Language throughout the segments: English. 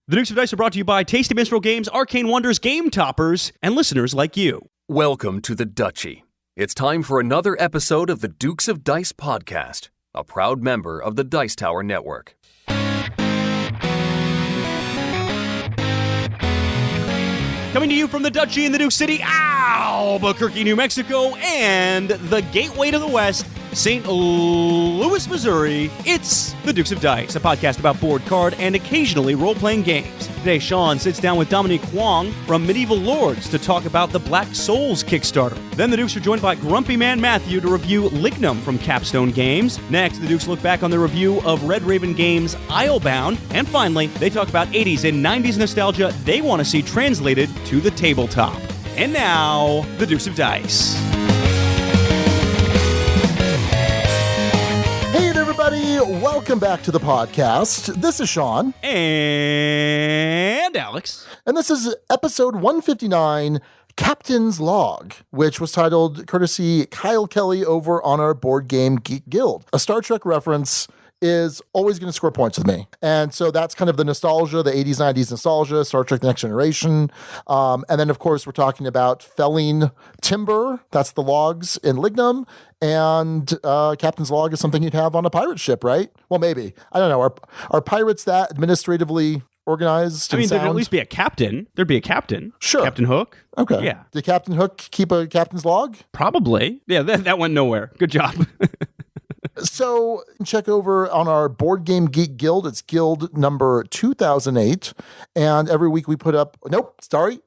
The Dukes of Dice are brought to you by Tasty Minstrel Games, Arcane Wonders, Game Toppers, and listeners like you. Welcome to the Duchy. It's time for another episode of the Dukes of Dice podcast, a proud member of the Dice Tower Network. Coming to you from the Duchy in the Duke City, Albuquerque, New Mexico, and the gateway to the West, St. Louis, Missouri, it's the Dukes of Dice, a podcast about board, card, and occasionally role-playing games. Today, Sean sits down with Dominic Huang from Medieval Lords to talk about the Black Souls Kickstarter. Then the Dukes are joined by Grumpy Man Matthew to review Lignum from Capstone Games. Next, the Dukes look back on the review of Red Raven Games' Islebound. And finally, they talk about 80s and 90s nostalgia they want to see translated to the tabletop. And now, the Dukes of Dice. Hey everybody, welcome back to the podcast. This is Sean. And Alex. And this is episode 159, Captain's Log, which was titled courtesy Kyle Kelly over on our Board Game Geek Guild. A Star Trek reference is always going to score points with me. And so that's kind of the nostalgia, the 80s, 90s nostalgia, Star Trek The Next Generation. And then, of course, we're talking about felling timber. That's the logs in Lignum. And Captain's Log is something you'd have on a pirate ship, right? Well, maybe. I don't know. Are pirates that administratively organized? I mean, and there'd sound? at least be a captain. There'd be a captain. Sure. Captain Hook. Okay. Yeah. Did Captain Hook keep a captain's log? Probably. Yeah, that went nowhere. Good job. So check over on our Board Game Geek Guild. It's guild number 2008. And every week we put up,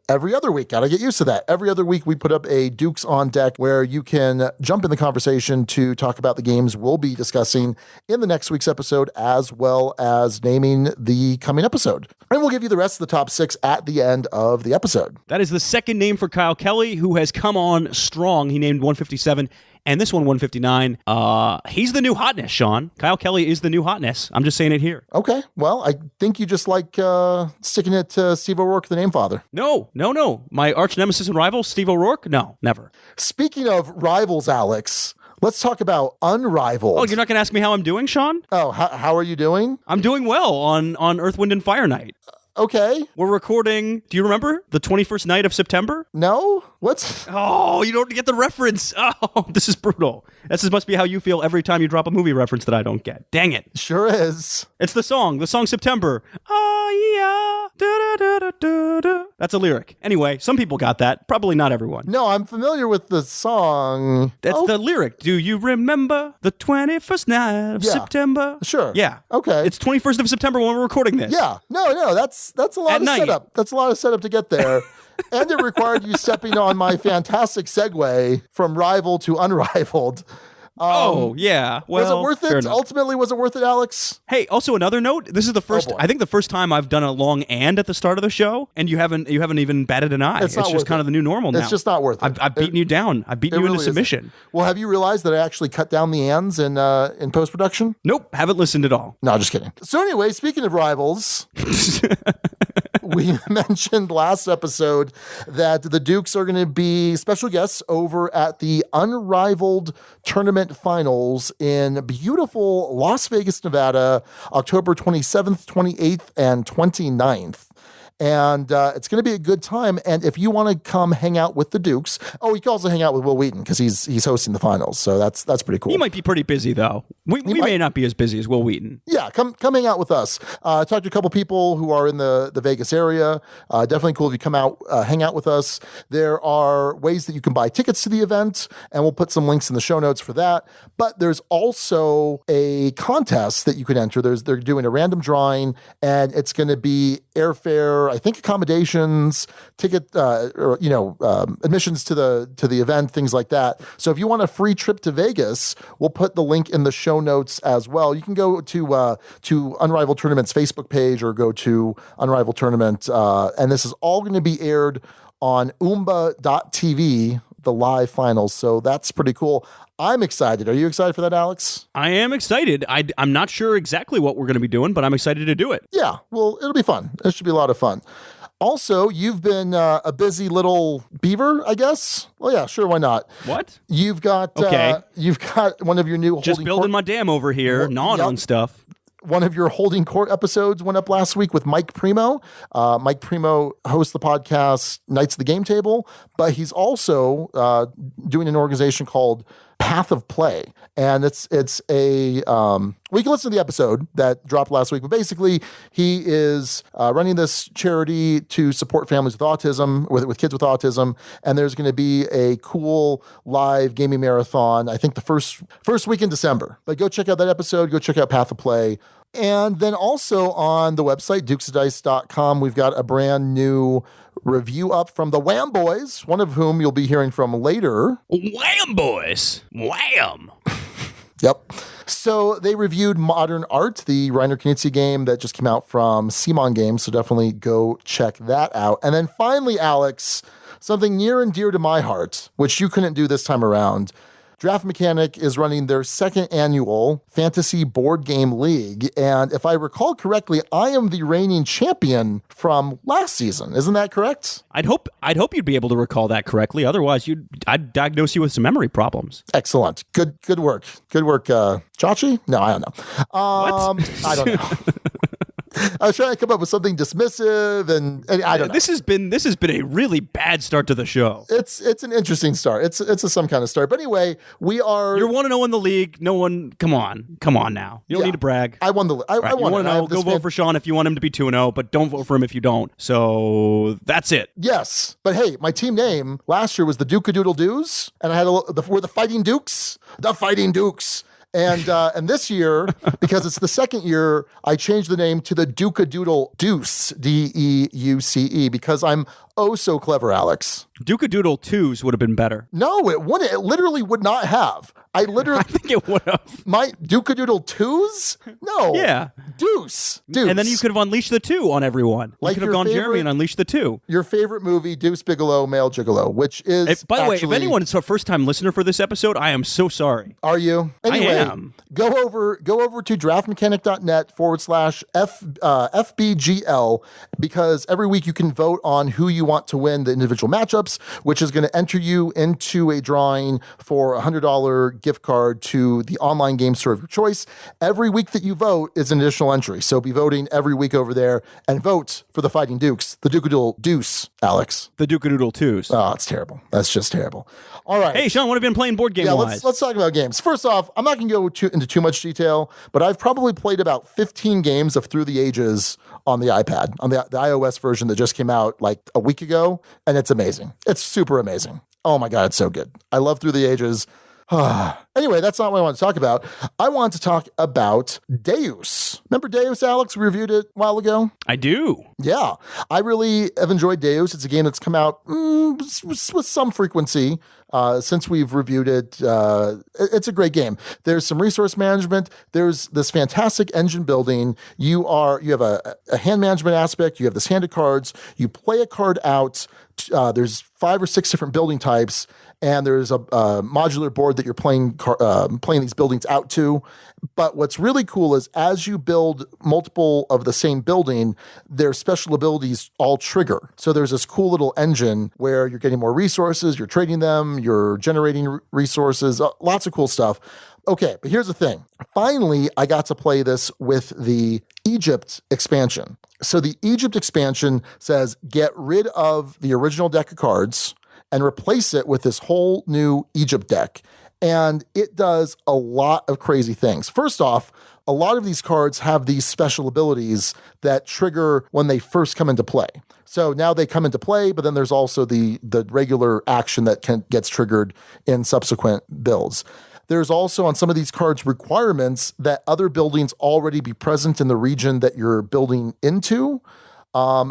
every other week. Got to get used to that. Every other week we put up a Dukes on Deck where you can jump in the conversation to talk about the games we'll be discussing in the next week's episode, as well as naming the coming episode. And we'll give you the rest of the top 6 at the end of the episode. That is the second name for Kyle Kelly, who has come on strong. He named 157. And this one, 159, he's the new hotness, Sean. Kyle Kelly is the new hotness. I'm just saying it here. Okay. Well, I think you just like sticking it to Steve O'Rourke, the name father. No. My arch nemesis and rival, Steve O'Rourke? No, never. Speaking of rivals, Alex, let's talk about Unrivaled. Oh, you're not going to ask me how I'm doing, Sean? Oh, how are you doing? I'm doing well on Earth, Wind, and Fire Night. Okay. We're recording, do you remember? The 21st night of September? No? What's... Oh, you don't get the reference. Oh, this is brutal. This must be how you feel every time you drop a movie reference that I don't get. Dang it. Sure is. It's the song September. Oh, yeah. Da-da-da-da-da-da. That's a lyric. Anyway, some people got that. Probably not everyone. No, I'm familiar with the song. That's the lyric. Do you remember the 21st night of September? Sure. Yeah. Okay. It's 21st of September when we're recording this. Yeah. No, that's a lot of setup. That's a lot of setup to get there. And it required you stepping on my fantastic segue from rival to unrivaled. Yeah. Well, was it worth it? Ultimately, was it worth it, Alex? Hey, also another note. This is the first, I think the first time I've done a long and at the start of the show, and you haven't even batted an eye. It's just kind of the new normal now. It's just not worth it. I've beaten you down. I've beaten you really into submission. Well, have you realized that I actually cut down the ands in post-production? Nope, haven't listened at all. No, just kidding. So anyway, speaking of rivals... We mentioned last episode that the Dukes are going to be special guests over at the Unrivaled Tournament Finals in beautiful Las Vegas, Nevada, October 27th, 28th, and 29th. And it's going to be a good time. And if you want to come hang out with the Dukes, you can also hang out with Will Wheaton because he's hosting the finals. So that's pretty cool. He might be pretty busy though. We may not be as busy as Will Wheaton. Yeah, come hang out with us. Talk to a couple people who are in the Vegas area. Definitely cool if you come out, hang out with us. There are ways that you can buy tickets to the event, and we'll put some links in the show notes for that. But there's also a contest that you can enter. They're doing a random drawing, and it's going to be airfare, I think accommodations, ticket, admissions to the event, things like that. So if you want a free trip to Vegas, we'll put the link in the show notes as well. You can go to Unrivaled Tournament's Facebook page or go to Unrivaled Tournament, and this is all going to be aired on Oomba.tv, the live finals. So that's pretty cool. I'm excited. Are you excited for that, Alex? I am excited. I'm not sure exactly what we're going to be doing, but I'm excited to do it. Yeah, well, it'll be fun. It should be a lot of fun. Also, you've been a busy little beaver, I guess. Well, yeah, sure, why not? What? You've got one of your new just building my dam over here, gnawing on stuff. one of your Holding Court episodes went up last week with Mike Primo. Mike Primo hosts the podcast Knights of the Game Table, but he's also doing an organization called Path of Play. And it's a, we can listen to the episode that dropped last week, but basically he is running this charity to support families with autism, with kids with autism. And there's going to be a cool live gaming marathon, I think the first week in December. But go check out that episode, go check out Path of Play. And then also on the website, dukesdice.com, we've got a brand new review up from the Wham Boys, one of whom you'll be hearing from later. Wham Boys! Wham! Yep. So they reviewed Modern Art, the Reiner Knizia game that just came out from Simon Games, so definitely go check that out. And then finally, Alex, something near and dear to my heart, which you couldn't do this time around. Draft Mechanic is running their second annual Fantasy Board Game League. And if I recall correctly, I am the reigning champion from last season. Isn't that correct? I'd hope you'd be able to recall that correctly. Otherwise, I'd diagnose you with some memory problems. Excellent. Good work. Good work, Chachi? No, I don't know. What? I don't know. I was trying to come up with something dismissive, and I don't know. This has been a really bad start to the show. It's an interesting start. It's some kind of start. But anyway, we are. You're 1-0 in the league. No one. Come on now. You don't need to brag. I won the. I won. You want to go vote for Sean if you want him to be 2-0, but don't vote for him if you don't. So that's it. Yes, but hey, my team name last year was the Dukes Double-Take, and I had we're the Fighting Dukes, the Fighting Dukes. And this year, because it's the second year, I changed the name to the Deuce, D-E-U-C-E, because I'm oh so clever, Alex. Duke-a-Doodle-Twos would have been better. No, it wouldn't. It literally would not have. I think it would have. My Duke-a-Doodle-Twos? No. Yeah. Deuce. And then you could have unleashed the 2 on everyone. Like you could have gone Jeremy and unleashed the 2. Your favorite movie, Deuce Bigalow, Male Gigolo, which is By the way, if anyone's a first-time listener for this episode, I am so sorry. Are you? Anyway, I am. Go over to draftmechanic.net/FBGL, because every week you can vote on who you want to win the individual matchups, which is going to enter you into a drawing for a $100 gift card to the online game store of your choice. Every week that you vote is an additional entry. So be voting every week over there and vote for the Fighting Dukes, the Duke-a-Doodle-Deuce, Alex. The Duke-a-Doodle-Twos. Oh, it's terrible. That's just terrible. All right. Hey, Sean, what have you been playing board game-wise? Let's talk about games. First off, I'm not going to go into too much detail, but I've probably played about 15 games of Through the Ages on the iPad, on the iOS version that just came out like a week ago, and it's amazing. It's super amazing. Oh my God, it's so good. I love Through the Ages. Anyway, that's not what I want to talk about. I want to talk about Deus. Remember Deus, Alex? We reviewed it a while ago. I do. Yeah. I really have enjoyed Deus. It's a game that's come out with some frequency since we've reviewed it. It's a great game. There's some resource management. There's this fantastic engine building. You have a hand management aspect. You have this hand of cards. You play a card out. There's 5 or 6 different building types, and there's a modular board that you're playing these buildings out to. But what's really cool is as you build multiple of the same building, their special abilities all trigger. So there's this cool little engine where you're getting more resources, you're trading them, you're generating resources, lots of cool stuff. Okay, but here's the thing. Finally, I got to play this with the Egypt expansion. So the Egypt expansion says get rid of the original deck of cards and replace it with this whole new Egypt deck. And it does a lot of crazy things. First off, a lot of these cards have these special abilities that trigger when they first come into play. So now they come into play, but then there's also the regular action that gets triggered in subsequent builds. There's also on some of these cards requirements that other buildings already be present in the region that you're building into.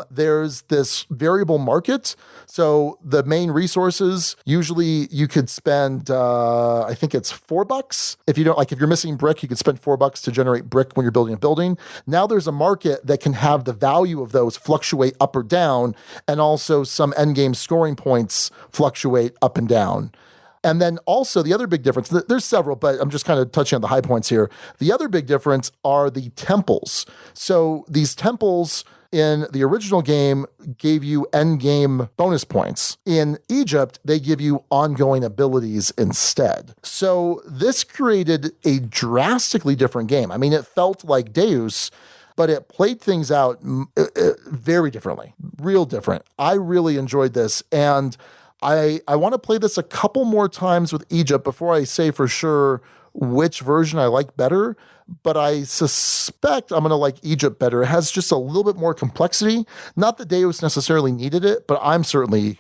There's this variable market. So the main resources, usually you could spend, I think it's $4. If you're missing brick, you could spend $4 to generate brick when you're building a building. Now there's a market that can have the value of those fluctuate up or down, and also some endgame scoring points fluctuate up and down. And then also the other big difference, there's several, but I'm just kind of touching on the high points here. The other big difference are the temples. So these temples, in the original game gave you end game bonus points. In Egypt, they give you ongoing abilities instead. So this created a drastically different game. I mean, it felt like Deus, but it played things out very differently, real different. I really enjoyed this, and I want to play this a couple more times with Egypt before I say for sure which version I like better, but I suspect I'm going to like Egypt better. It has just a little bit more complexity. Not that Deus necessarily needed it, but I certainly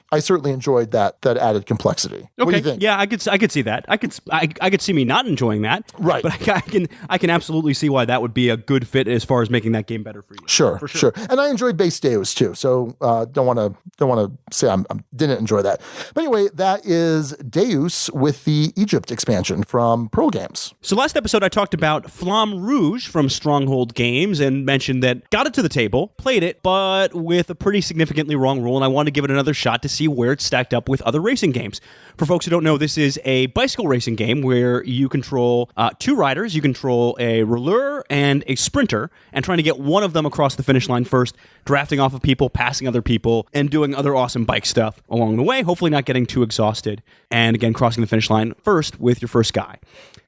enjoyed that added complexity. Okay. What do you think? Yeah, I could see that. I could see me not enjoying that. Right. But I can absolutely see why that would be a good fit as far as making that game better for you. Sure. And I enjoyed base Deus too. So don't want to say I didn't enjoy that. But anyway, that is Deus with the Egypt expansion from Pearl Games. So last episode I talked about Flamme Rouge from Stronghold Games and mentioned that got it to the table, played it, but with a pretty significantly wrong rule, and I wanted to give it another shot to see where it stacked up with other racing games. For folks who don't know, this is a bicycle racing game where you control two riders. You control a rouleur and a sprinter, and trying to get one of them across the finish line first, drafting off of people, passing other people, and doing other awesome bike stuff along the way, hopefully not getting too exhausted, and again, crossing the finish line first with your first guy.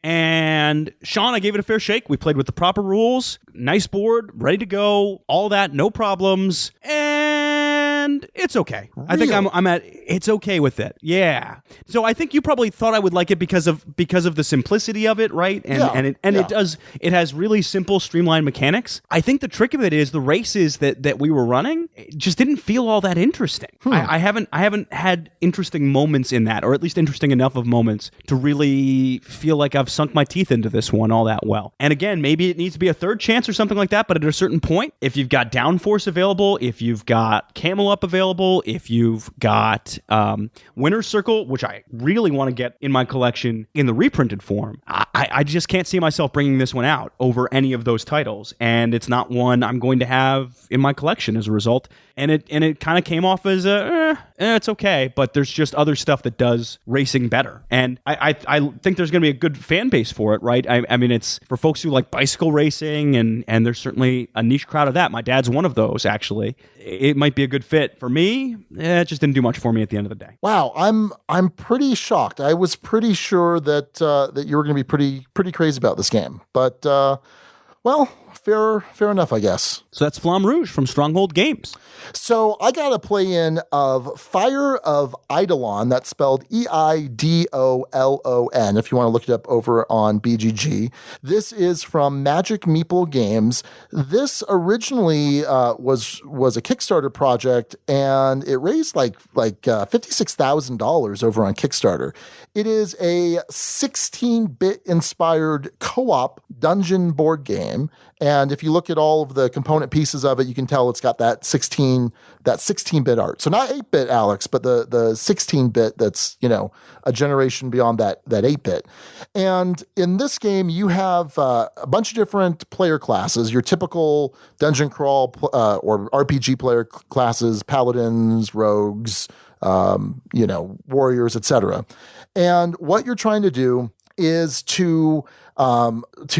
And Sean, I gave it a fair shake. We played with the proper rules, nice board, ready to go, all that, no problems, and it's okay. Really? I think I'm at it's okay with it. Yeah. So I think you probably thought I would like it because of the simplicity of it, right? And it has really simple, streamlined mechanics. I think the trick of it is the races that we were running just didn't feel all that interesting. I haven't had interesting moments in that, or at least interesting enough of moments to really feel like I've sunk my teeth into this one all that well. And again, maybe it needs to be a third chance or something like that, but at a certain point, if you've got downforce available, if you've got camel up available, if you've got winner's circle, which I really want to get in my collection in the reprinted form, I just can't see myself bringing this one out over any of those titles, and it's not one I'm going to have in my collection as a result. And it kind of came off as it's okay, but there's just other stuff that does racing better. And I think there's going to be a good fan base for it, right? I mean, it's for folks who like bicycle racing, and there's certainly a niche crowd of that. My dad's one of those, actually. It might be a good fit. For me, it just didn't do much for me at the end of the day. Wow, I'm pretty shocked. I was pretty sure that that you were going to be pretty crazy about this game, but well, fair enough, I guess. So that's Flamme Rouge from Stronghold Games. So I got a play-in of Fire of Eidolon, that's spelled Eidolon, if you want to look it up over on BGG. This is from Magic Meeple Games. This originally was a Kickstarter project, and it raised like $56,000 over on Kickstarter. It is a 16-bit inspired co-op dungeon board game. And if you look at all of the component pieces of it, you can tell it's got that 16-bit art. So not 8-bit, Alex, but the 16-bit that's, a generation beyond that 8-bit. And in this game, you have a bunch of different player classes, your typical dungeon crawl or RPG player classes, paladins, rogues, warriors, etc. And what you're trying to do is to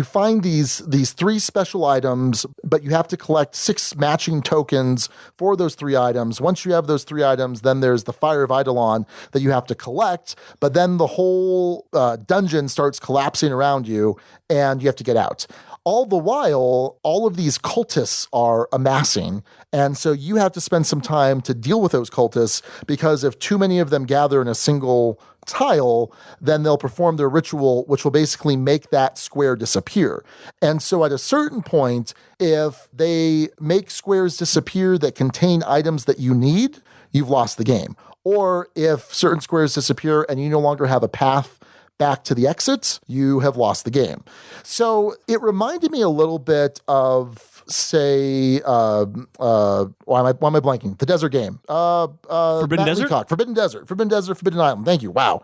find these three special items, but you have to collect 6 matching tokens for those 3 items. Once you have those 3 items, then there's the Fire of Eidolon that you have to collect, but then the whole dungeon starts collapsing around you, and you have to get out. All the while, all of these cultists are amassing, and so you have to spend some time to deal with those cultists, because if too many of them gather in a single tile, then they'll perform their ritual, which will basically make that square disappear. And so at a certain point, if they make squares disappear that contain items that you need, you've lost the game. Or if certain squares disappear and you no longer have a path back to the exits, you have lost the game. So it reminded me a little bit of, say, why am I blanking? The desert game. Forbidden Desert? Leacock. Forbidden Desert, Forbidden Island. Thank you. Wow.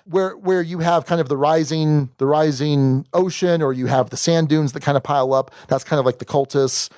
Where you have kind of the rising ocean, or you have the sand dunes that kind of pile up. That's kind of like the cultists.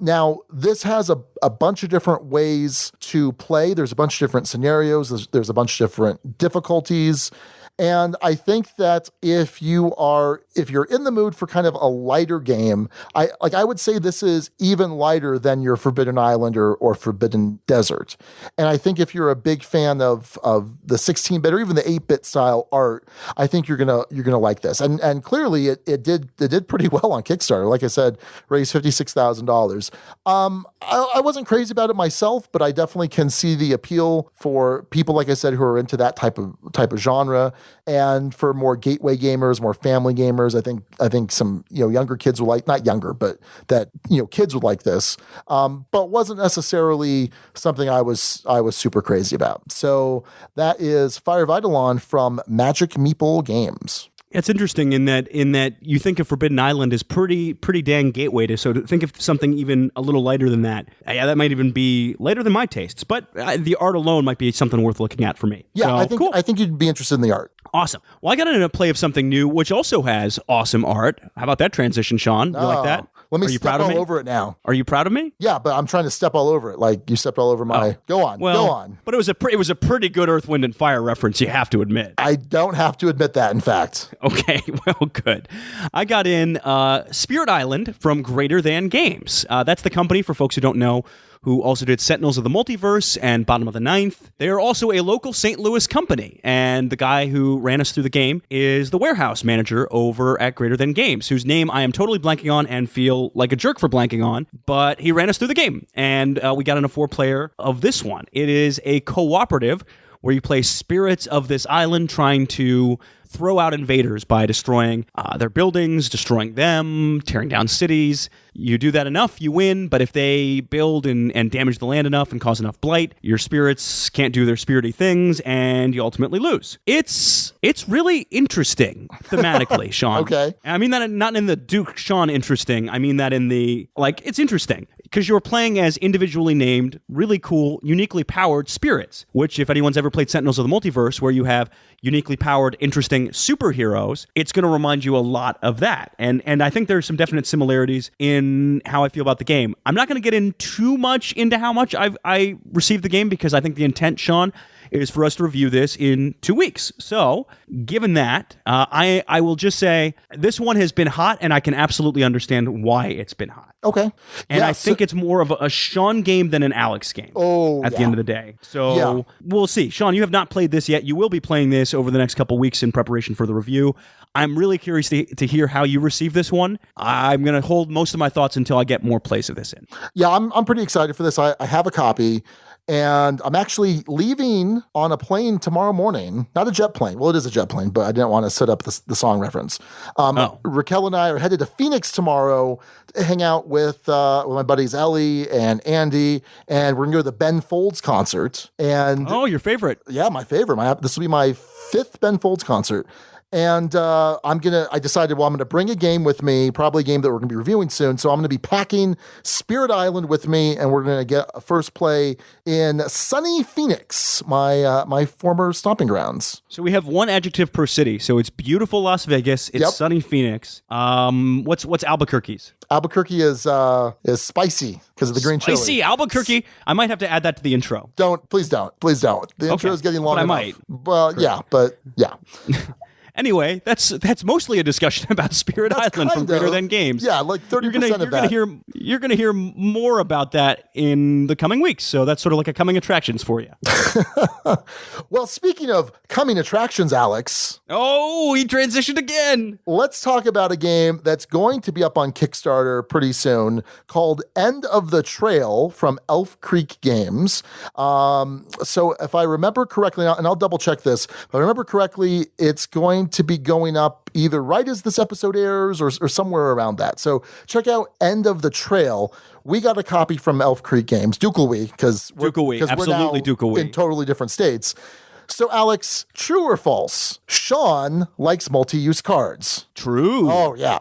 Now, this has a bunch of different ways to play. There's a bunch of different scenarios. There's a bunch of different difficulties. And I think that if you're in the mood for kind of a lighter game, I would say this is even lighter than your Forbidden Island or Forbidden Desert. And I think if you're a big fan of the 16-bit or even the 8-bit style art, I think you're gonna like this. And clearly it did pretty well on Kickstarter. Like I said, raised $56,000. I wasn't crazy about it myself, but I definitely can see the appeal for people, like I said, who are into that type of genre, and for more gateway gamers, more family gamers. I think some younger kids will like, not younger, but that kids would like this, but wasn't necessarily something I was super crazy about. So that is Fire of Eidolon from Magic Meeple Games. It's interesting in that you think of Forbidden Island as pretty dang gateway so to think of something even a little lighter than that. Yeah, that might even be lighter than my tastes, but the art alone might be something worth looking at for me. Yeah, so, cool. I think you'd be interested in the art. Awesome. Well, I got into a play of something new, which also has awesome art. How about that transition, Sean? You like that? Let me Are you step proud of all me? over it now. Are you proud of me? Yeah, but I'm trying to step all over it. Like you stepped all over my. Go on. But it was a pretty good Earth, Wind, and Fire reference. You have to admit. I don't have to admit that. In fact. Okay. Well, good. I got in Spirit Island from Greater Than Games. That's the company, for folks who don't know, who also did Sentinels of the Multiverse and Bottom of the Ninth. They are also a local St. Louis company, and the guy who ran us through the game is the warehouse manager over at Greater Than Games, whose name I am totally blanking on and feel like a jerk for blanking on, but he ran us through the game, and we got in a 4-player of this one. It is a cooperative where you play spirits of this island trying to throw out invaders by destroying their buildings, destroying them, tearing down cities. You do that enough, you win, but if they build and damage the land enough and cause enough blight, your spirits can't do their spirity things, and you ultimately lose. It's really interesting thematically, Sean. Okay. And I mean that not in the Duke Sean interesting, I mean that in the, it's interesting, because you're playing as individually named, really cool, uniquely powered spirits, which if anyone's ever played Sentinels of the Multiverse, where you have uniquely powered, interesting superheroes, it's going to remind you a lot of that. And I think there's some definite similarities in how I feel about the game. I'm not going to get in too much into how much I received the game, because I think the intent, Sean, is for us to review this in 2 weeks. So, given that, I will just say this one has been hot, and I can absolutely understand why it's been hot. Okay. And I think it's more of a Sean game than an Alex game at the end of the day. So we'll see. Sean, you have not played this yet. You will be playing this over the next couple weeks in preparation for the review. I'm really curious to hear how you receive this one. I'm going to hold most of my thoughts until I get more plays of this in. Yeah, I'm pretty excited for this. I have a copy. And I'm actually leaving on a plane tomorrow morning. Not a jet plane. Well, it is a jet plane, but I didn't want to set up the song reference. Raquel and I are headed to Phoenix tomorrow to hang out with my buddies Ellie and Andy, and we're going to go to the Ben Folds concert. And your favorite. Yeah, my favorite. This will be my 5th Ben Folds concert. And I decided, I'm going to bring a game with me, probably a game that we're going to be reviewing soon. So I'm going to be packing Spirit Island with me, and we're going to get a first play in sunny Phoenix, my former stomping grounds. So we have one adjective per city. So it's beautiful Las Vegas. It's sunny Phoenix. What's Albuquerque's? Albuquerque is spicy because of the green chili. Spicy Albuquerque. I might have to add that to the intro. Please don't. The intro is getting long enough. I might. Well, yeah. Anyway, that's mostly a discussion about Spirit Island from Greater Than Games. Yeah, like 30% of that. You're going to hear more about that in the coming weeks. So that's sort of like a coming attractions for you. Well, speaking of coming attractions, Alex. Oh, he transitioned again. Let's talk about a game that's going to be up on Kickstarter pretty soon called End of the Trail from Elf Creek Games. So if I remember correctly, and I'll double check this, if I remember correctly, it's going to be going up either right as this episode airs or somewhere around that. So check out End of the Trail. We got a copy from Elf Creek Games, Dukel-we, because we're now in totally different states. So Alex, true or false? Sean likes multi-use cards. True. Oh, yeah.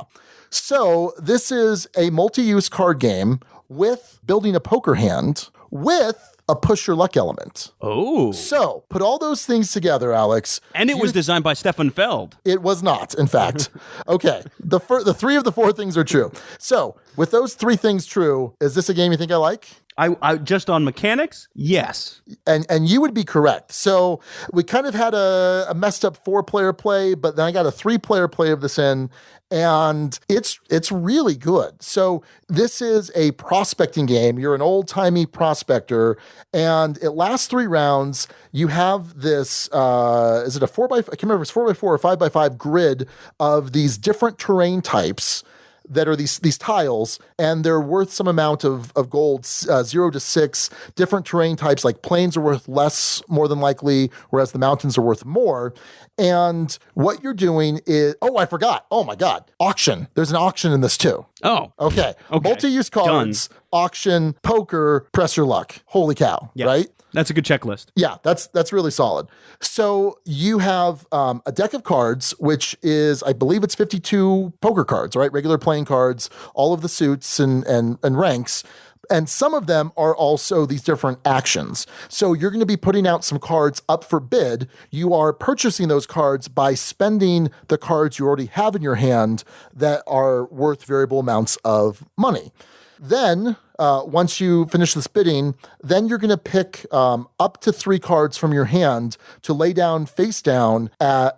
So this is a multi-use card game with building a poker hand with a push your luck element. Oh. So put all those things together, Alex. And it was designed by Stefan Feld. It was not, in fact. Okay. The 3 of the 4 things are true. So with those 3 things true, is this a game you think I like? I just on mechanics, yes. And you would be correct. So we kind of had a messed up 4-player play, but then I got a 3-player play of this in, and it's really good. So this is a prospecting game. You're an old-timey prospector, and it lasts 3 rounds. You have this, is it a 4x5? I can't remember if it's 4x4 or 5x5 grid of these different terrain types that are these tiles, and they're worth some amount of gold, 0 to 6. Different terrain types, like plains are worth less, more than likely, whereas the mountains are worth more. And what you're doing is, I forgot. Oh my God. Auction. There's an auction in this too. Oh. Okay. Multi-use cards, auction, poker, press your luck. Holy cow. Yes. Right? That's a good checklist. Yeah, that's really solid. So you have a deck of cards, which is, I believe it's 52 poker cards, right? Regular playing cards, all of the suits and ranks. And some of them are also these different actions. So you're going to be putting out some cards up for bid. You are purchasing those cards by spending the cards you already have in your hand that are worth variable amounts of money. Then, once you finish this bidding, then you're going to pick up to 3 cards from your hand to lay down face down,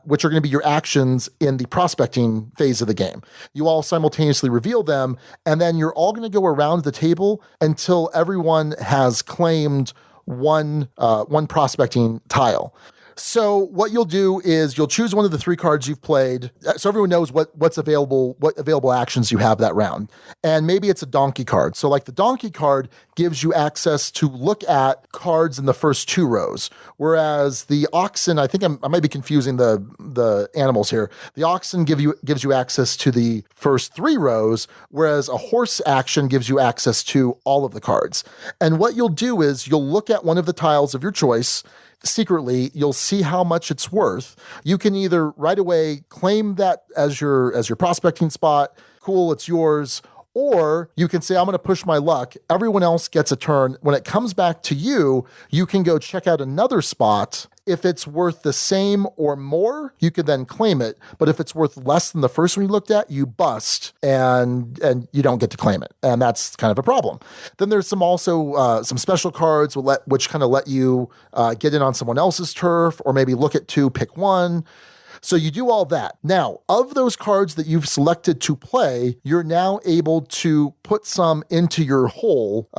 which are going to be your actions in the prospecting phase of the game. You all simultaneously reveal them, and then you're all going to go around the table until everyone has claimed one prospecting tile. So what you'll do is you'll choose one of the 3 cards you've played, so everyone knows what available actions you have that round. And maybe it's a donkey card. So like the donkey card gives you access to look at cards in the first 2 rows, whereas the oxen, I think I might be confusing the animals here. The oxen gives you access to the first 3 rows, whereas a horse action gives you access to all of the cards. And what you'll do is you'll look at one of the tiles of your choice. Secretly, you'll see how much it's worth. You can either right away claim that as your prospecting spot, cool, it's yours, or you can say, I'm going to push my luck. Everyone else gets a turn. When it comes back to you, you can go check out another spot. If it's worth the same or more, you can then claim it. But if it's worth less than the first one you looked at, you bust and you don't get to claim it. And that's kind of a problem. Then there's some special cards which kind of let you get in on someone else's turf, or maybe look at 2, pick 1. So you do all that. Now, of those cards that you've selected to play, you're now able to put some into your hole.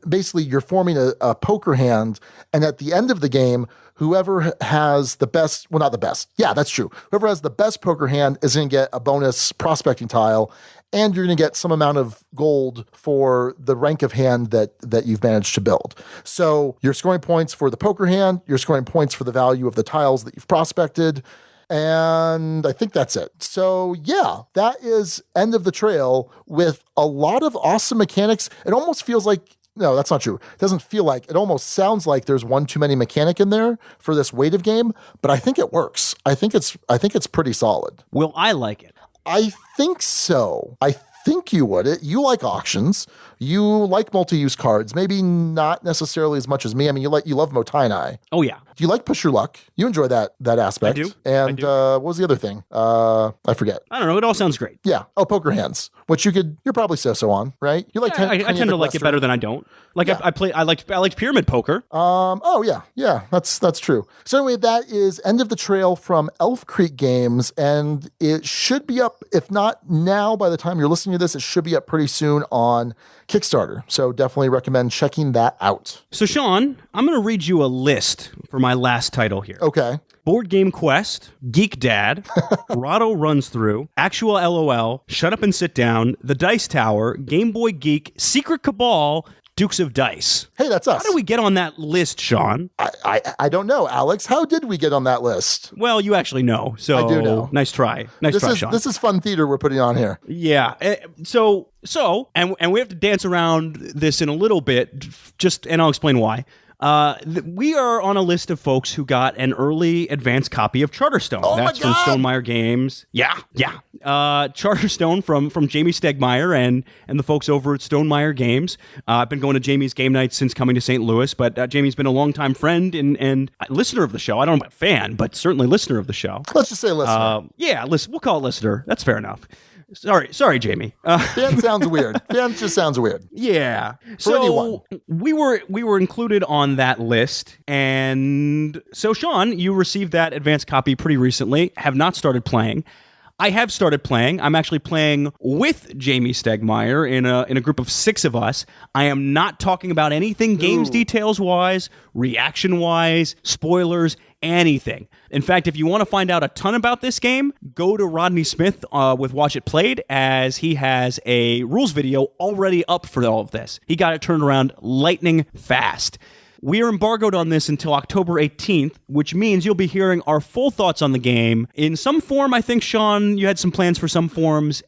Basically, you're forming a poker hand, and at the end of the game, whoever has the best, well, not the best. Yeah, that's true. Whoever has the best poker hand is going to get a bonus prospecting tile, and you're going to get some amount of gold for the rank of hand that you've managed to build. So you're scoring points for the poker hand, you're scoring points for the value of the tiles that you've prospected, and I think that's it. So yeah, that is End of the Trail with a lot of awesome mechanics. It almost feels like, no, that's not true. It doesn't feel like, it almost sounds like there's one too many mechanic in there for this weight of game, but I think it works. I think it's pretty solid. Will I like it? I think so. I think you would. You like auctions. You like multi-use cards. Maybe not necessarily as much as me. I mean, you love Motainai. Oh yeah. You like Push Your Luck. You enjoy that aspect. I do. And I do. What was the other thing? I forget. I don't know. It all sounds great. Yeah. Oh, poker hands, which you're probably so on, right? You like. I tend to like it better than I don't. Like yeah. I liked pyramid poker. Oh yeah. That's true. So anyway, that is End of the Trail from Elf Creek Games, and it should be up. If not now, by the time you're listening to this, it should be up pretty soon on Kickstarter. So definitely recommend checking that out. So Sean, I'm going to read you a list for my last title here. Okay. Board Game Quest, Geek Dad, Rahdo Runs Through, Actual LOL, Shut Up and Sit Down, The Dice Tower, Game Boy Geek, Secret Cabal, Dukes of Dice. Hey, that's us. How do we get on that list, Sean? I don't know, Alex. How did we get on that list? Well, you actually know. So I do know. Nice try. Nice try, Sean. This is fun theater we're putting on here. Yeah. So we have to dance around this in a little bit, and I'll explain why. We are on a list of folks who got an early advance copy of Charterstone. Oh That's my God. from Stonemaier Games. Yeah. Charterstone from Jamie Stegmaier and the folks over at Stonemaier Games. I've been going to Jamie's game nights since coming to St. Louis, but Jamie's been a longtime friend and listener of the show. I don't know about fan, but certainly listener of the show. Let's just say listener. We'll call it listener. That's fair enough. Sorry, Jamie. Fan sounds weird. Fan just sounds weird. Yeah. For anyone. we were included on that list, and so Sean, you received that advanced copy pretty recently. Have not started playing. I have started playing. I'm actually playing with Jamie Stegmaier in a group of 6 of us. I am not talking about anything games details wise, reaction wise, spoilers, anything. In fact, if you want to find out a ton about this game, go to Rodney Smith with Watch It Played, as he has a rules video already up for all of this. He got it turned around lightning fast. We are embargoed on this until October 18th, which means you'll be hearing our full thoughts on the game in some form. I think, Sean, you had some plans for some forms.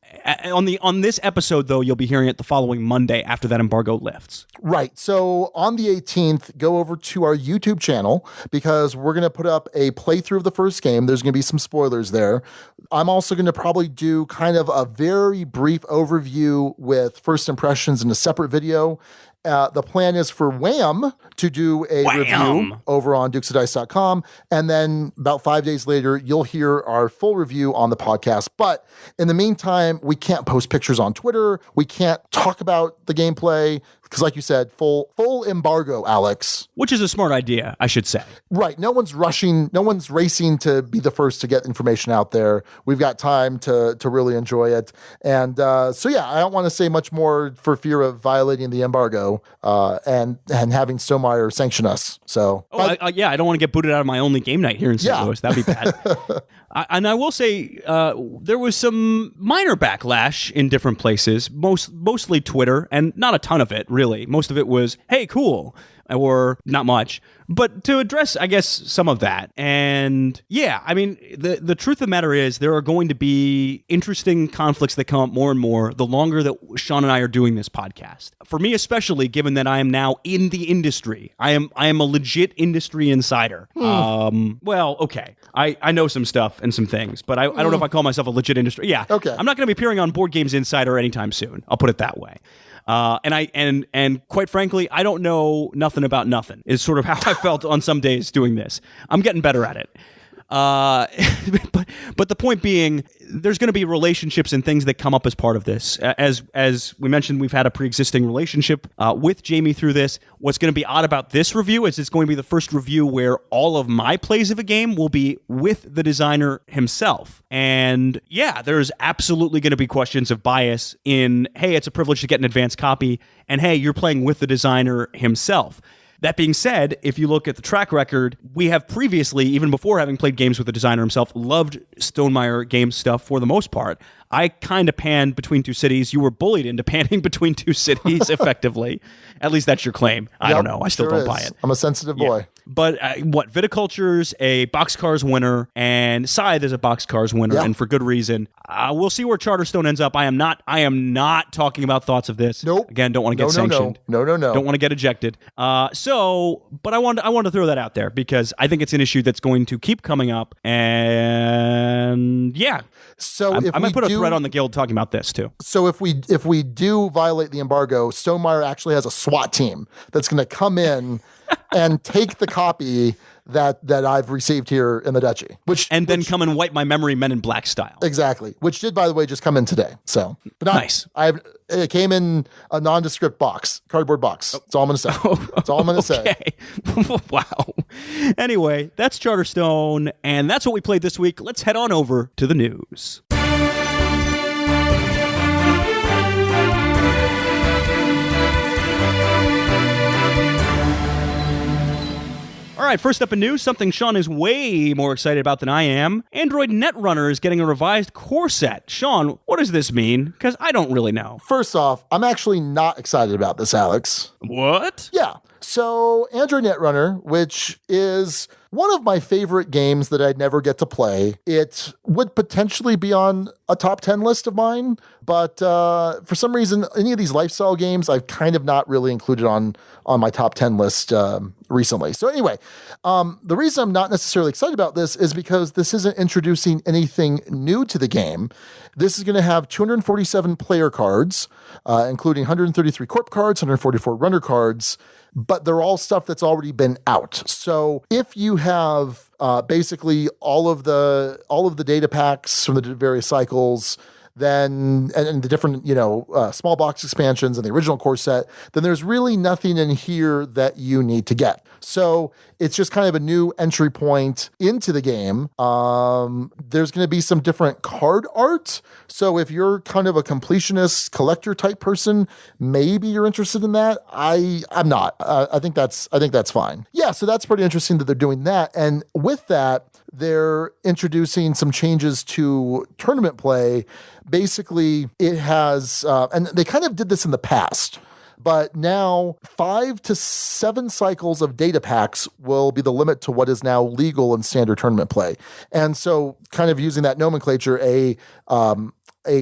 On this episode, though, you'll be hearing it the following Monday after that embargo lifts. Right. So on the 18th, go over to our YouTube channel, because we're going to put up a playthrough of the first game. There's going to be some spoilers there. I'm also going to probably do kind of a very brief overview with first impressions in a separate video. The plan is for Wham to do a review over on dukesofdice.com, and then about 5 days later, you'll hear our full review on the podcast. But in the meantime, we can't post pictures on Twitter. We can't talk about the gameplay because, like you said, full embargo, Alex. Which is a smart idea, I should say. Right. No one's rushing. No one's racing to be the first to get information out there. We've got time to really enjoy it. And so, yeah, I don't want to say much more for fear of violating the embargo and having Stonemaier sanction us. So, I don't want to get booted out of my only game night here in St. Louis. That'd be bad. And I will say there was some minor backlash in different places, mostly Twitter, and not a ton of it, really. Most of it was, hey, cool, or not much. But to address, I guess, some of that. And yeah, I mean, the truth of the matter is there are going to be interesting conflicts that come up more and more the longer that Sean and I are doing this podcast. For me, especially, given that I am now in the industry. I am a legit industry insider. Well, okay. I know some stuff and some things, but I don't know if I call myself a legit industry. Yeah. Okay. I'm not going to be appearing on Board Games Insider anytime soon. I'll put it that way. And quite frankly, I don't know nothing about nothing is sort of how I felt on some days doing this. I'm getting better at it. But the point being, there's going to be relationships and things that come up as part of this. As we mentioned, we've had a pre-existing relationship with Jamie through this. What's going to be odd about this review is it's going to be the first review where all of my plays of a game will be with the designer himself. And yeah, there's absolutely going to be questions of bias in, hey, it's a privilege to get an advanced copy, and hey, you're playing with the designer himself. That being said, if you look at the track record, we have previously, even before having played games with the designer himself, loved Stonemaier game stuff for the most part. I kind of panned between two cities. You were bullied into panning between two cities, effectively. At least that's your claim. I don't know. I still don't buy it. I'm a sensitive boy. But Viticulture's a Boxcars winner, and Scythe is a Boxcars winner, and for good reason. We'll see where Charterstone ends up. I am not talking about thoughts of this. Nope. Again, don't want to get sanctioned. No. Don't want to get ejected. But I wanted to throw that out there because I think it's an issue that's going to keep coming up. And yeah. So I might put a thread on the guild talking about this too. So if we do violate the embargo, Stonemaier actually has a SWAT team that's going to come in and take the copy that I've received here in the Duchy, then come and wipe my memory Men in Black style. Exactly, which did, by the way, just come in today. So, but nice. It came in a nondescript box, cardboard box. That's all I'm going to say. That's all I'm going to say. Wow. Anyway, that's Charterstone, and that's what we played this week. Let's head on over to the news. All right, first up in news, something Sean is way more excited about than I am. Android Netrunner is getting a revised core set. Sean, what does this mean? Because I don't really know. First off, I'm actually not excited about this, Alex. What? Yeah. So Android Netrunner, which is one of my favorite games that I'd never get to play. It would potentially be on a top 10 list of mine, but for some reason, any of these lifestyle games, I've kind of not really included on my top 10 list recently. So anyway, the reason I'm not necessarily excited about this is because this isn't introducing anything new to the game. This is going to have 247 player cards, including 133 corp cards, 144 runner cards, but they're all stuff that's already been out. So if you have basically all of the data packs from the various cycles, then and the different, small box expansions and the original core set, then there's really nothing in here that you need to get. So it's just kind of a new entry point into the game. There's going to be some different card art. So if you're kind of a completionist collector type person, maybe you're interested in that. I'm not. I think that's fine. Yeah, so that's pretty interesting that they're doing that. And with that, they're introducing some changes to tournament play. Basically, it has, and they kind of did this in the past, but now 5 to 7 cycles of data packs will be the limit to what is now legal in standard tournament play. And so kind of using that nomenclature, a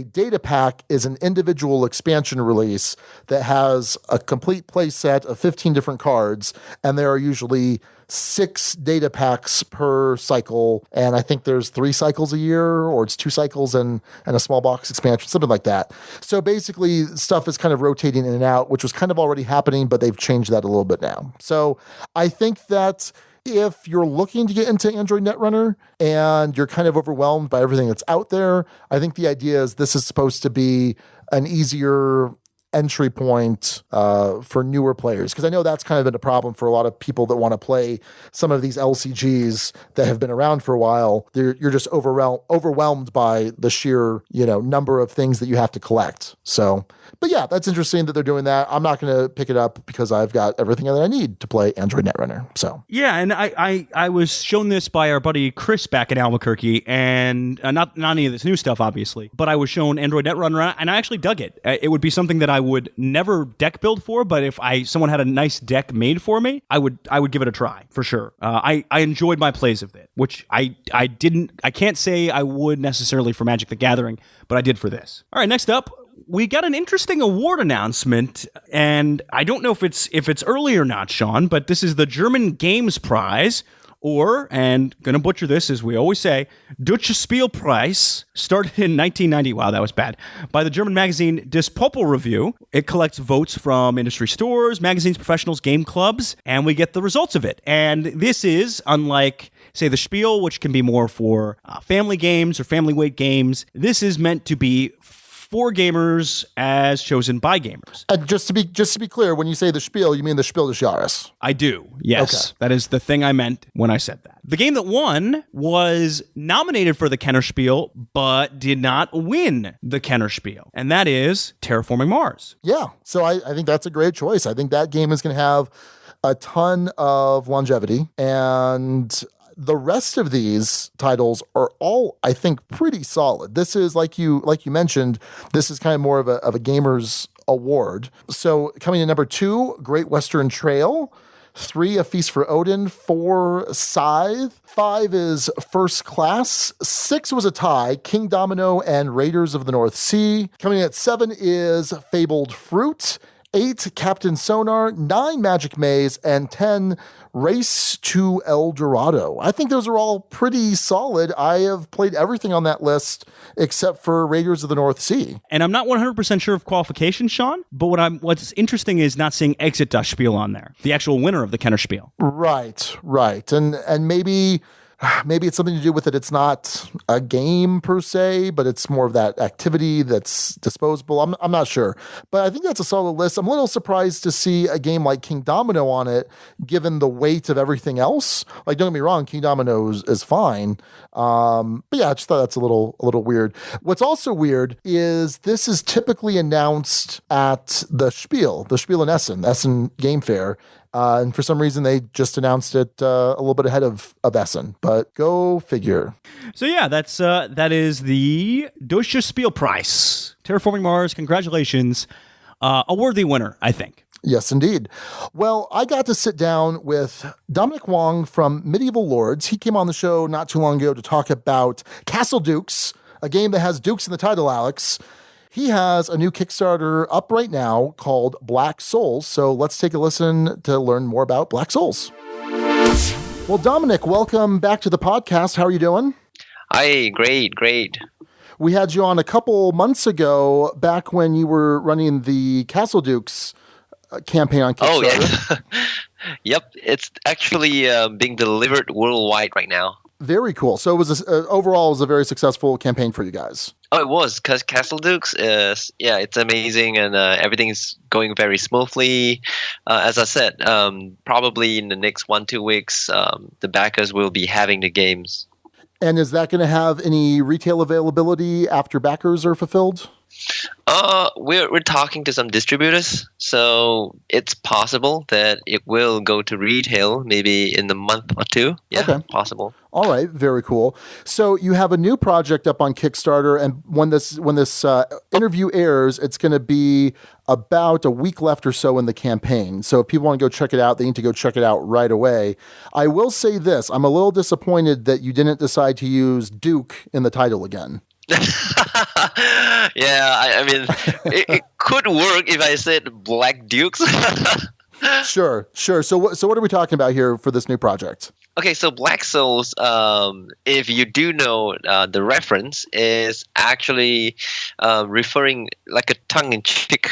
data pack is an individual expansion release that has a complete play set of 15 different cards, and there are usually 6 data packs per cycle, and I think there's 3 cycles a year, or it's 2 cycles and a small box expansion, something like that. So basically, stuff is kind of rotating in and out, which was kind of already happening, but they've changed that a little bit now. So I think that if you're looking to get into Android Netrunner and you're kind of overwhelmed by everything that's out there, I think the idea is this is supposed to be an easier entry point for newer players, because I know that's kind of been a problem for a lot of people that want to play some of these LCGs that have been around for a while. You're just overwhelmed by the sheer number of things that you have to collect. So, but yeah, that's interesting that they're doing that. I'm not going to pick it up because I've got everything that I need to play Android Netrunner. So yeah, and I was shown this by our buddy Chris back in Albuquerque, and not any of this new stuff, obviously, but I was shown Android Netrunner, and I actually dug it. It would be something that I would never deck build for, but if someone had a nice deck made for me, I would give it a try for sure. I enjoyed my plays of it, which I can't say I would necessarily for Magic the Gathering, but I did for this. All right, next up, we got an interesting award announcement, and I don't know if it's early or not, Sean, but this is the German Games Prize, or, and gonna butcher this as we always say, Deutsche Spiel Preis, started in 1990, wow, that was bad, by the German magazine Das Popel Review. It collects votes from industry stores, magazines, professionals, game clubs, and we get the results of it. And this is, unlike, say, the Spiel, which can be more for family games or family weight games, this is meant to be for gamers as chosen by gamers. And just to be clear, when you say the Spiel, you mean the Spiel des Jahres. I do, yes. Okay. That is the thing I meant when I said that. The game that won was nominated for the Kenner Spiel, but did not win the Kenner Spiel, and that is Terraforming Mars. Yeah, so I think that's a great choice. I think that game is going to have a ton of longevity, and the rest of these titles are all, I think, pretty solid. This is, like you mentioned, this is kind of more of a gamer's award. So coming in number 2, Great Western Trail. 3, A Feast for Odin. 4, Scythe. 5 is First Class. 6 was a tie, King Domino and Raiders of the North Sea. Coming in at 7 is Fabled Fruit. 8, Captain Sonar. 9, Magic Maze. And 10, Race to El Dorado. I think those are all pretty solid. I have played everything on that list except for Raiders of the North Sea. And I'm not 100% sure of qualification, Sean, but what's interesting is not seeing Exit Das Spiel on there, the actual winner of the Kenner Spiel. Right. And maybe it's something to do with it. It's not a game per se, but it's more of that activity that's disposable. I'm not sure, but I think that's a solid list. I'm a little surprised to see a game like King Domino on it, given the weight of everything else. Like, don't get me wrong, King Domino is fine. But yeah, I just thought that's a little weird. What's also weird is this is typically announced at the Spiel in Essen Game Fair. And for some reason, they just announced it a little bit ahead of Essen, but go figure. So yeah, that is the Deutsche Spiel Preis. Terraforming Mars, congratulations. A worthy winner, I think. Yes, indeed. Well, I got to sit down with Dominic Huang from Medieval Lords. He came on the show not too long ago to talk about Castle Dukes, a game that has Dukes in the title, Alex. He has a new Kickstarter up right now called Black Souls. So let's take a listen to learn more about Black Souls. Well, Dominic, welcome back to the podcast. How are you doing? Hi, great. We had you on a couple months ago, back when you were running the Castle Dukes campaign on Kickstarter. Oh, yeah. Yep, it's actually being delivered worldwide right now. Very cool. So it was overall, it was a very successful campaign for you guys. Oh, it was, because Castle Dukes is, it's amazing, and everything is going very smoothly. As I said, probably in the next 1-2 weeks, the backers will be having the games. And is that going to have any retail availability after backers are fulfilled? We're talking to some distributors, so it's possible that it will go to retail maybe in a month or two. Yeah, okay. Possible. All right, very cool. So you have a new project up on Kickstarter, and when this interview airs, it's going to be about a week left or so in the campaign. So if people want to go check it out, they need to go check it out right away. I will say this: I'm a little disappointed that you didn't decide to use Duke in the title again. I mean, it could work if I said Black Dukes. Sure. So what are we talking about here for this new project? Okay, so Black Souls, if you do know the reference, is actually referring like a tongue-in-cheek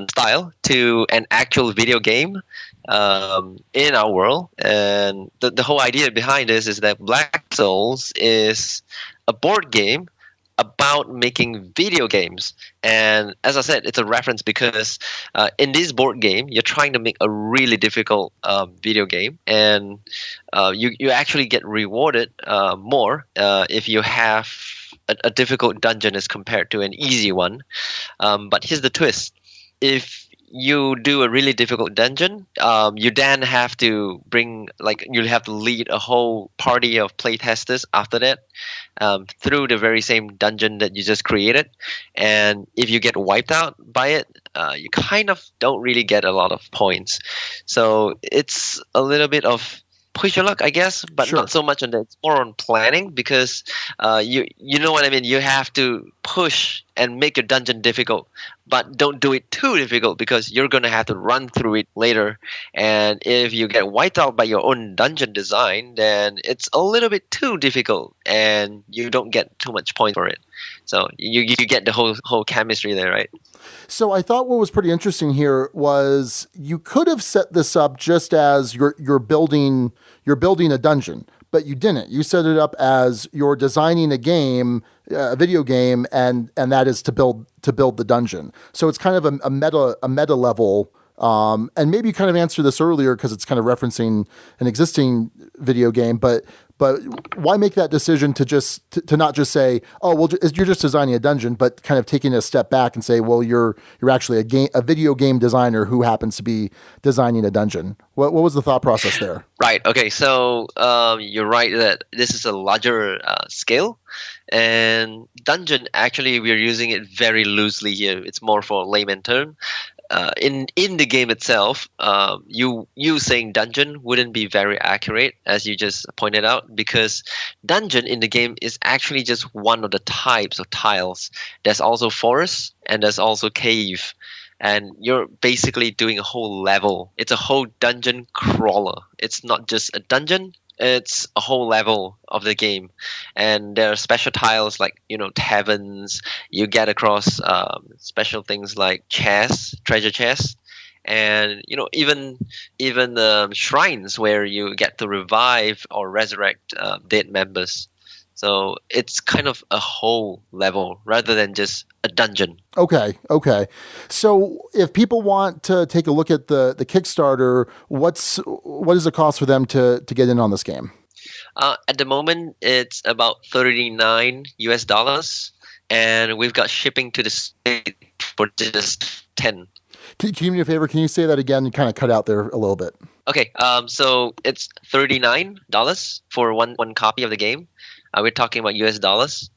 style to an actual video game in our world. And the whole idea behind this is that Black Souls is a board game about making video games. And as I said, it's a reference because in this board game, you're trying to make a really difficult video game, and you actually get rewarded more if you have a difficult dungeon as compared to an easy one. But here's the twist. If you do a really difficult dungeon, you then have to you'll have to lead a whole party of playtesters after that through the very same dungeon that you just created. And if you get wiped out by it, you kind of don't really get a lot of points. So it's a little bit of push your luck, I guess, but sure. Not so much on that. It's more on planning, because you know what I mean. You have to push and make your dungeon difficult, but don't do it too difficult, because you're gonna have to run through it later. And if you get wiped out by your own dungeon design, then it's a little bit too difficult, and you don't get too much point for it. So you get the whole chemistry there, right? So I thought what was pretty interesting here was you could have set this up just as you're building a dungeon, but you didn't. You set it up as you're designing a game, a video game, and that is to build the dungeon. So it's kind of a meta level. And maybe you kind of answered this earlier because it's kind of referencing an existing video game, but why make that decision to not just say, oh, well, you're just designing a dungeon, but kind of taking a step back and say, well, you're actually a video game designer who happens to be designing a dungeon. What was the thought process there? Right. Okay. So you're right that this is a larger scale, and dungeon, actually we're using it very loosely here. It's more for layman term. In the game itself, you saying dungeon wouldn't be very accurate, as you just pointed out, because dungeon in the game is actually just one of the types of tiles. There's also forest, and there's also cave, and you're basically doing a whole level. It's a whole dungeon crawler. It's not just a dungeon. It's a whole level of the game, and there are special tiles like taverns. You get across special things like chests, treasure chests, and even shrines where you get to revive or resurrect dead members. So it's kind of a whole level rather than just a dungeon. Okay. So if people want to take a look at the Kickstarter, what is the cost for them to get in on this game? At the moment, it's about $39 US, and we've got shipping to the States for just 10. Can you do me a favor? Can you say that again? You kind of cut out there a little bit. Okay. So it's $39 for one copy of the game. We're talking about US dollars,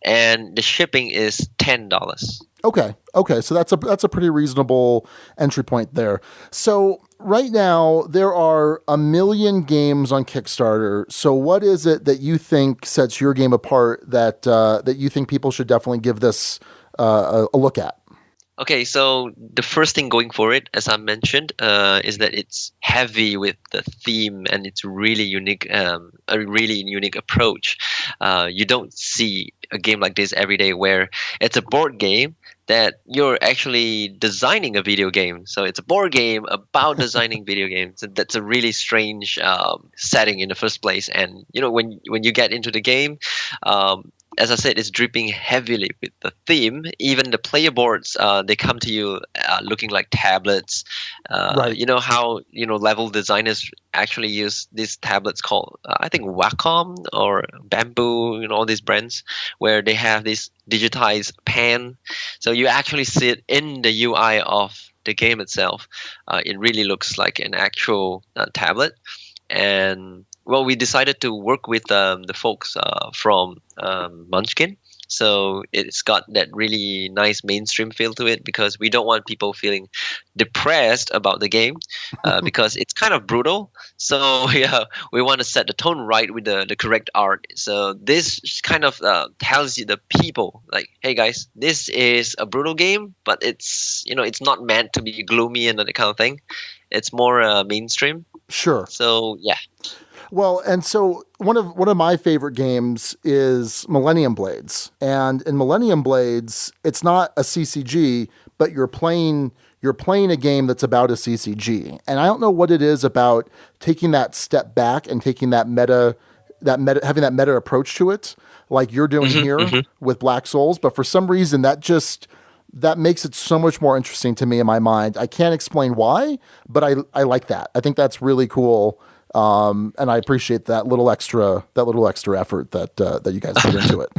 and the shipping is $10. Okay. So that's a pretty reasonable entry point there. So right now there are 1 million games on Kickstarter. So what is it that you think sets your game apart that you think people should definitely give this a look at? Okay, so the first thing going for it, as I mentioned, is that it's heavy with the theme, and it's really unique, a really unique approach. You don't see a game like this every day, where it's a board game that you're actually designing a video game. So it's a board game about designing video games. And that's a really strange setting in the first place. And when you get into the game, as I said, it's dripping heavily with the theme. Even the player boards, they come to you looking like tablets. Right. You know how level designers actually use these tablets called I think Wacom or Bamboo, all these brands where they have this digitized pen. So you actually see it in the UI of the game itself. It really looks like an actual tablet. And well, we decided to work with the folks from Munchkin. So it's got that really nice mainstream feel to it because we don't want people feeling depressed about the game because it's kind of brutal. So yeah, we want to set the tone right with the correct art. So this kind of tells you the people like, hey guys, this is a brutal game, but it's it's not meant to be gloomy and that kind of thing. It's more mainstream. Sure. So yeah. Well, and so one of my favorite games is Millennium Blades. And in Millennium Blades, it's not a CCG, but you're playing a game that's about a CCG. And I don't know what it is about taking that step back and taking having that meta approach to it, like you're doing here with Black Souls, but for some reason that makes it so much more interesting to me in my mind. I can't explain why, but I like that. I think that's really cool. And I appreciate that little extra effort that you guys put into it.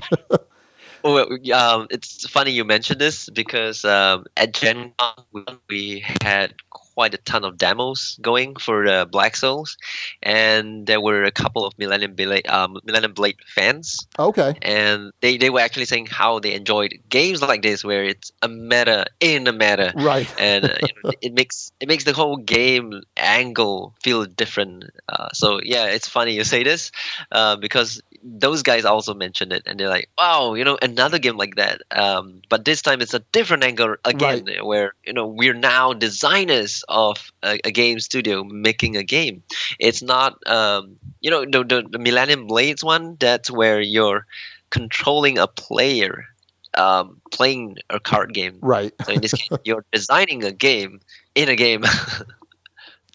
Well, it's funny you mentioned this because at Gen Con we had quite a ton of demos going for Black Souls, and there were a couple of Millennium Blade fans. Okay. And they were actually saying how they enjoyed games like this where it's a meta in a meta. Right. And it makes the whole game angle feel different. So yeah, it's funny you say this because those guys also mentioned it, and they're like, wow, another game like that. But this time it's a different angle again, where we're now designers of a game studio making a game. It's not the Millennium Blades one. That's where you're controlling a player playing a card game. Right. So in this case, you're designing a game in a game.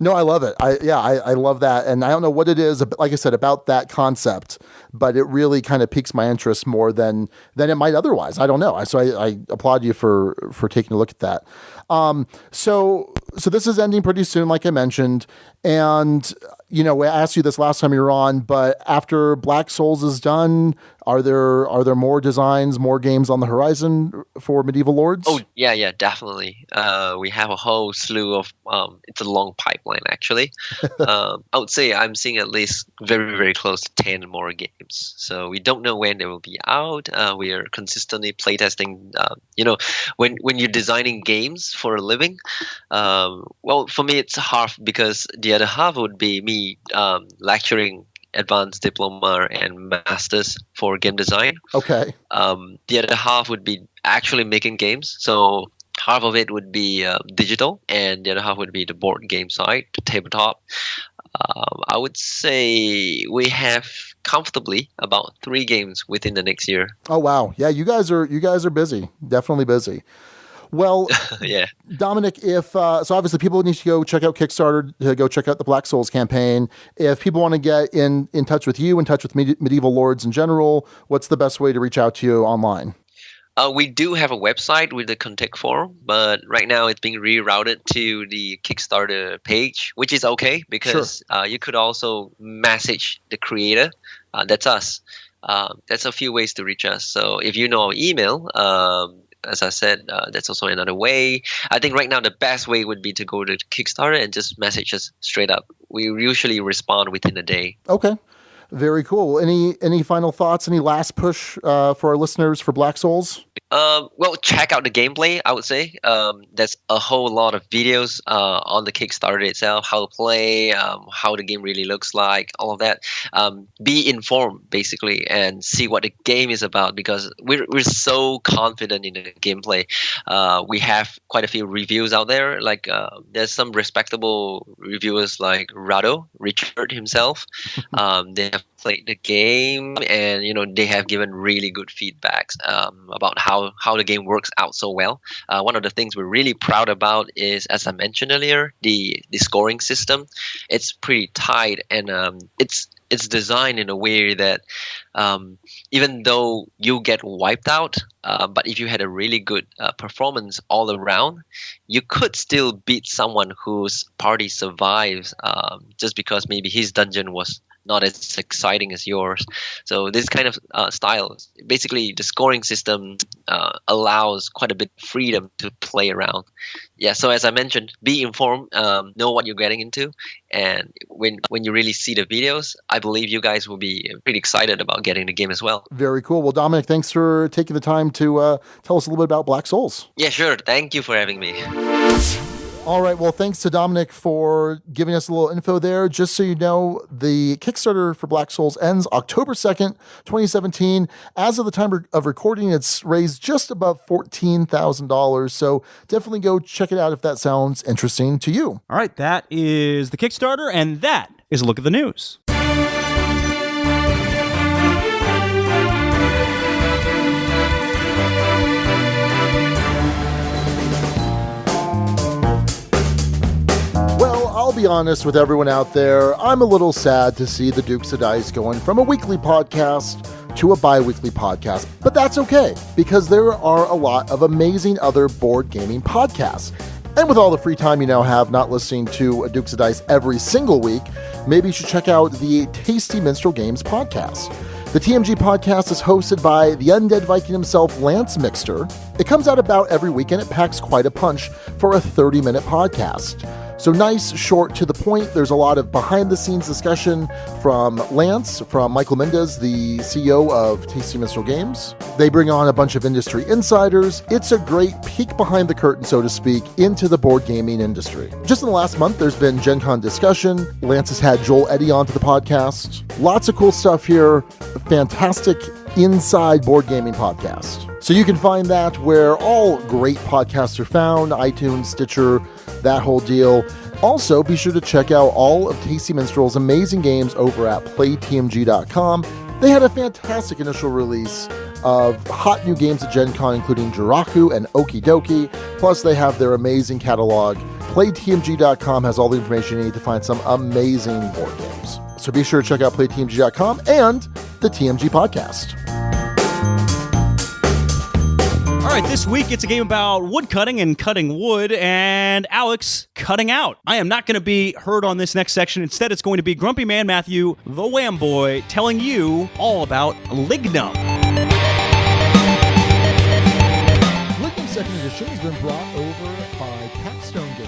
No, I love it. I love that. And I don't know what it is, like I said, about that concept, but it really kind of piques my interest more than it might otherwise. I don't know. So I applaud you for taking a look at that. So this is ending pretty soon, like I mentioned. And, I asked you this last time you were on, but after Black Souls is done, are there more designs, more games on the horizon for Medieval Lords? Oh, yeah, definitely. We have a whole slew of, it's a long pipeline, actually. I would say I'm seeing at least very, very close to 10 more games. So we don't know when they will be out. We are consistently playtesting. When you're designing games for a living, well, for me, it's half because the other half would be me lecturing advanced diploma and masters for game design. Okay. The other half would be actually making games. So half of it would be digital, and the other half would be the board game side, the tabletop. I would say we have comfortably about 3 games within the next year. Oh wow, yeah, you guys are busy, definitely busy. Well, yeah, Dominic, if so obviously people need to go check out Kickstarter, to go check out the Black Souls campaign. If people want to get in touch with you, in touch with Medieval Lords in general, what's the best way to reach out to you online? We do have a website with the contact form, but right now it's being rerouted to the Kickstarter page, which is okay because you could also message the creator. That's us. That's a few ways to reach us. So if you know our email, as I said, that's also another way. I think right now the best way would be to go to Kickstarter and just message us straight up. We usually respond within a day. Okay. Very cool. Any final thoughts? Any last push for our listeners for Black Souls? Well, check out the gameplay, I would say. There's a whole lot of videos on the Kickstarter itself, how to play, how the game really looks like, all of that. Be informed, basically, and see what the game is about, because we're so confident in the gameplay. We have quite a few reviews out there. Like there's some respectable reviewers like Richard himself. They have played the game, and they have given really good feedbacks about how how the game works out so well. One of the things we're really proud about is, as I mentioned earlier, the scoring system. It's pretty tight, and it's designed in a way that even though you get wiped out, but if you had a really good performance all around, you could still beat someone whose party survives just because maybe his dungeon was not as exciting as yours. So this kind of style, basically the scoring system allows quite a bit of freedom to play around. Yeah, so as I mentioned, be informed, know what you're getting into, and when you really see the videos, I believe you guys will be pretty excited about getting the game as well. Very cool. Well, Dominic, thanks for taking the time to tell us a little bit about Black Souls. Yeah, sure. Thank you for having me. All right. Well, thanks to Dominic for giving us a little info there. Just so you know, the Kickstarter for Black Souls ends October 2nd, 2017. As of the time of recording, it's raised just above $14,000. So definitely go check it out if that sounds interesting to you. All right, that is the Kickstarter, and that is a look at the news. I'll be honest with everyone out there, I'm a little sad to see the Dukes of Dice going from a weekly podcast to a bi-weekly podcast, but that's okay, because there are a lot of amazing other board gaming podcasts. And with all the free time you now have not listening to a Dukes of Dice every single week, maybe you should check out the Tasty Minstrel Games podcast. The TMG podcast is hosted by the undead Viking himself, Lance Mixter. It comes out about every week, and it packs quite a punch for a 30-minute podcast. So nice, short, to the point. There's a lot of behind-the-scenes discussion from Lance, from Michael Mendez, the CEO of Tasty Minstrel Games. They bring on a bunch of industry insiders. It's a great peek behind the curtain, so to speak, into the board gaming industry. Just in the last month, there's been Gen Con discussion. Lance has had Joel Eddy onto the podcast. Lots of cool stuff here. A fantastic inside board gaming podcast. So you can find that where all great podcasts are found, iTunes, Stitcher, that whole deal. Also, be sure to check out all of Tasty Minstrel's amazing games over at playtmg.com. They had a fantastic initial release of hot new games at Gen Con, including Jiraku and Okie Dokie. Plus, they have their amazing catalog. Playtmg.com has all the information you need to find some amazing board games. So be sure to check out playtmg.com and the TMG podcast. All right, this week it's a game about wood cutting and cutting wood, and Alex cutting out. I am not going to be heard on this next section. Instead, it's going to be Grumpy Man Matthew, the Wham Boy, telling you all about Lignum. Lignum Second Edition has been brought over by Capstone Games.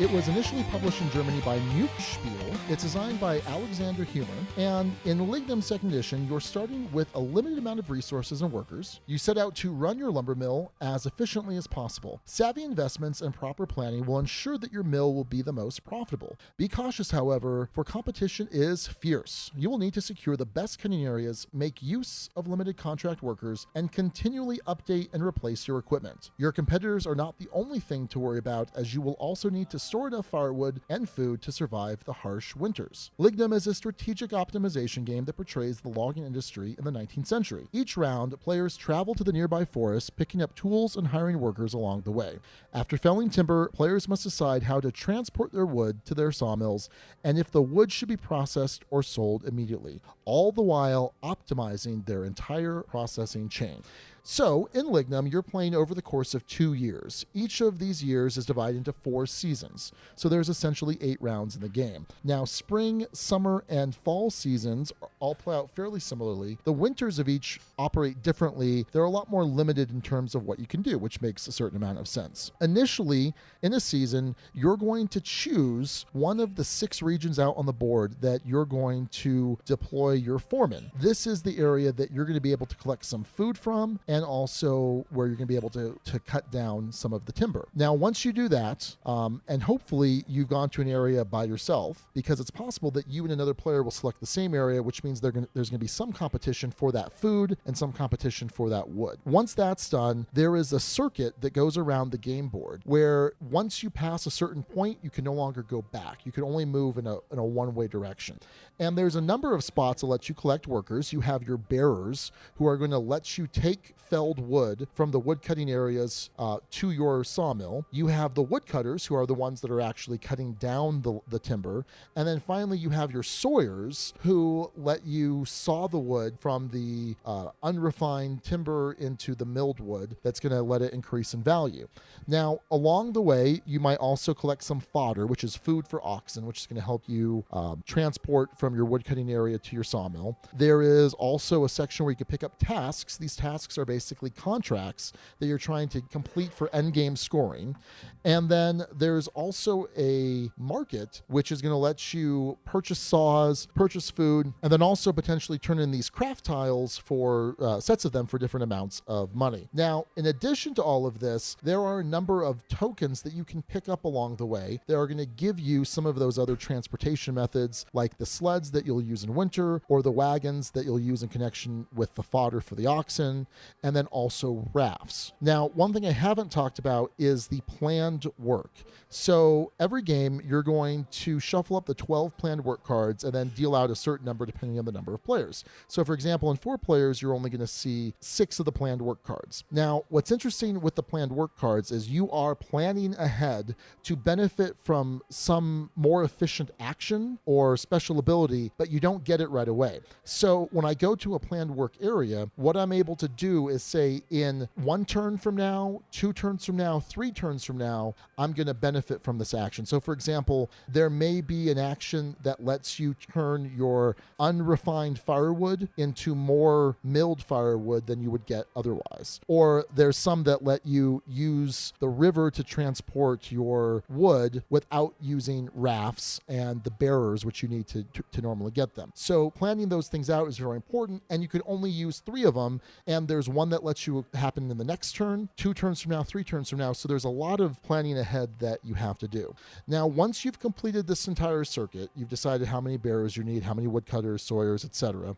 It was initially published in Germany by Deutsche Spiel. It's designed by Alexander Humer. And in Lignum Second Edition, you're starting with a limited amount of resources and workers. You set out to run your lumber mill as efficiently as possible. Savvy investments and proper planning will ensure that your mill will be the most profitable. Be cautious, however, for competition is fierce. You will need to secure the best cutting areas, make use of limited contract workers, and continually update and replace your equipment. Your competitors are not the only thing to worry about, as you will also need to store enough firewood and food to survive the harsh winters. Lignum is a strategic optimization game that portrays the logging industry in the 19th century. Each round, players travel to the nearby forest, picking up tools and hiring workers along the way. After felling timber, players must decide how to transport their wood to their sawmills and if the wood should be processed or sold immediately, all the while optimizing their entire processing chain. So, in Lignum, you're playing over the course of 2 years. Each of these years is divided into 4 seasons, so there's essentially 8 rounds in the game. Now, spring, summer, and fall seasons all play out fairly similarly. The winters of each operate differently. They're a lot more limited in terms of what you can do, which makes a certain amount of sense. Initially, in a season, you're going to choose one of the 6 regions out on the board that you're going to deploy your foreman. This is the area that you're going to be able to collect some food from, and also where you're going to be able to cut down some of the timber. Now, once you do that, and hopefully you've gone to an area by yourself, because it's possible that you and another player will select the same area, which means there's going to be some competition for that food and some competition for that wood. Once that's done, there is a circuit that goes around the game board where once you pass a certain point, you can no longer go back. You can only move in a one-way direction. And there's a number of spots that let you collect workers. You have your bearers, who are going to let you take felled wood from the wood cutting areas to your sawmill. You have the woodcutters, who are the ones that are actually cutting down the timber. And then finally, you have your sawyers, who let you saw the wood from the unrefined timber into the milled wood that's going to let it increase in value. Now, along the way, you might also collect some fodder, which is food for oxen, which is going to help you transport from your wood cutting area to your sawmill. There is also a section where you can pick up tasks. These tasks are basically contracts that you're trying to complete for endgame scoring. And then there's also a market, which is going to let you purchase saws, purchase food, and then also potentially turn in these craft tiles for sets of them for different amounts of money. Now, in addition to all of this, there are a number of tokens that you can pick up along the way that are going to give you some of those other transportation methods, like the sleds that you'll use in winter, or the wagons that you'll use in connection with the fodder for the oxen, and then also rafts. Now, one thing I haven't talked about is the planned work. So every game, you're going to shuffle up the 12 planned work cards and then deal out a certain number depending on the number of players. So for example, in 4 players, you're only going to see 6 of the planned work cards. Now, what's interesting with the planned work cards is you are planning ahead to benefit from some more efficient action or special ability, but you don't get it right away. So when I go to a planned work area, what I'm able to do is say in 1 turn from now, 2 turns from now, 3 turns from now, I'm going to benefit from this action. So for example, there may be an action that lets you turn your unrefined firewood into more milled firewood than you would get otherwise. Or there's some that let you use the river to transport your wood without using rafts and the bearers, which you need to normally get them. So planning those things out is very important, and you can only use 3 of them, and there's one that lets you happen in the next turn, 2 turns from now, 3 turns from now. So there's a lot of planning ahead that you have to do. Now, once you've completed this entire circuit, you've decided how many bearers you need, how many woodcutters, sawyers, etc.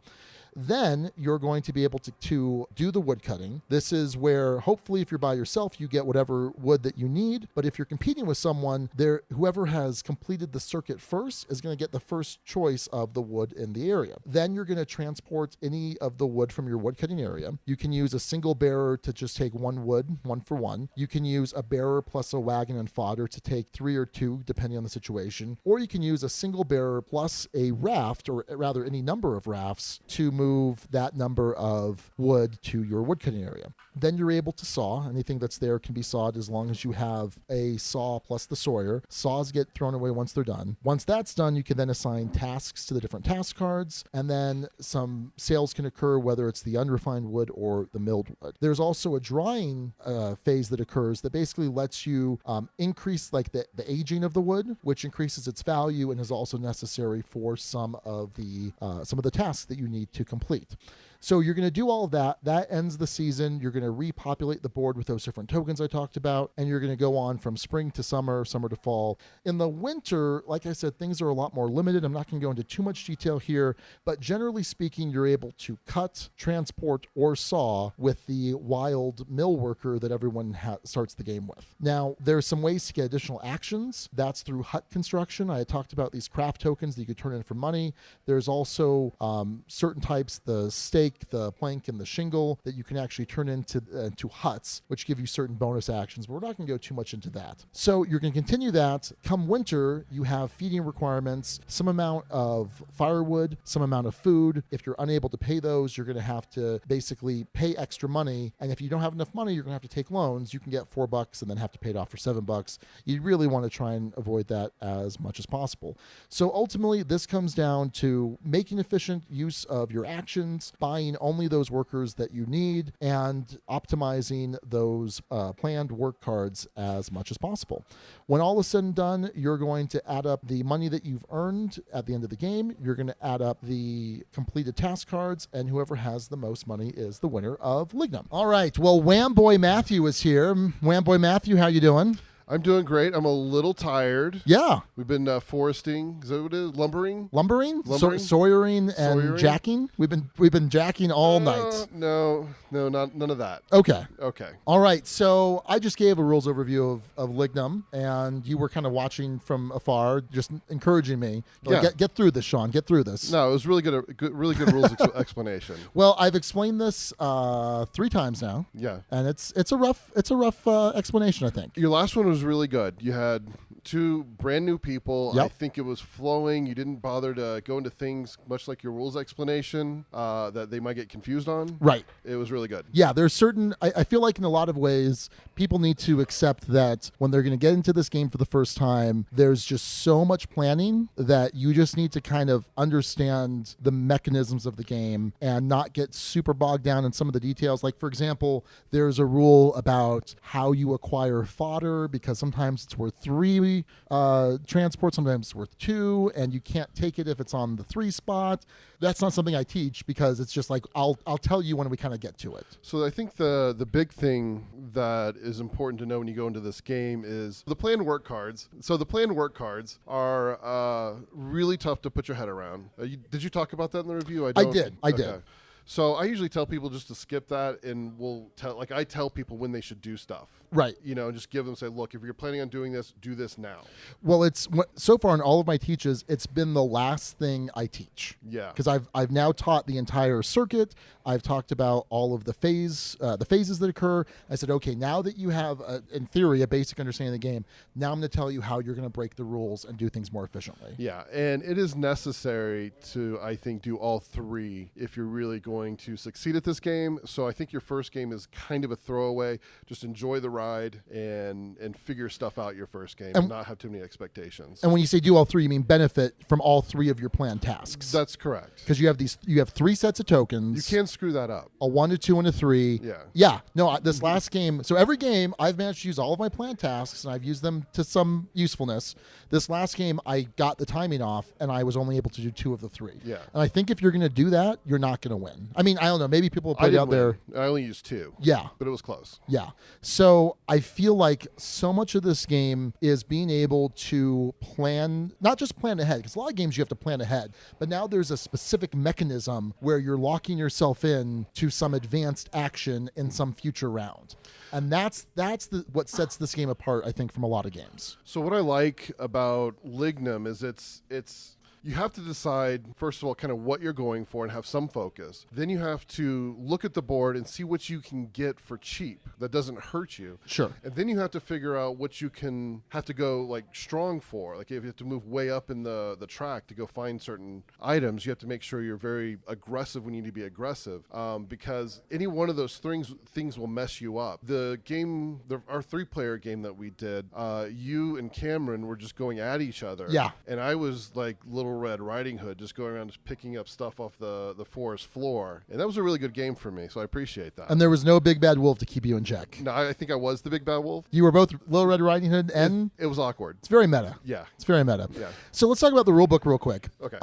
Then you're going to be able to do the wood cutting. This is where hopefully if you're by yourself, you get whatever wood that you need. But if you're competing with someone, whoever has completed the circuit first is going to get the first choice of the wood in the area. Then you're going to transport any of the wood from your wood cutting area. You can use a single bearer to just take 1 wood, 1 for 1. You can use a bearer plus a wagon and fodder to take 3 or 2, depending on the situation. Or you can use a single bearer plus a raft, or rather any number of rafts, to move that number of wood to your woodcutting area. Then you're able to saw. Anything that's there can be sawed as long as you have a saw plus the sawyer. Saws get thrown away once they're done. Once that's done, you can then assign tasks to the different task cards, and then some sales can occur, whether it's the unrefined wood or the milled wood. There's also a drying phase that occurs that basically lets you increase like the aging of the wood, which increases its value and is also necessary for some of the tasks that you need to complete. So you're going to do all of that. That ends the season. You're going to repopulate the board with those different tokens I talked about, and you're going to go on from spring to summer, summer to fall. In the winter, like I said, things are a lot more limited. I'm not going to go into too much detail here, but generally speaking, you're able to cut, transport, or saw with the wild mill worker that everyone starts the game with. Now, there's some ways to get additional actions. That's through hut construction. I had talked about these craft tokens that you could turn in for money. There's also certain types, the stake, the plank, and the shingle, that you can actually turn into huts, which give you certain bonus actions, but we're not going to go too much into that. So you're going to continue that. Come winter, you have feeding requirements, some amount of firewood, some amount of food. If you're unable to pay those, you're going to have to basically pay extra money, and if you don't have enough money, you're going to have to take loans. You can get $4 and then have to pay it off for $7. You really want to try and avoid that as much as possible. So ultimately, this comes down to making efficient use of your actions, buying only those workers that you need, and optimizing those planned work cards as much as possible. When all is said and done, you're going to add up the money that you've earned at the end of the game. You're going to add up the completed task cards, and whoever has the most money is the winner of Lignum. All right. Well, Wham Boy Matthew is here. Wham Boy Matthew, how you doing? I'm doing great. I'm a little tired. Yeah. We've been foresting. Is that what it is? Lumbering? Lumbering? Lumbering? Sawyering and Sawyering? jacking? We've been jacking all night. No, none of that. Okay. Okay. All right. So I just gave a rules overview of Lignum, and you were kind of watching from afar, just encouraging me. Like, Yeah. Get through this, Sean. Get through this. No, it was really really good rules explanation. Well, I've explained this 3 times now. Yeah. And it's a rough explanation, I think. Your last one was really good. You had 2 brand new people. Yep. I think it was flowing. You didn't bother to go into things much like your rules explanation that they might get confused on. Right. It was really good. Yeah, there's certain, I feel like in a lot of ways, people need to accept that when they're going to get into this game for the first time, there's just so much planning that you just need to kind of understand the mechanisms of the game and not get super bogged down in some of the details. Like, for example, there's a rule about how you acquire fodder, because sometimes it's worth 3 transports, sometimes it's worth 2, and you can't take it if it's on the 3 spot. That's not something I teach, because it's just like, I'll tell you when we kind of get to it. So I think the big thing that is important to know when you go into this game is the planned work cards. So the planned work cards are really tough to put your head around. Did you talk about that in the review? I did. So I usually tell people just to skip that, and I tell people when they should do stuff. Right. And just give them, say, look, if you're planning on doing this, do this now. Well, so far in all of my teaches, it's been the last thing I teach. Yeah. Because I've now taught the entire circuit. I've talked about all of the phases that occur. I said, okay, now that you have, in theory, a basic understanding of the game, now I'm going to tell you how you're going to break the rules and do things more efficiently. Yeah, and it is necessary to, I think, do all 3 if you're really going to succeed at this game. So I think your first game is kind of a throwaway. Just enjoy the ride and figure stuff out your first game and not have too many expectations. And when you say do all 3, you mean benefit from all 3 of your planned tasks. That's correct. Because you have 3 sets of tokens. You can't screw that up. A 1, a 2, and a 3. Yeah. Yeah. No, this last game. So every game, I've managed to use all of my planned tasks, and I've used them to some usefulness. This last game, I got the timing off, and I was only able to do 2 of the 3. Yeah. And I think if you're going to do that, you're not going to win. I mean, I don't know. Maybe people put it out there. I only used 2. Yeah. But it was close. Yeah. So I feel like so much of this game is being able to plan, not just plan ahead, because a lot of games you have to plan ahead, but now there's a specific mechanism where you're locking yourself in to some advanced action in some future round. And that's what sets this game apart, I think, from a lot of games. So what I like about Lignum is it's you have to decide, first of all, kind of what you're going for and have some focus. Then you have to look at the board and see what you can get for cheap that doesn't hurt you. Sure. And then you have to figure out what you can have to go like strong for. Like if you have to move way up in the track to go find certain items, you have to make sure you're very aggressive when you need to be aggressive, because any one of those things will mess you up. The game, our 3-player game that we did, you and Cameron were just going at each other. Yeah. And I was like Little Red Riding Hood, just going around just picking up stuff off the forest floor. And that was a really good game for me, so I appreciate that. And there was no big bad wolf to keep you in check. No, I think I was the big bad wolf. You were both Little Red Riding Hood and... It was awkward. It's very meta. Yeah. It's very meta. Yeah. So let's talk about the rule book real quick. Okay.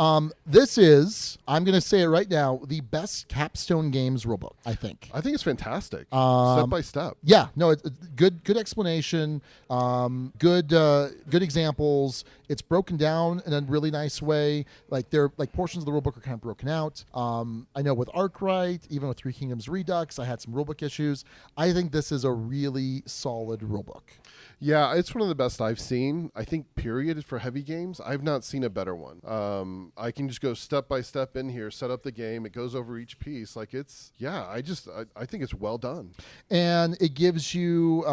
This is, I'm going to say it right now, the best Capstone Games rule book, I think. I think it's fantastic. Step by step. Yeah, no, it's good explanation, good examples. It's broken down in a really nice way. Like portions of the rulebook are kind of broken out. I know with Arkwright, even with Three Kingdoms Redux, I had some rulebook issues. I think this is a really solid rulebook. Yeah, it's one of the best I've seen. I think period for heavy games. I've not seen a better one. I can just go step by step in here, set up the game. It goes over each piece. Like I think it's well done. And it gives you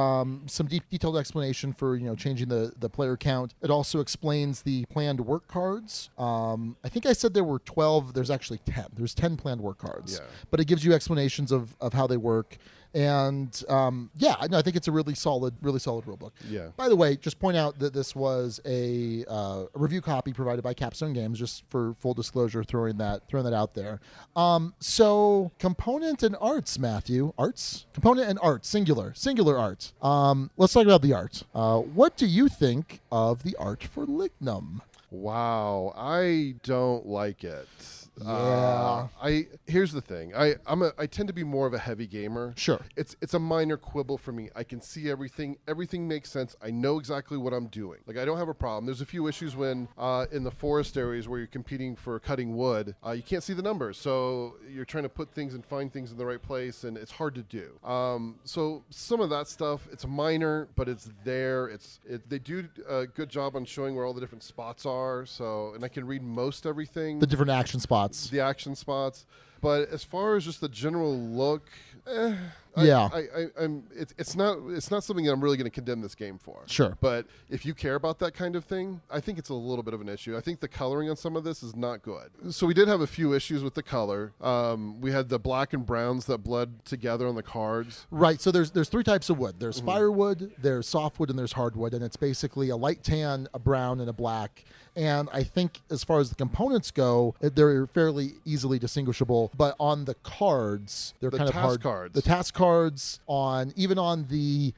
some detailed explanation for changing the player count. It also explains the planned work cards. I think I said there were 12. There's actually 10. There's 10 planned work cards. Yeah. But it gives you explanations of how they work. And I think it's a really solid rulebook. Yeah. By the way, just point out that this was a review copy provided by Capstone Games, just for full disclosure, throwing that out there. So component and arts, Matthew. Component and art, singular art. Let's talk about the art. What do you think of the art for Lignum? Wow, I don't like it. Yeah. Here's the thing. I tend to be more of a heavy gamer. Sure. It's a minor quibble for me. I can see everything. Everything makes sense. I know exactly what I'm doing. Like, I don't have a problem. There's a few issues when in the forest areas where you're competing for cutting wood, you can't see the numbers. So you're trying to put things and find things in the right place, and it's hard to do. So some of that stuff, it's minor, but it's there. They do a good job on showing where all the different spots are. So, and I can read most everything. The different action spots. The action spots. But as far as just the general look, it's not something that I'm really going to condemn this game for. Sure. But if you care about that kind of thing, I think it's a little bit of an issue. I think the coloring on some of this is not good. So we did have a few issues with the color. We had the black and browns that bled together on the cards. Right. So there's three types of wood. There's firewood, there's softwood, and there's hardwood. And it's basically a light tan, a brown, and a black. And I think as far as the components go, they're fairly easily distinguishable. But on the cards, they're kind of hard. Cards. The task cards, even on the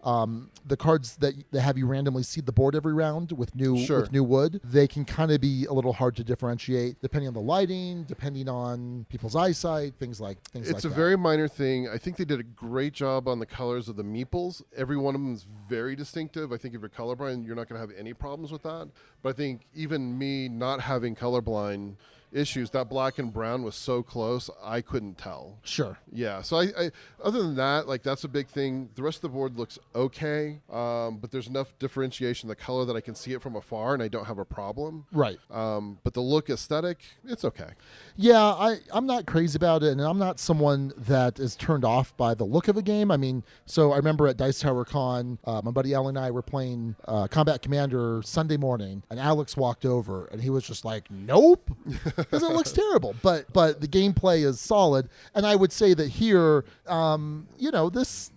cards that have you randomly seed the board every round with new wood, they can kind of be a little hard to differentiate depending on the lighting, depending on people's eyesight, things like that. It's a very minor thing. I think they did a great job on the colors of the meeples. Every one of them is very distinctive. I think if you're colorblind, you're not going to have any problems with that. But I think even me not having colorblind issues, that black and brown was so close, I couldn't tell. Sure. Yeah. So I other than that, like, that's a big thing. The rest of the board looks okay, but there's enough differentiation, the color, that I can see it from afar and I don't have a problem. Right. But the look aesthetic, it's okay. Yeah, I'm not crazy about it, and I'm not someone that is turned off by the look of a game. I mean, so I remember at Dice Tower Con, my buddy Alan and I were playing Combat Commander Sunday morning, and Alex walked over, and he was just like, nope, because it looks terrible. But the gameplay is solid, and I would say that here, this...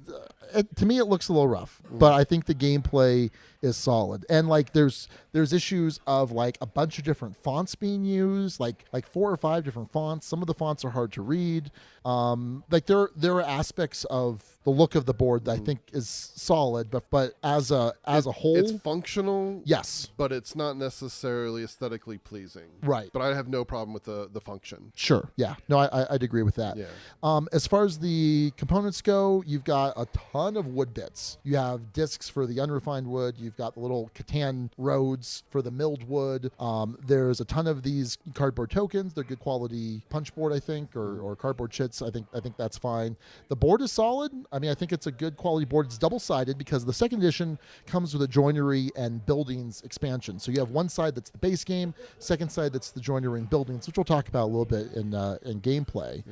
to me, it looks a little rough, but I think the gameplay is solid. And like, there's issues of like a bunch of different fonts being used, like 4 or 5 different fonts. Some of the fonts are hard to read. Like there are aspects of the look of the board that I think is solid, but as a whole, it's functional. Yes, but it's not necessarily aesthetically pleasing. Right. But I have no problem with the function. Sure. Yeah. No, I'd agree with that. Yeah. As far as the components go, you've got a ton of wood bits. You have discs for the unrefined wood. You've got the little Catan roads for the milled wood. There's a ton of these cardboard tokens. They're good quality punch board, I think, or cardboard chits. I think that's fine. The board is solid. I mean, I think it's a good quality board. It's double-sided because the second edition comes with a joinery and buildings expansion. So you have one side that's the base game, second side that's the joinery and buildings, which we'll talk about a little bit in gameplay.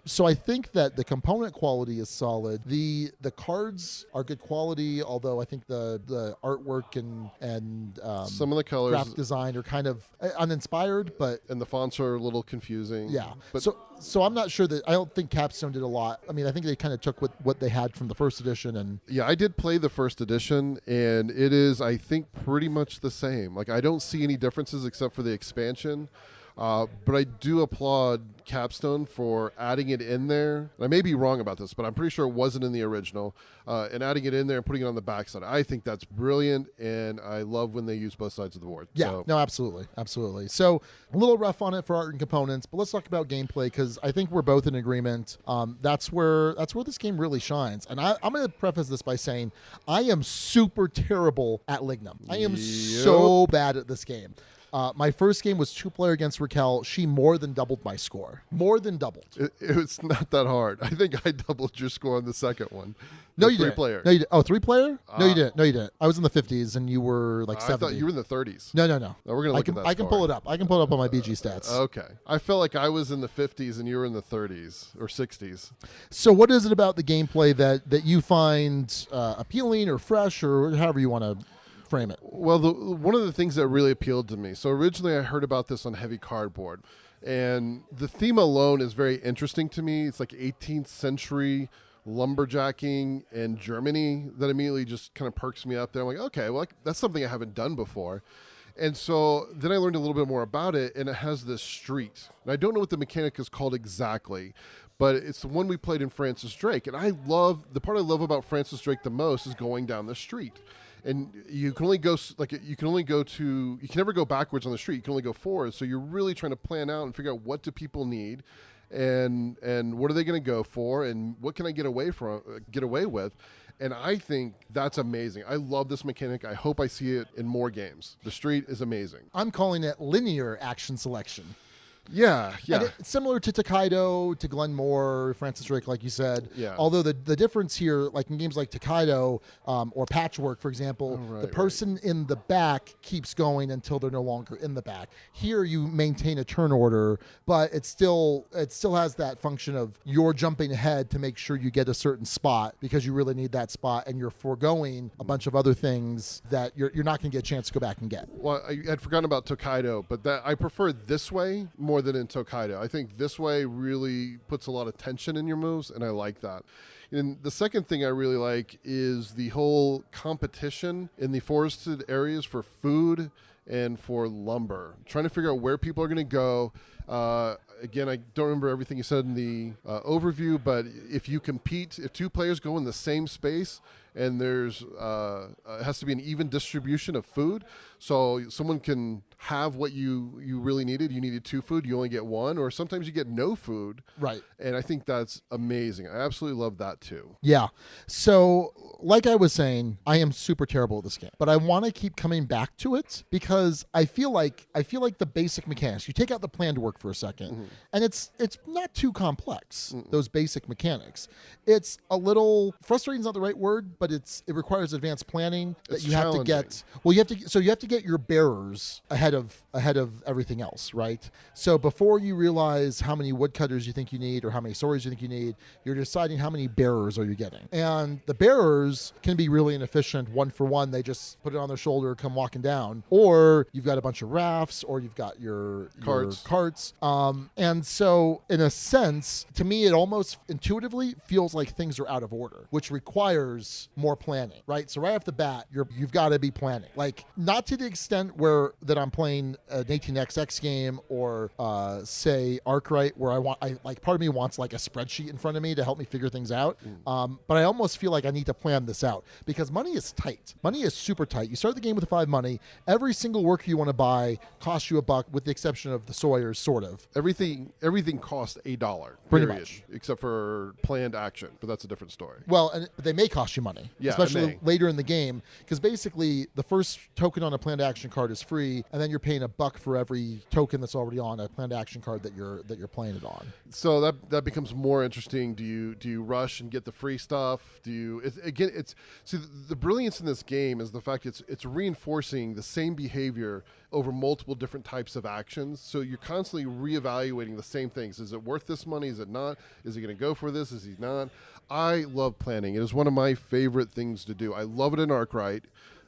So I think that the component quality is solid. The cards are good quality, although I think the artwork and some of the colors, graphic design are kind of uninspired, and the fonts are a little confusing. Yeah. But so I'm not sure that, I don't think Capstone did a lot. I mean, I think they kind of took what they had from the first edition and... Yeah, I did play the first edition, and it is, I think, pretty much the same. Like, I don't see any differences except for the expansion. But I do applaud Capstone for adding it in there. And I may be wrong about this, but I'm pretty sure it wasn't in the original. And adding it in there and putting it on the backside. I think that's brilliant, and I love when they use both sides of the board. Yeah, no, absolutely. Absolutely. So a little rough on it for art and components, but let's talk about gameplay, because I think we're both in agreement. That's where this game really shines. And I'm going to preface this by saying I am super terrible at Lignum. I am so bad at this game. My first game was 2-player against Raquel. She more than doubled my score. More than doubled. It's not that hard. I think I doubled your score on the second one. No, you didn't. 3-player. No, you didn't. Oh, 3-player? No, you didn't. No, you didn't. I was in the 50s and you were like 70. I thought you were in the 30s. No. We're going to look at that I can pull it up. I can pull it up on my BG stats. Okay. I felt like I was in the 50s and you were in the 30s or 60s. So what is it about the gameplay that you find appealing or fresh or however you want to frame it? Well, one of the things that really appealed to me, so originally I heard about this on heavy cardboard, and the theme alone is very interesting to me. It's like 18th century lumberjacking in Germany that immediately just kind of perks me up there. I'm like, okay, well, that's something I haven't done before. And so then I learned a little bit more about it, and it has this street. And I don't know what the mechanic is called exactly, but it's the one we played in Francis Drake. And the part I love about Francis Drake the most is going down the street. and you can only go you can never go backwards on the street. You can only go forward. So you're really trying to plan out and figure out what do people need, and what are they going to go for, and what can I get away with. And I think that's amazing. I love this mechanic. I hope I see it in more games. The street is amazing. I'm calling it linear action selection. Yeah. And it's similar to Tokaido, to Glenmore, Francis Drake, like you said. Yeah. Although the difference here, like in games like Tokaido or Patchwork, for example, the person in the back keeps going until they're no longer in the back. Here you maintain a turn order, but it still has that function of you're jumping ahead to make sure you get a certain spot because you really need that spot, and you're foregoing a bunch of other things that you're not going to get a chance to go back and get. Well, I had forgotten about Tokaido, but I prefer this way more than in Tokaido. I think this way really puts a lot of tension in your moves, and I like that. And the second thing I really like is the whole competition in the forested areas for food and for lumber. Trying to figure out where people are going to go. Again, I don't remember everything you said in the overview, but if two players go in the same space, and there's it has to be an even distribution of food, so someone can have what you really needed. You needed 2 food, you only get 1, or sometimes you get no food. Right. And I think that's amazing. I absolutely love that too. Yeah. So, like I was saying, I am super terrible at this game, but I want to keep coming back to it because I feel like the basic mechanics. You take out the planned work for a second, and it's not too complex. Those basic mechanics. It's a little frustrating is not the right word, but it requires advanced planning that you have to get. Well, you have to get your bearers ahead of everything else, right? So before you realize how many woodcutters you think you need or how many swords you think you need, you're deciding how many bearers are you getting. And the bearers can be really inefficient. One for one, they just put it on their shoulder, come walking down. Or you've got a bunch of rafts, or you've got your carts. And so in a sense, to me, it almost intuitively feels like things are out of order, which requires more planning, right? So right off the bat, you've got to be planning. Like, not to the extent that I'm playing an 18xx game or say Arkwright, where part of me wants like a spreadsheet in front of me to help me figure things out. But I almost feel like I need to plan this out because money is tight. Money is super tight. You start the game with 5 money. Every single worker you want to buy costs you $1, with the exception of the Sawyers, sort of. Everything costs $1, pretty period, much, except for planned action. But that's a different story. Well, and they may cost you money, especially later in the game, because basically the first token on a planned action card is free, and then you're paying $1 for every token that's already on a planned action card that you're playing it on. So that becomes more interesting. Do you rush and get the free stuff? The brilliance in this game is the fact it's reinforcing the same behavior over multiple different types of actions. So you're constantly reevaluating the same things. Is it worth this money? Is it not? Is he going to go for this? Is he not? I love planning. It is one of my favorite things to do. I love it in Arkwright.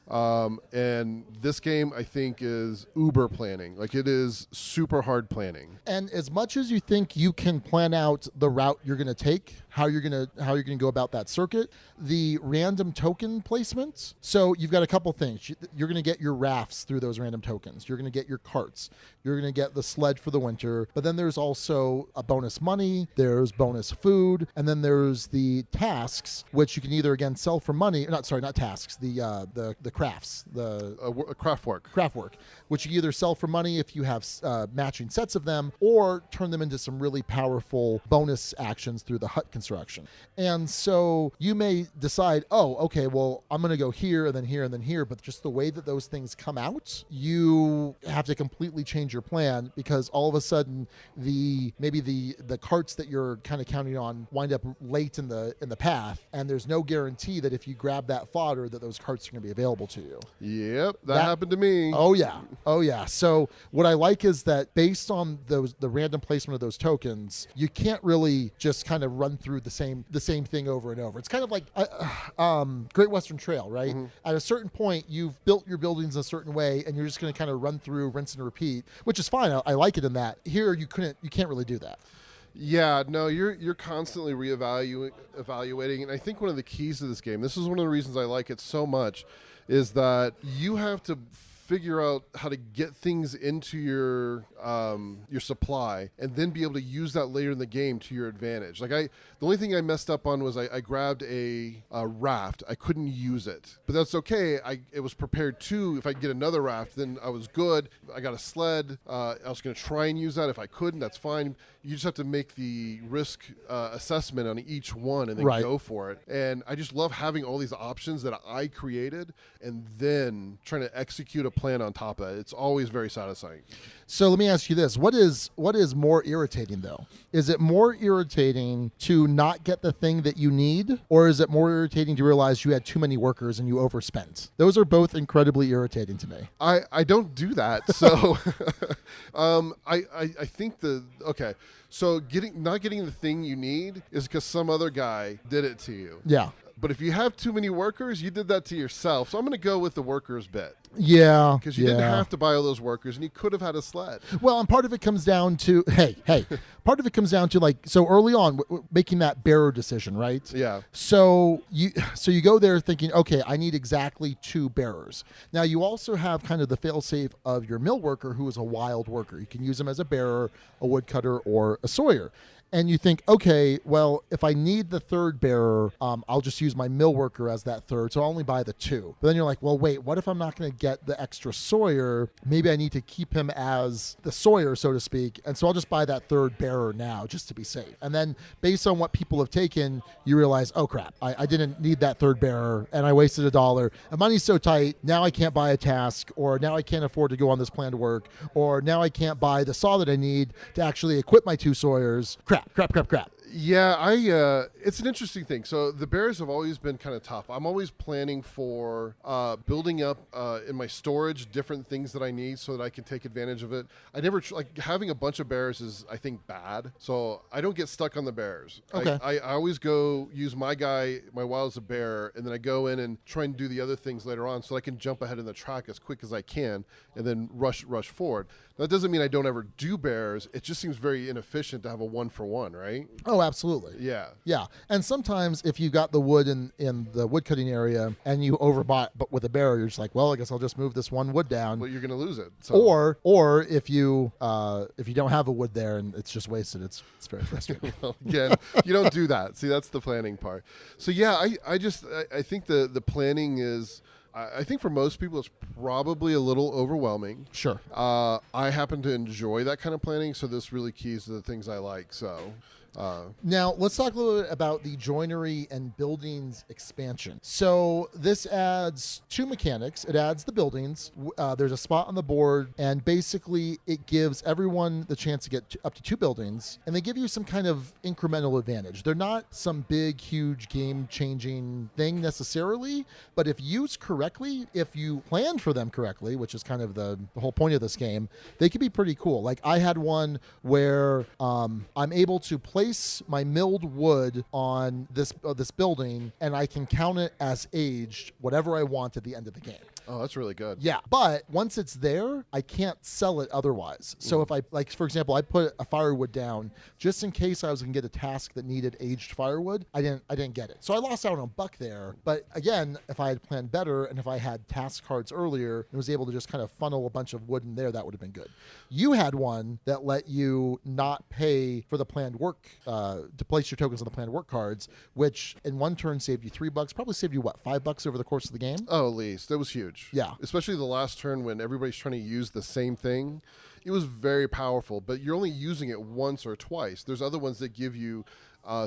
And this game, I think, is uber planning. Like, it is super hard planning. And as much as you think you can plan out the route you're going to take, how you're going to go about that circuit, the random token placements. So you've got a couple things. You're going to get your rafts through those random tokens. You're going to get your carts. You're going to get the sled for the winter. But then there's also a bonus money. There's bonus food. And then there's the tasks, which you can either, again, sell for money. Not tasks. The crafts. The craft work, which you either sell for money if you have matching sets of them, or turn them into some really powerful bonus actions through the hut construction. And so you may decide, oh, okay, well, I'm going to go here and then here and then here, but just the way that those things come out, you have to completely change your plan, because all of a sudden maybe the carts that you're kind of counting on wind up late in the path, and there's no guarantee that if you grab that fodder that those carts are going to be available to you. Yep, that happened to me. Oh yeah. So what I like is that based on the random placement of those tokens, you can't really just kind of run through the same thing over and over. It's kind of like Great Western Trail, right? Mm-hmm. At a certain point, you've built your buildings a certain way, and you're just going to kind of run through, rinse and repeat, which is fine. I like it in that. Here, you can't really do that. Yeah, no, you're constantly evaluating, and I think one of the keys to this game, this is one of the reasons I like it so much, is that you have to figure out how to get things into your supply and then be able to use that later in the game to your advantage. Like the only thing I messed up on was I grabbed a raft. I couldn't use it, but that's okay. It was prepared to, if I get another raft, then I was good. I got a sled. I was going to try and use that. If I couldn't, that's fine. You just have to make the risk assessment on each one and then go for it. And I just love having all these options that I created and then trying to execute a plan on top of it. It's always very satisfying. So let me ask you this. What is more irritating, though? Is it more irritating to not get the thing that you need, or is it more irritating to realize you had too many workers and you overspent? Those are both incredibly irritating to me. I don't do that. So I think so not getting the thing you need is because some other guy did it to you. Yeah. But if you have too many workers, you did that to yourself. So I'm going to go with the workers bit. Yeah. Because you didn't have to buy all those workers, and you could have had a sled. Well, and part of it comes down to, part of it comes down to, like, so early on, making that bearer decision, right? Yeah. So you go there thinking, okay, I need exactly 2 bearers. Now, you also have kind of the fail-safe of your mill worker, who is a wild worker. You can use them as a bearer, a woodcutter, or a sawyer. And you think, okay, well, if I need the 3rd bearer, I'll just use my mill worker as that 3rd, so I'll only buy the 2. But then you're like, well, wait, what if I'm not going to get the extra sawyer? Maybe I need to keep him as the sawyer, so to speak, and so I'll just buy that 3rd bearer now just to be safe. And then based on what people have taken, you realize, oh, crap, I didn't need that 3rd bearer, and I wasted $1. And money's so tight, now I can't buy a task, or now I can't afford to go on this planned work, or now I can't buy the saw that I need to actually equip my 2 sawyers. Crap. Yeah, it's an interesting thing. So the bears have always been kind of tough. I'm always planning for building up in my storage different things that I need so that I can take advantage of it. I never like having a bunch of bears is, I think, bad. So I don't get stuck on the bears. Okay. I always go use my wild as a bear, and then I go in and try and do the other things later on so I can jump ahead in the track as quick as I can and then rush forward. That doesn't mean I don't ever do bears. It just seems very inefficient to have a 1-for-1, right? Oh, absolutely. Yeah. Yeah. And sometimes if you got the wood in the wood cutting area and you overbought but with a bear, you're just like, well, I guess I'll just move this one wood down. Well, you're going to lose it. So. Or if you don't have a wood there and it's just wasted, it's very frustrating. Well, again, you don't do that. See, that's the planning part. So yeah, I think the planning is, I think for most people it's probably a little overwhelming. Sure. I happen to enjoy that kind of planning, so this really keys to the things I like. So now let's talk a little bit about the joinery and buildings expansion. So this adds 2 mechanics. It adds the buildings. There's a spot on the board, and basically it gives everyone the chance to get up to 2 buildings, and they give you some kind of incremental advantage. They're not some big, huge game-changing thing necessarily, but if used correctly, if you plan for them correctly, which is kind of the whole point of this game, they can be pretty cool. Like I had one where I'm able to place my milled wood on this building, and I can count it as aged, whatever I want at the end of the game. Oh, that's really good. Yeah, but once it's there, I can't sell it otherwise. So if I, like, for example, I put a firewood down just in case I was going to get a task that needed aged firewood. I didn't get it. So I lost out on $1 there. But again, if I had planned better and if I had task cards earlier and was able to just kind of funnel a bunch of wood in there, that would have been good. You had one that let you not pay for the planned work, to place your tokens on the planned work cards, which in one turn saved you $3, probably saved you, what, $5 over the course of the game? Oh, at least. That was huge. Yeah. Especially the last turn when everybody's trying to use the same thing. It was very powerful, but you're only using it once or twice. There's other ones that give you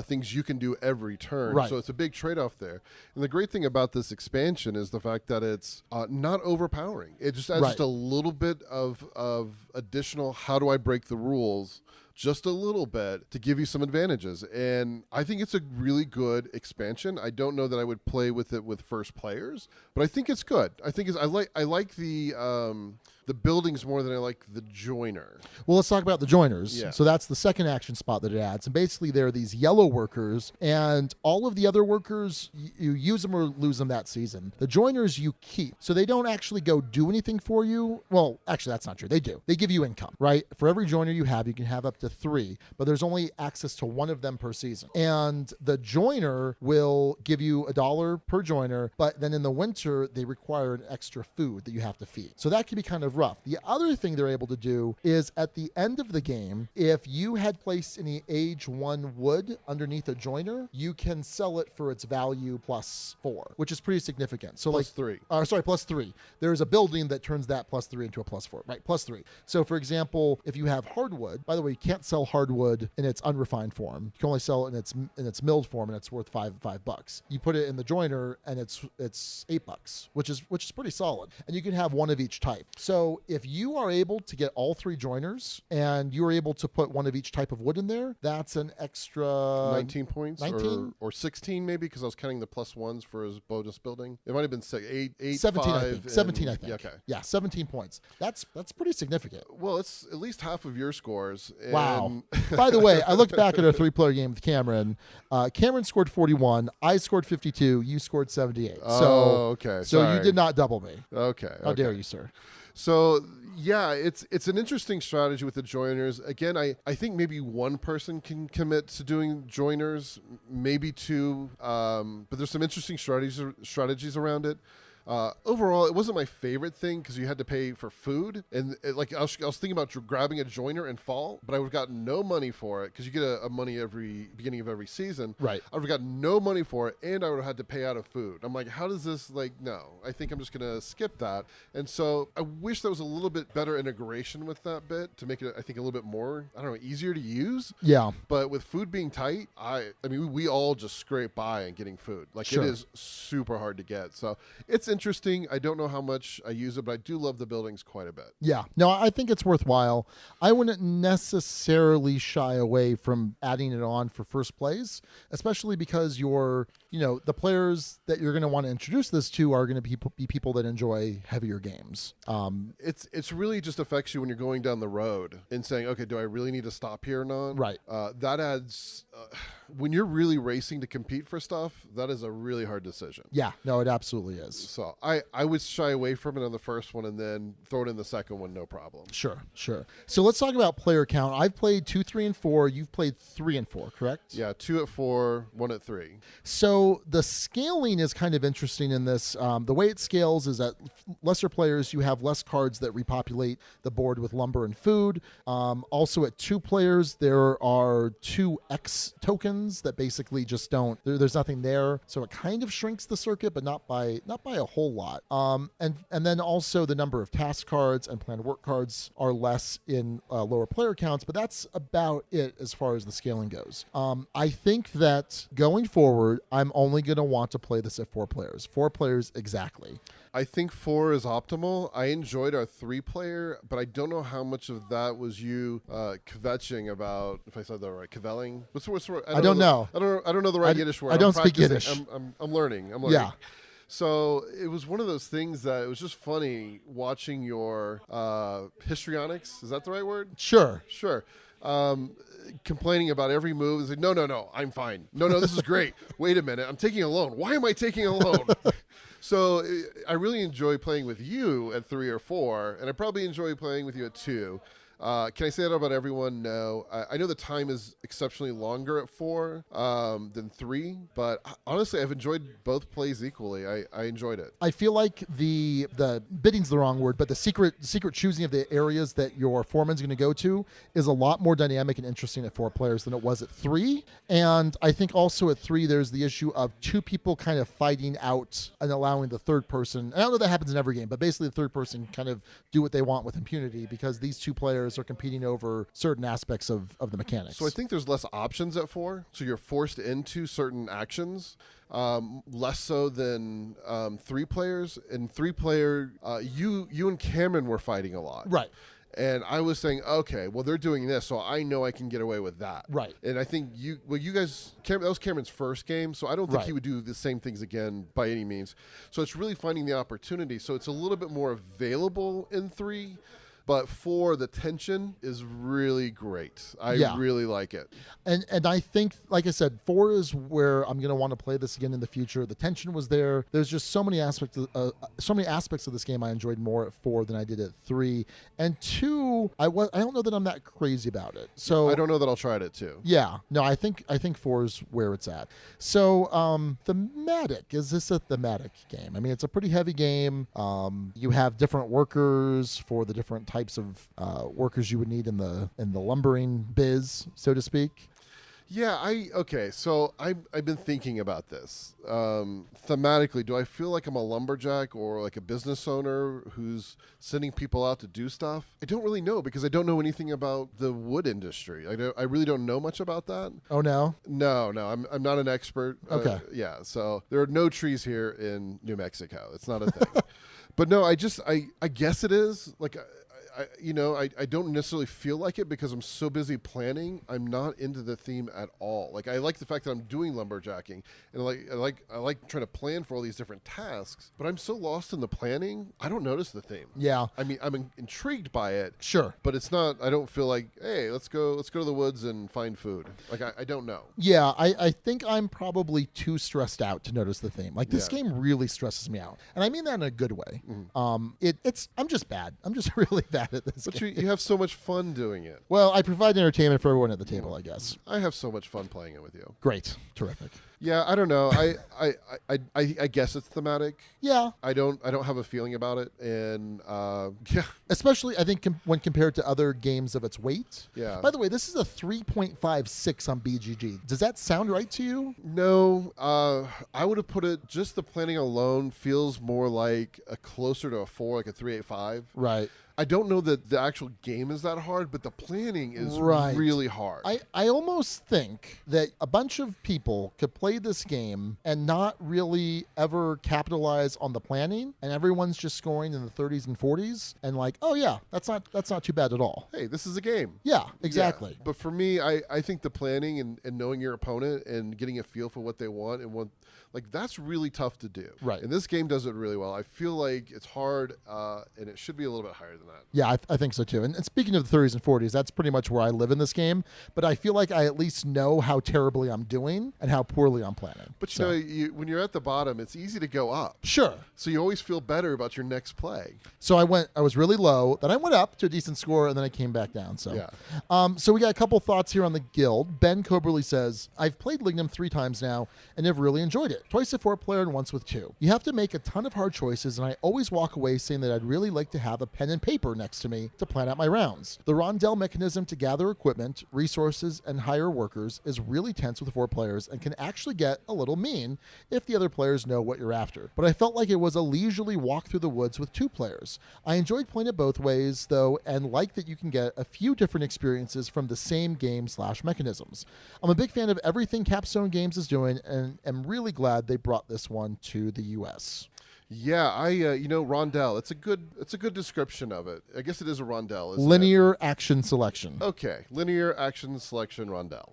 things you can do every turn. Right. So it's a big trade-off there. And the great thing about this expansion is the fact that it's not overpowering. It just adds just a little bit of additional, how do I break the rules, just a little bit to give you some advantages. And I think it's a really good expansion. I don't know that I would play with it with first players, but I think it's good. I think I like the the buildings more than I like the joiner. Well, let's talk about the joiners. Yeah. So that's the second action spot that it adds. And basically, there are these yellow workers, and all of the other workers, you use them or lose them that season. The joiners you keep. So they don't actually go do anything for you. Well, actually, that's not true. They do. They give you income, right? For every joiner you have can have up to 3, but there's only access to 1 of them per season. And the joiner will give you $1 per joiner, but then in the winter, they require an extra food that you have to feed. So that can be kind of rough. The other thing they're able to do is at the end of the game, if you had placed any age 1 wood underneath a joiner, you can sell it for its value +4, which is pretty significant. So +3. +3. There's a building that turns that +3 into a +4, right? +3. So for example, if you have hardwood, by the way, you can't sell hardwood in its unrefined form. You can only sell it in its milled form, and it's worth $5. You put it in the joiner, and it's $8, which is pretty solid. And you can have 1 of each type. So if you are able to get all 3 joiners, and you're able to put 1 of each type of wood in there, that's an extra 19 points, 19? or 16 maybe, because I was counting the +1s for his bonus building. It might have been 8, 17, 5, I think. 17, I think. Yeah, okay. Yeah, 17 points. That's pretty significant. Well, it's at least half of your scores. Wow. By the way, I looked back at our 3-player game with Cameron. Cameron scored 41. I scored 52. You scored 78. Okay. So you Sorry. did not double me. Okay. How dare you, sir? So yeah, it's an interesting strategy with the joiners. Again, I think maybe 1 person can commit to doing joiners, maybe 2, but there's some interesting strategies around it. Overall, it wasn't my favorite thing because you had to pay for food, and I was thinking about grabbing a joiner in fall, but I would have gotten no money for it because you get a money every beginning of every season. Right. I would have gotten no money for it, and I would have had to pay out of food. I'm like, how does this no? I think I'm just gonna skip that. And so I wish there was a little bit better integration with that bit to make it, I think, a little bit more, I don't know, easier to use. Yeah. But with food being tight, I mean, we all just scrape by and getting food. Sure. It is super hard to get. So it's interesting. I don't know how much I use it, but I do love the buildings quite a bit. Yeah. No, I think it's worthwhile. I wouldn't necessarily shy away from adding it on for first plays, especially because the players that you're going to want to introduce this to are going to be people that enjoy heavier games. It's really just affects you when you're going down the road and saying, okay, do I really need to stop here or not? Right. That adds, when you're really racing to compete for stuff, that is a really hard decision. Yeah. No, it absolutely is. So I would shy away from it on the first one and then throw it in the second one, no problem. Sure. So let's talk about player count. I've played 2, 3, and 4. You've played 3 and 4, correct? Yeah, 2 at 4, 1 at 3. So the scaling is kind of interesting in this. The way it scales is at lesser players, you have less cards that repopulate the board with lumber and food. Also at 2 players, there are 2 X tokens that basically just don't. There's nothing there, so it kind of shrinks the circuit, but not by a whole lot. And then also the number of task cards and planned work cards are less in lower player counts, but that's about it as far as the scaling goes. I think that going forward, I'm only going to want to play this at 4 players. 4 players exactly. I think 4 is optimal. I enjoyed our 3-player, but I don't know how much of that was you kvetching about, if I said that right, kvelling. What's the word? I don't know. I don't know the right Yiddish word. I don't speak Yiddish. I'm learning. Yeah. So it was one of those things that it was just funny watching your histrionics. Is that the right word? Sure. Complaining about every move. It's like, no, I'm fine. No, this is great. Wait a minute, I'm taking a loan. Why am I taking a loan? So I really enjoy playing with you at 3 or 4, and I probably enjoy playing with you at 2. Can I say that about everyone? No. I know the time is exceptionally longer at 4 than 3, but honestly, I've enjoyed both plays equally. I enjoyed it. I feel like the bidding's the wrong word, but the secret choosing of the areas that your foreman's going to go to is a lot more dynamic and interesting at 4 players than it was at 3. And I think also at 3, there's the issue of 2 people kind of fighting out and allowing the third person. I don't know that happens in every game, but basically the third person kind of do what they want with impunity because these 2 players are competing over certain aspects of the mechanics. So I think there's less options at 4. So you're forced into certain actions, less so than 3 players. In 3-player, you and Cameron were fighting a lot. Right. And I was saying, okay, well, they're doing this, so I know I can get away with that. Right. And I think you guys, that was Cameron's first game, so I don't think Right. he would do the same things again by any means. So it's really finding the opportunity. So it's a little bit more available in 3. But 4, the tension is really great. I really like it. And I think, like I said, 4 is where I'm going to want to play this again in the future. The tension was there. There's just so many aspects of this game I enjoyed more at 4 than I did at 3. And 2, I don't know that I'm that crazy about it. So I don't know that I'll try it at 2. Yeah. No, I think 4 is where it's at. So thematic, is this a thematic game? I mean, it's a pretty heavy game. You have different workers for the different types of workers you would need in the lumbering biz, so to speak. Yeah, so I've been thinking about this. Thematically, do I feel like I'm a lumberjack or like a business owner who's sending people out to do stuff? I don't really know because I don't know anything about the wood industry. I really don't know much about that. Oh, no? No, I'm not an expert. Okay. Yeah, so there are no trees here in New Mexico. It's not a thing. But no, I guess it is. Like, I don't necessarily feel like it because I'm so busy planning. I'm not into the theme at all. Like, I like the fact that I'm doing lumberjacking, and I like trying to plan for all these different tasks. But I'm so lost in the planning, I don't notice the theme. Yeah. I mean, I'm intrigued by it. Sure. But it's not. I don't feel like, hey, let's go to the woods and find food. Like, I don't know. Yeah, I think I'm probably too stressed out to notice the theme. Like, this Yeah. game really stresses me out, and I mean that in a good way. Mm-hmm. I'm just bad. I'm just really bad at this. But game. you have so much fun doing it. Well, I provide entertainment for everyone at the table, I guess. I have so much fun playing it with you. Great, terrific. Yeah, I don't know. I guess it's thematic. Yeah, I don't have a feeling about it, and yeah. especially I think when compared to other games of its weight. Yeah. By the way, this is a 3.56 on BGG. Does that sound right to you? No, I would have put it. Just the planning alone feels more like closer to a 4, like a 3.85. Right. I don't know that the actual game is that hard, but the planning is Right. really hard. I almost think that a bunch of people could play this game and not really ever capitalize on the planning, and everyone's just scoring in the 30s and 40s, and like, oh yeah, that's not too bad at all. Hey, this is a game. Yeah, exactly. Yeah. But for me, I think the planning and knowing your opponent and getting a feel for what they want and what, like, that's really tough to do. Right. And this game does it really well. I feel like it's hard, and it should be a little bit higher than that. Yeah, I think so too. And speaking of the 30s and 40s, that's pretty much where I live in this game. But I feel like I at least know how terribly I'm doing and how poorly I'm planning. But you know, when you're at the bottom, it's easy to go up. Sure. So you always feel better about your next play. So I was really low, then I went up to a decent score, and then I came back down. So, Yeah. So we got a couple thoughts here on the guild. Ben Coberly says, I've played Lignum 3 times now and have really enjoyed it. Twice with 4-player and once with 2. You have to make a ton of hard choices, and I always walk away saying that I'd really like to have a pen and paper next to me to plan out my rounds. The rondel mechanism to gather equipment, resources, and hire workers is really tense with 4 players and can actually get a little mean if the other players know what you're after. But I felt like it was a leisurely walk through the woods with 2 players. I enjoyed playing it both ways, though, and like that you can get a few different experiences from the same game/mechanisms. I'm a big fan of everything Capstone Games is doing, and am really glad they brought this one to the US. Yeah, rondel. It's a good description of it. I guess it is a rondel. Isn't Linear action selection. it? Okay, linear action selection rondel.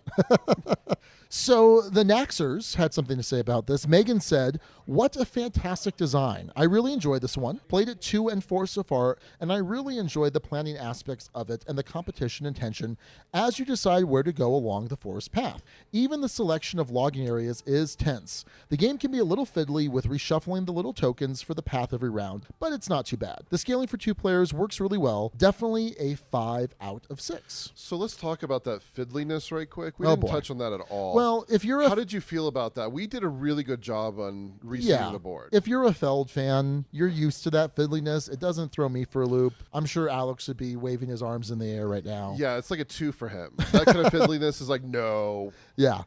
So the Naxers had something to say about this. Megan said, what a fantastic design. I really enjoyed this one. Played it 2 and 4 so far, and I really enjoyed the planning aspects of it and the competition and tension as you decide where to go along the forest path. Even the selection of logging areas is tense. The game can be a little fiddly with reshuffling the little tokens for the path every round, but it's not too bad. The scaling for 2 players works really well. Definitely a 5 out of 6. So let's talk about that fiddliness right quick. We Oh, didn't boy. touch on that at all. Well, if you're How did you feel about that? We did a really good job on resetting the board. If you're a Feld fan, you're used to that fiddliness. It doesn't throw me for a loop. I'm sure Alex would be waving his arms in the air right now. Yeah, it's like a 2 for him. That kind of fiddliness is like, no. Yeah.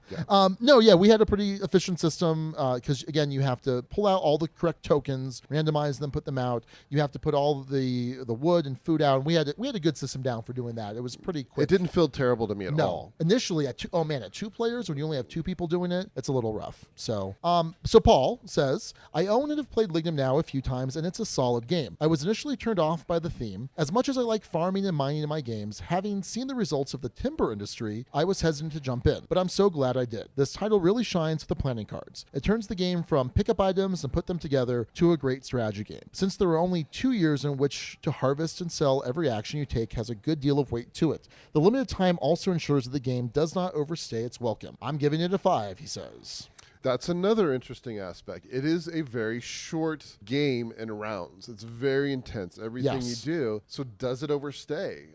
We had a pretty efficient system because, again, you have to pull out all the correct tokens tokens, randomize them, put them out. You have to put all the wood and food out. And we had a good system down for doing that. It was pretty quick. It didn't feel terrible to me at all. Initially, at two players, when you only have two people doing it, it's a little rough. So Paul says, I own and have played Lignum now a few times, and it's a solid game. I was initially turned off by the theme. As much as I like farming and mining in my games, having seen the results of the timber industry, I was hesitant to jump in, but I'm so glad I did. This title really shines with the planning cards. It turns the game from pick up items and put them together to a great strategy game. Since there are only 2 years in which to harvest and sell, every action you take has a good deal of weight to it. The limited time also ensures that the game does not overstay its welcome. I'm giving it a 5, he says. That's another interesting aspect. It is a very short game in rounds. It's very intense, everything you do. So does it overstay?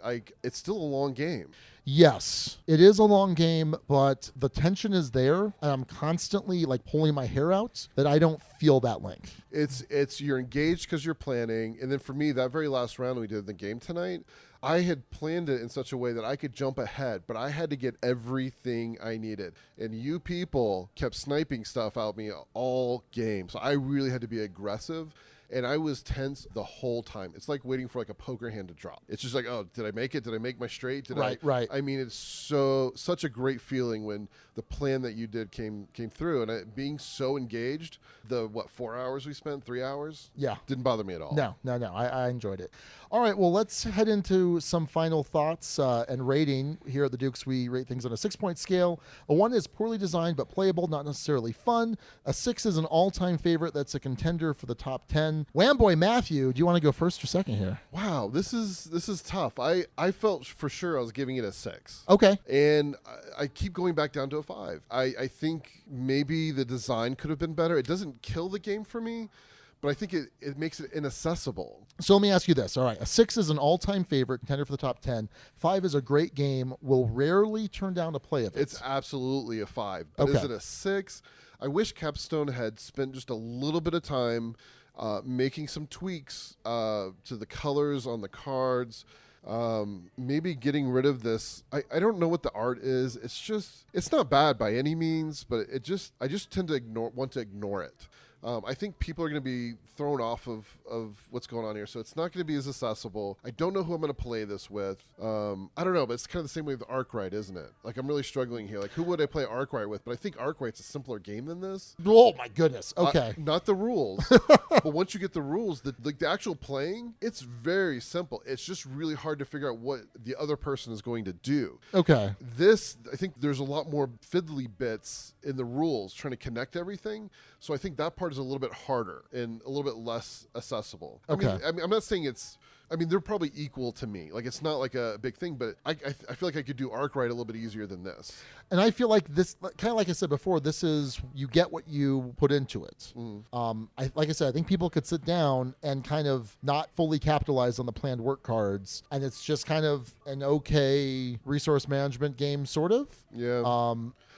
It's still a long game. Yes, it is a long game, but the tension is there, and I'm constantly pulling my hair out that I don't feel that length. It's you're engaged because you're planning, and then for me, that very last round we did in the game tonight, I had planned it in such a way that I could jump ahead, but I had to get everything I needed. And you people kept sniping stuff out me all game. So I really had to be aggressive. And I was tense the whole time. It's like waiting for a poker hand to drop. It's just oh, did I make it? Did I make my straight? Right. I mean, it's such a great feeling when the plan that you did came through. And being so engaged, 4 hours we spent, 3 hours? Yeah. Didn't bother me at all. No. I enjoyed it. All right, well, let's head into some final thoughts and rating. Here at the Dukes, we rate things on a 6-point scale. A 1 is poorly designed but playable, not necessarily fun. A 6 is an all-time favorite that's a contender for the top 10. Whamboy Matthew, do you want to go first or second here? Wow, this is tough. I felt for sure I was giving it a 6. Okay. And I keep going back down to a 5. I think maybe the design could have been better. It doesn't kill the game for me, but I think it makes it inaccessible. So let me ask you this. All right, a 6 is an all-time favorite, contender for the top 10. 5 is a great game, will rarely turn down a play of it. It's absolutely a 5. But is it a 6? I wish Capstone had spent just a little bit of time making some tweaks to the colors on the cards. Maybe getting rid of this. I don't know what the art is. It's not bad by any means, but I just tend to want to ignore it. I think people are going to be thrown off of what's going on here, so it's not going to be as accessible. I don't know who I'm going to play this with. I don't know, but it's kind of the same way with Arkwright, isn't it? I'm really struggling here. Who would I play Arkwright with? But I think Arkwright's a simpler game than this. Oh, my goodness. Okay. Not the rules. But once you get the rules, the actual playing, it's very simple. It's just really hard to figure out what the other person is going to do. Okay. This, I think there's a lot more fiddly bits in the rules trying to connect everything. So I think that part is a little bit harder and a little bit less accessible. Okay. I mean, I'm not saying they're probably equal to me. It's not a big thing, but I feel like I could do Arkwright a little bit easier than this. And I feel like this, kind of like I said before, this is, you get what you put into it. Like I said, I think people could sit down and kind of not fully capitalize on the planned work cards, and it's just kind of an okay resource management game, sort of. Yeah.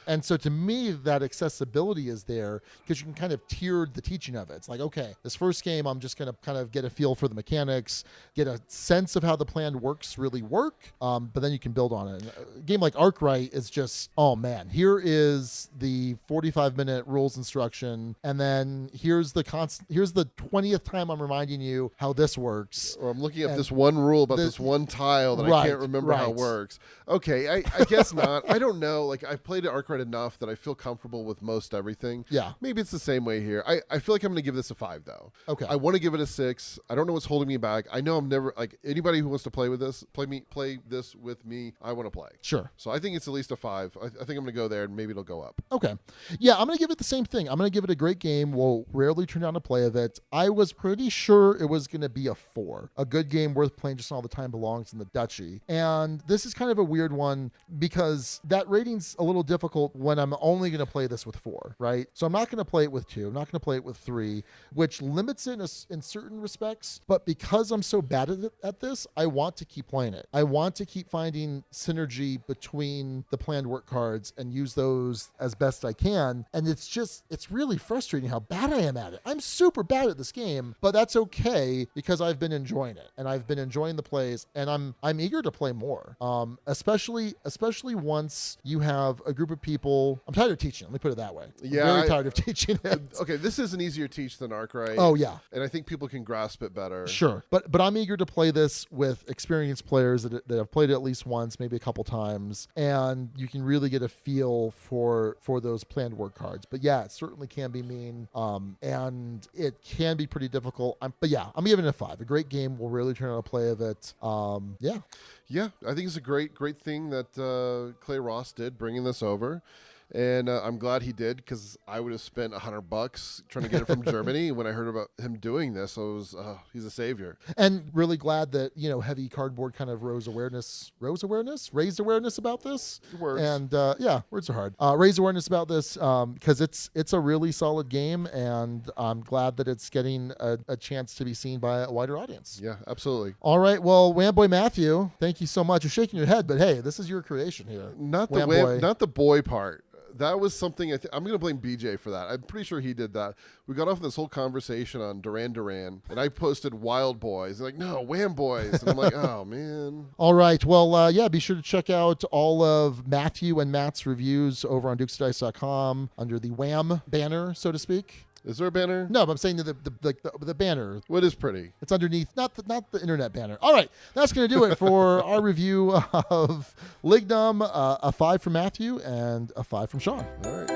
And so to me, that accessibility is there because you can kind of tier the teaching of it. It's okay, this first game, I'm just going to kind of get a feel for the mechanics, get a sense of how the plan really work, but then you can build on it. A game like Arkwright is just, oh man, here is the 45-minute rules instruction, and then here's the 20th time I'm reminding you how this works. Or I'm looking at this one rule about this one tile that I can't remember how it works. Okay, I guess not. I don't know. I played Arkwright enough that I feel comfortable with most everything. Yeah. Maybe it's the same way here. I feel like I'm going to give this a 5, though. Okay. I want to give it a 6. I don't know what's holding me back. I know I'm never, anybody who wants to play this with me, I want to play. Sure. So I think it's at least a 5. I think I'm going to go there and maybe it'll go up. Okay. Yeah, I'm going to give it the same thing. I'm going to give it a great game. We'll rarely turn down a play of it. I was pretty sure it was going to be a 4. A good game worth playing just all the time belongs in the Duchy. And this is kind of a weird one because that rating's a little difficult when I'm only going to play this with 4, right? So I'm not going to play it with 2. I'm not going to play it with 3, which limits it in certain respects. But because I'm so bad bad at this, I want to keep playing it. I want to keep finding synergy between the planned work cards and use those as best I can. And it's really frustrating how bad I am at it. I'm super bad at this game, but that's okay because I've been enjoying it and I've been enjoying the plays, and I'm eager to play more. Especially once you have a group of people. I'm tired of teaching. Let me put it that way. Yeah, I'm very tired of teaching it. Okay, this is an easier teach than Arkwright. Oh yeah, and I think people can grasp it better. Sure, but I'm eager to play this with experienced players that have played it at least once, maybe a couple times, and you can really get a feel for those planned work cards. But yeah, it certainly can be mean, and it can be pretty difficult. But yeah, I'm giving it a 5. A great game. We'll really turn out a play of it. Yeah, I think it's a great thing that Clay Ross did bringing this over. And I'm glad he did, because I would have spent $100 trying to get it from Germany. When I heard about him doing this, I was, he's a savior. And really glad that, Heavy Cardboard kind of raised awareness about this. Words. And words are hard. Raise awareness about this because it's a really solid game, and I'm glad that it's getting a chance to be seen by a wider audience. Yeah, absolutely. All right. Well, Whamboy Matthew, thank you so much. You're shaking your head, but hey, this is your creation here. Not the boy part. That was something I'm going to blame BJ for that. I'm pretty sure he did that. We got off in this whole conversation on Duran Duran, and I posted Wild Boys. They're like, no, Wham Boys. And I'm like, oh, man. All right. Well, be sure to check out all of Matthew and Matt's reviews over on dukesdice.com under the Wham banner, so to speak. Is there a banner? No, but I'm saying the banner. What is pretty? It's underneath, not the internet banner. All right, that's going to do it for our review of Lignum. A 5 from Matthew and a 5 from Sean. All right.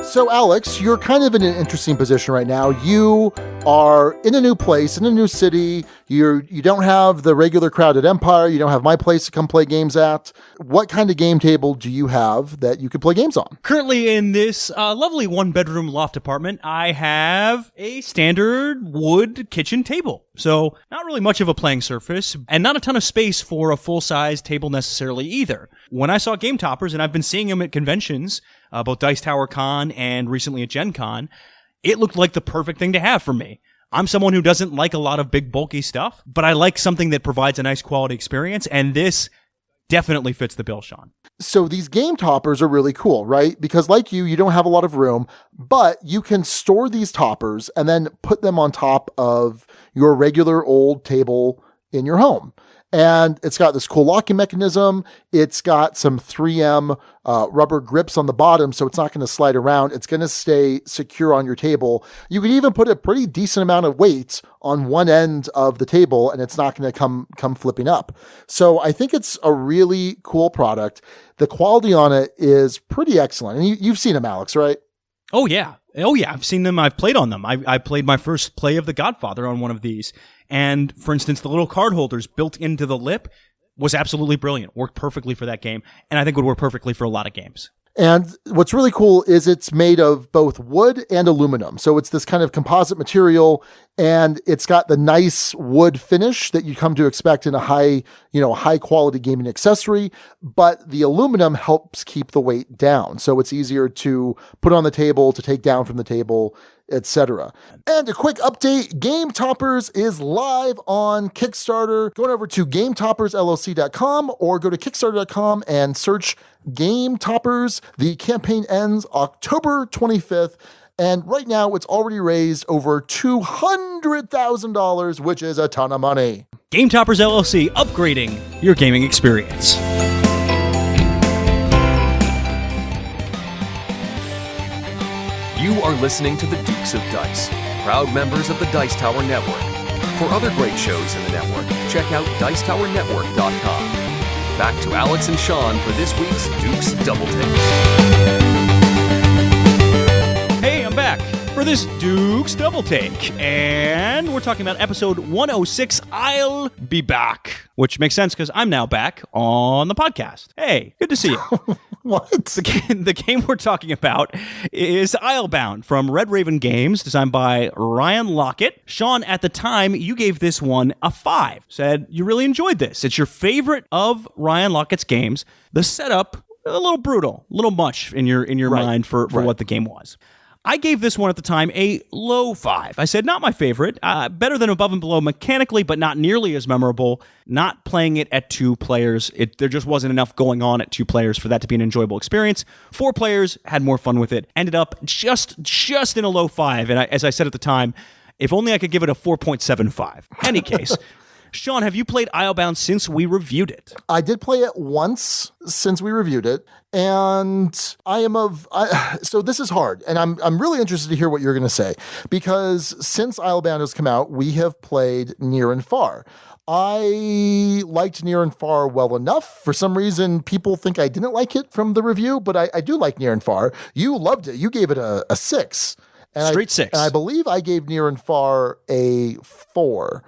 So, Alex, you're kind of in an interesting position right now. You are in a new place, in a new city. You don't have the regular crowd at Empire. You don't have my place to come play games at. What kind of game table do you have that you could play games on? Currently in this lovely one-bedroom loft apartment, I have a standard wood kitchen table. So not really much of a playing surface, and not a ton of space for a full-size table necessarily either. When I saw Game Toppers, and I've been seeing them at conventions, both Dice Tower Con and recently at Gen Con, it looked like the perfect thing to have for me. I'm someone who doesn't like a lot of big, bulky stuff, but I like something that provides a nice quality experience, and this definitely fits the bill, Sean. So these Game Toppers are really cool, right? Because like you don't have a lot of room, but you can store these toppers and then put them on top of your regular old table in your home. And it's got this cool locking mechanism. It's got some 3M rubber grips on the bottom, so it's not going to slide around. It's going to stay secure on your table. You can even put a pretty decent amount of weight on one end of the table, and it's not going to come flipping up. So I think it's a really cool product. The quality on it is pretty excellent. And you've seen them, Alex, right? Oh, yeah. I've seen them. I've played on them. I played my first play of The Godfather on one of these. And, for instance, the little card holders built into the lip was absolutely brilliant. Worked perfectly for that game. And I think would work perfectly for a lot of games. And what's really cool is it's made of both wood and aluminum. So it's this kind of composite material, and it's got the nice wood finish that you come to expect in a high quality gaming accessory, but the aluminum helps keep the weight down. So it's easier to put on the table, to take down from the table, etc. And a quick update, Game Toppers is live on Kickstarter. Going over to GameToppersLLC.com or go to Kickstarter.com and search Game Toppers. The campaign ends October 25th. And right now it's already raised over $200,000, which is a ton of money. Game Toppers LLC, upgrading your gaming experience. You are listening to the Dukes of Dice, proud members of the Dice Tower Network. For other great shows in the network, check out DicetowerNetwork.com. Back to Alex and Sean for this week's Dukes Double-Take. Hey, I'm back for this Dukes Double-Take, and we're talking about episode 106, I'll Be Back, which makes sense because I'm now back on the podcast. Hey, good to see you. What? The game we're talking about is Islebound from Red Raven Games, designed by Ryan Lockett. Sean, at the time, you gave this one a 5. Said you really enjoyed this. It's your favorite of Ryan Lockett's games. The setup, a little brutal, a little much in your mind for what the game was. I gave this one at the time a low 5. I said, not my favorite, better than Above and Below mechanically, but not nearly as memorable. Not playing it at 2 players. There just wasn't enough going on at 2 players for that to be an enjoyable experience. 4 players had more fun with it. Ended up just in a low 5. And as I said at the time, if only I could give it a 4.75. Any case. Sean, have you played Islebound since we reviewed it? I did play it once since we reviewed it, and so this is hard, and I'm really interested to hear what you're going to say, because since Islebound has come out, we have played Near and Far. I liked Near and Far well enough. For some reason, people think I didn't like it from the review, but I do like Near and Far. You loved it. You gave it a 6. Straight 6. And I believe I gave Near and Far a 4.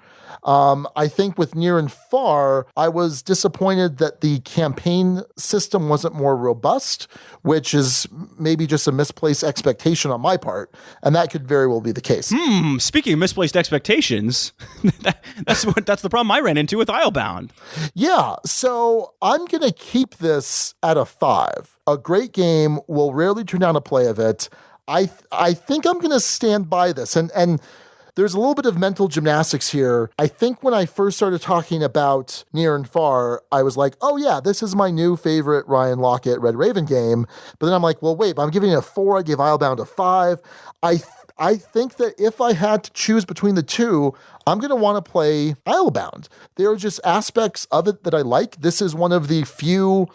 I think with Near and Far, I was disappointed that the campaign system wasn't more robust, which is maybe just a misplaced expectation on my part, and that could very well be the case. Speaking of misplaced expectations, that's the problem I ran into with Islebound. Yeah, so I'm going to keep this at a 5. A great game. Will rarely turn down a play of it. I think I'm going to stand by this, and there's a little bit of mental gymnastics here. I think when I first started talking about Near and Far, I was like, oh yeah, this is my new favorite Ryan Lockett Red Raven game. But then I'm like, well, wait, but I'm giving it a 4. I gave Islebound a 5. I think that if I had to choose between the two, I'm going to want to play Islebound. There are just aspects of it that I like. This is one of the few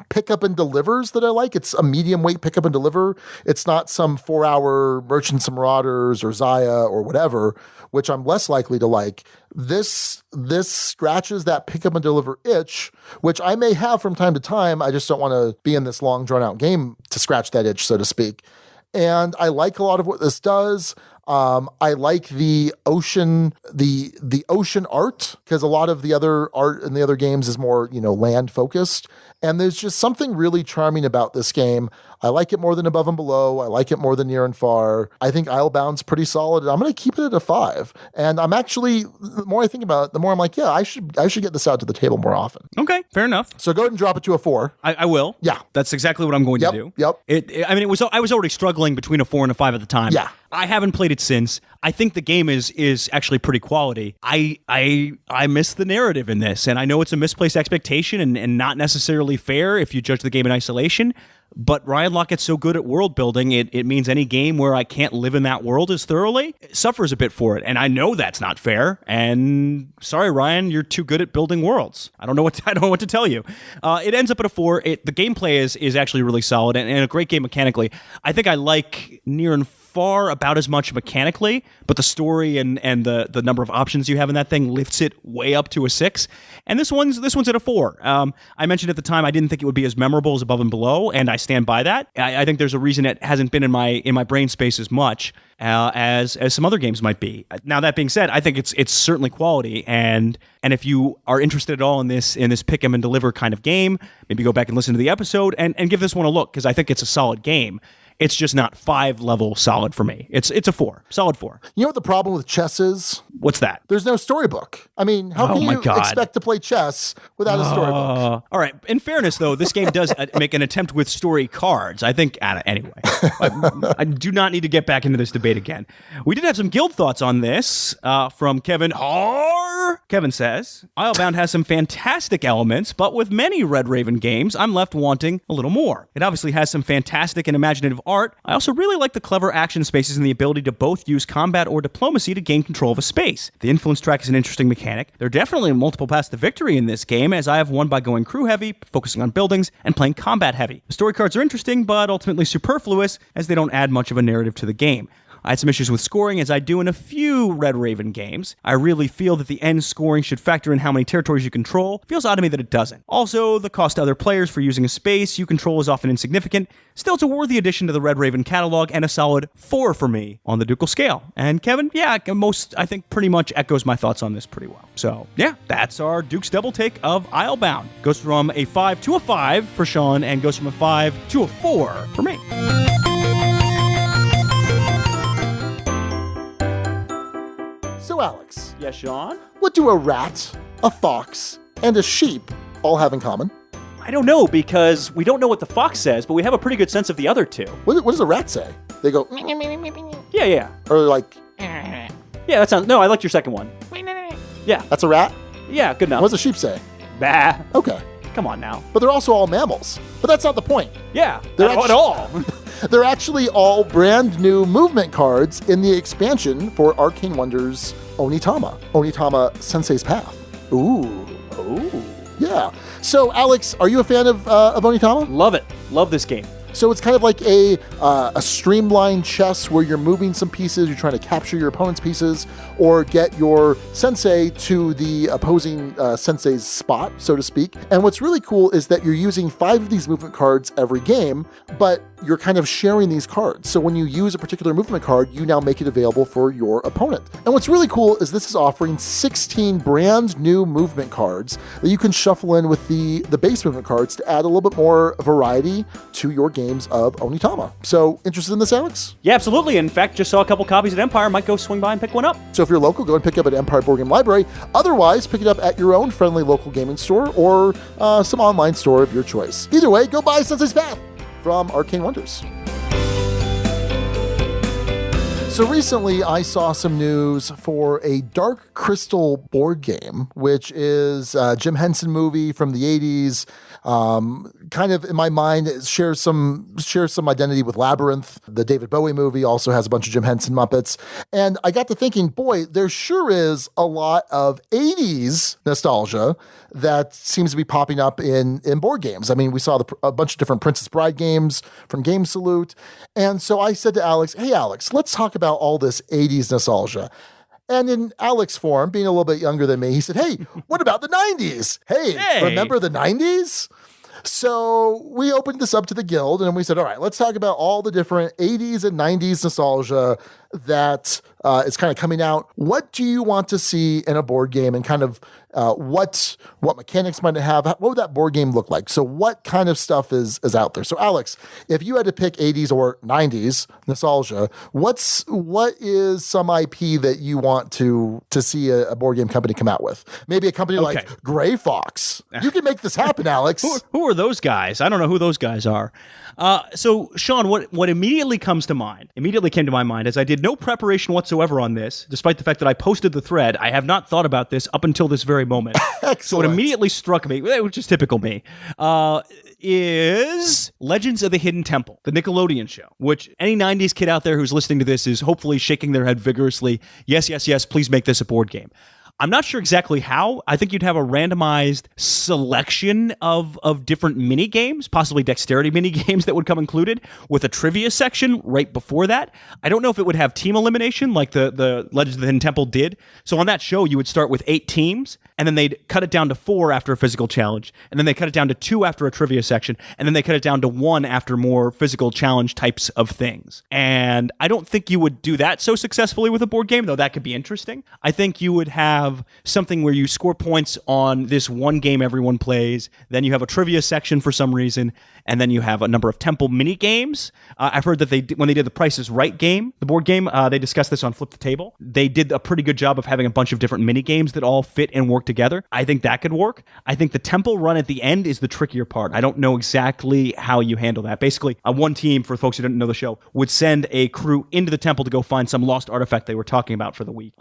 pick up and delivers that I like. It's a medium weight pick up and deliver. It's not some 4-hour Merchants and Marauders or Zaya or whatever, which I'm less likely to like. This scratches that pick up and deliver itch, which I may have from time to time. I just don't want to be in this long drawn out game to scratch that itch, so to speak. And I like a lot of what this does. I like the ocean art, because a lot of the other art in the other games is more, land focused. And there's just something really charming about this game. I like it more than Above and Below. I like it more than Near and Far. I think Islebound's pretty solid. I'm going to keep it at a 5. And I'm actually, the more I think about it, the more I'm like, yeah, I should get this out to the table more often. Okay, fair enough. So go ahead and drop it to a 4. I will. Yeah. That's exactly what I'm going to do. Yep. I was already struggling between a 4 and a 5 at the time. Yeah. I haven't played it since. I think the game is actually pretty quality. I miss the narrative in this, and I know it's a misplaced expectation and not necessarily fair if you judge the game in isolation. But Ryan Lockett's so good at world building, it means any game where I can't live in that world as thoroughly suffers a bit for it. And I know that's not fair. And sorry, Ryan, you're too good at building worlds. I don't know what to tell you. It ends up at a 4. The gameplay is actually really solid and a great game mechanically. I think I like Near and Far about as much mechanically, but the story and the number of options you have in that thing lifts it way up to a 6. And this one's at a 4. I mentioned at the time I didn't think it would be as memorable as Above and Below, and I stand by that. I think there's a reason it hasn't been in my brain space as much as some other games might be. Now that being said, I think it's certainly quality, and if you are interested at all in this pick 'em and deliver kind of game, maybe go back and listen to the episode and give this one a look, because I think it's a solid game. It's just not 5 level solid for me. It's a 4, solid 4. You know what the problem with chess is? What's that? There's no storybook. I mean, how can you expect to play chess without a storybook? All right. In fairness, though, this game does make an attempt with story cards. I think, anyway, I do not need to get back into this debate again. We did have some guild thoughts on this from Kevin Har. Kevin says, Islebound has some fantastic elements, but with many Red Raven games, I'm left wanting a little more. It obviously has some fantastic and imaginative art. I also really like the clever action spaces and the ability to both use combat or diplomacy to gain control of a space. The influence track is an interesting mechanic. There are definitely multiple paths to victory in this game, as I have won by going crew heavy, focusing on buildings, and playing combat heavy. The story cards are interesting, but ultimately superfluous, as they don't add much of a narrative to the game. I had some issues with scoring, as I do in a few Red Raven games. I really feel that the end scoring should factor in how many territories you control. Feels odd to me that it doesn't. Also, the cost to other players for using a space you control is often insignificant. Still, it's a worthy addition to the Red Raven catalog, and a solid 4 for me on the Ducal scale. And Kevin, I think pretty much echoes my thoughts on this pretty well. So, that's our Dukes Double-Take of Islebound. Goes from a 5 to a 5 for Sean, and goes from a 5 to a 4 for me. So, Alex. Yes, Sean? What do a rat, a fox, and a sheep all have in common? I don't know, because we don't know what the fox says, but we have a pretty good sense of the other two. What does a rat say? They go, Yeah. or like, Yeah, that sounds... No, I liked your second one. Yeah. that's a rat? Yeah, good enough. What's a sheep say? Bah. Okay. Come on now. But they're also all mammals. But that's not the point. Yeah. They're Not at all. They're actually all brand new movement cards in the expansion for Arcane Wonders Onitama Sensei's Path. Ooh. Yeah. So, Alex, are you a fan of Onitama? Love it. Love this game. So it's kind of like a streamlined chess where you're moving some pieces, you're trying to capture your opponent's pieces, or get your sensei to the opposing sensei's spot, so to speak. And what's really cool is that you're using 5 of these movement cards every game, but you're kind of sharing these cards. So when you use a particular movement card, you now make it available for your opponent. And what's really cool is this is offering 16 brand new movement cards that you can shuffle in with the base movement cards to add a little bit more variety to your games of Onitama. So interested in this, Alex? Yeah, absolutely. In fact, just saw a couple copies at Empire. Might go swing by and pick one up. So if you're local, go and pick it up at Empire Board Game Library. Otherwise, pick it up at your own friendly local gaming store or some online store of your choice. Either way, go buy Sensei's Path from Arcane Wonders. So recently, I saw some news for a Dark Crystal board game, which is a Jim Henson movie from the 80s. Kind of in my mind, it shares some identity with Labyrinth. The David Bowie movie also has a bunch of Jim Henson Muppets. And I got to thinking, boy, there sure is a lot of 80s nostalgia that seems to be popping up in board games. I mean, we saw a bunch of different Princess Bride games from Game Salute. And so I said to Alex, hey, Alex, let's talk about all this 80s nostalgia. And in Alex form, being a little bit younger than me, he said, hey, what about the 90s? Hey, remember the 90s? So we opened this up to the guild and we said, all right, let's talk about all the different 80s and 90s nostalgia that is kind of coming out. What do you want to see in a board game, and kind of what mechanics might it have? What would that board game look like? So what kind of stuff is out there? So Alex, if you had to pick 80s or 90s nostalgia, what is some IP that you want to see a board game company come out with? Maybe a company like Gray Fox. You can make this happen, Alex. Who are those guys? I don't know who those guys are. So, Sean, what immediately came to my mind, as I did no preparation whatsoever on this, despite the fact that I posted the thread. I have not thought about this up until this very moment. Excellent. So it immediately struck me, which is typical me, is Legends of the Hidden Temple, the Nickelodeon show, which any 90s kid out there who's listening to this is hopefully shaking their head vigorously. Yes, please make this a board game. I'm not sure exactly how. I think you'd have a randomized selection of different mini games, possibly dexterity mini games that would come included, with a trivia section right before that. I don't know if it would have team elimination like the Legends of the Hidden Temple did. So on that show, you would start with 8 teams, and then they'd cut it down to 4 after a physical challenge, and then they cut it down to 2 after a trivia section, and then they cut it down to 1 after more physical challenge types of things. And I don't think you would do that so successfully with a board game, though that could be interesting. I think you would have something where you score points on this one game everyone plays, then you have a trivia section for some reason, and then you have a number of temple mini games. I've heard that when they did the Price is Right game, the board game, they discussed this on Flip the Table. They did a pretty good job of having a bunch of different mini games that all fit and work together. I think that could work. I think the temple run at the end is the trickier part. I don't know exactly how you handle that. Basically, one team, for folks who didn't know the show, would send a crew into the temple to go find some lost artifact they were talking about for the week.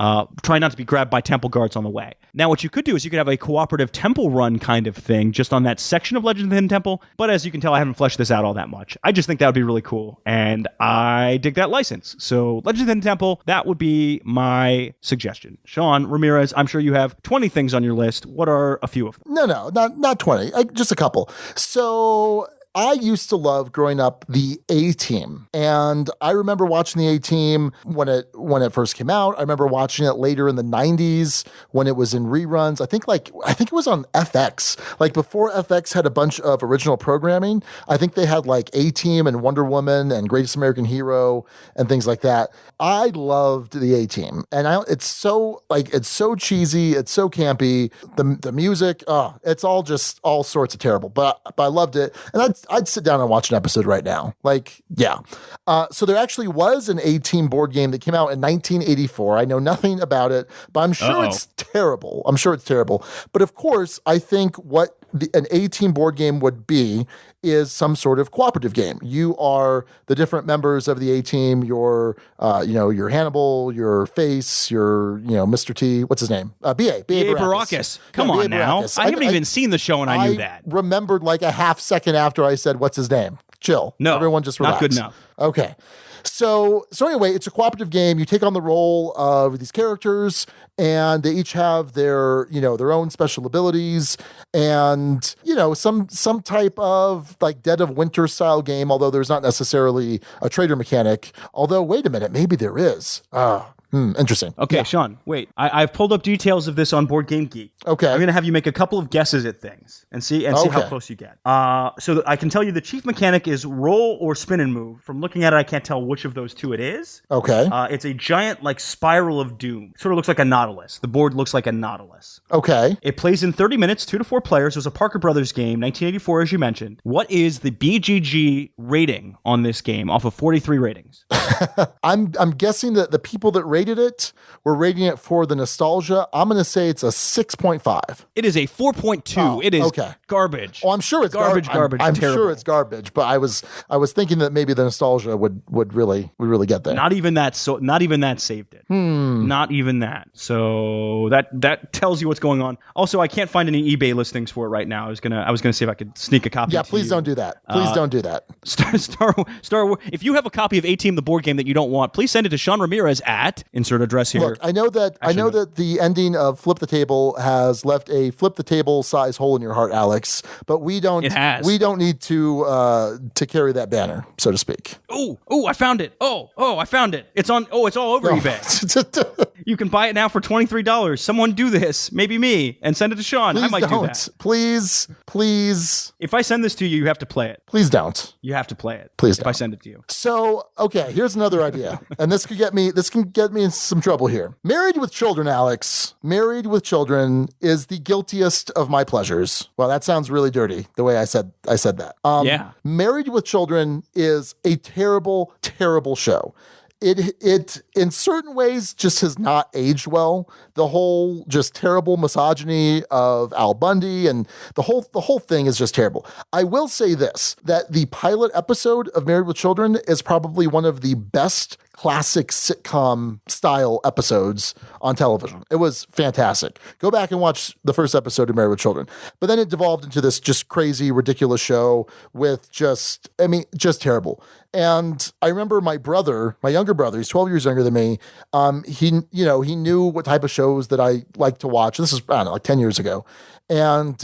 Try not to be grabbed by temple guards on the way. Now, what you could do is you could have a cooperative temple run kind of thing just on that section of Legends of the Hidden Temple. But as you can tell, I haven't fleshed this out all that much. I just think that would be really cool. And I dig that license. So Legends of the Hidden Temple, that would be my suggestion. Sean Ramirez, I'm sure you have 20 things on your list. What are a few of them? No, not 20. Just a couple. So I used to love growing up the A-Team, and I remember watching the A-Team when it first came out. I remember watching it later in the 90s when it was in reruns. I think it was on FX. Like before FX had a bunch of original programming, I think they had like A-Team and Wonder Woman and Greatest American Hero and things like that. I loved the A-Team, and it's so cheesy, it's so campy. The music, it's all sorts of terrible, but I loved it, and I'd sit down and watch an episode right now. So there actually was an A-Team board game that came out in 1984. I know nothing about it, but I'm sure it's terrible. But of course, I think what an A-team board game would be is some sort of cooperative game. You are the different members of the A-team. You're, your Hannibal, your Face, your, Mr. T. What's his name? B.A. Baracus. Come on now. Baracus. I haven't even seen the show and I knew that. Remembered like a half second after I said, what's his name? Chill. No. Everyone just relax. Not good enough. Okay. So anyway, it's a cooperative game. You take on the role of these characters, and they each have their own special abilities, and some type of like Dead of Winter style game. Although there's not necessarily a trader mechanic. Although wait a minute, maybe there is. Interesting. Okay, yeah. Sean, wait. I've pulled up details of this on Board Game Geek. Okay. I'm going to have you make a couple of guesses at things and see how close you get. So I can tell you the chief mechanic is roll or spin and move. From looking at it, I can't tell which of those two it is. Okay. It's a giant like spiral of doom. Sort of looks like a nautilus. The board looks like a nautilus. Okay. It plays in 30 minutes, 2 to 4 players. It was a Parker Brothers game, 1984, as you mentioned. What is the BGG rating on this game off of 43 ratings? I'm guessing that the people that rated it were rating it for the nostalgia. I'm going to say it's a 6.5. It is a 4.2. It is garbage. Oh, I'm sure it's garbage. I'm sure it's garbage, but I was thinking that maybe the nostalgia would really get there. Not even that saved it. Not even that. So that tells you what's going on. Also, I can't find any eBay listings for it right now. I was gonna see if I could sneak a copy. Yeah, please don't do that. Please don't do that. Star Wars. If you have a copy of A-Team, the board game that you don't want, please send it to Sean Ramirez at insert address here. Look, I know that the ending of Flip the Table has left a flip the table size hole in your heart, Alex. But we don't. It has. We don't need to carry that banner, so to speak. Oh! I found it. Oh! I found it. It's on. Oh, it's all over eBay. You can buy it now for $23. Someone do this. Maybe me, and send it to Sean. Please I might don't. do that. Please. If I send this to you, you have to play it. Please don't. You have to play it. Please if don't. I send it to you. So, okay, here's another idea. And this can get me in some trouble here. Married with Children, Alex. Married with Children is the guiltiest of my pleasures. Well, that sounds really dirty, the way I said that. Yeah. Married with Children is a terrible, terrible show. It in certain ways just has not aged well. The whole just terrible misogyny of Al Bundy and the whole thing is just terrible. I will say this, that the pilot episode of Married with Children is probably one of the best classic sitcom style episodes on television. It was fantastic. Go back and watch the first episode of Married with Children. But then it devolved into this just crazy, ridiculous show with just terrible. And I remember my younger brother, he's 12 years younger than me. He knew what type of shows that I like to watch. This is, I don't know, like 10 years ago. And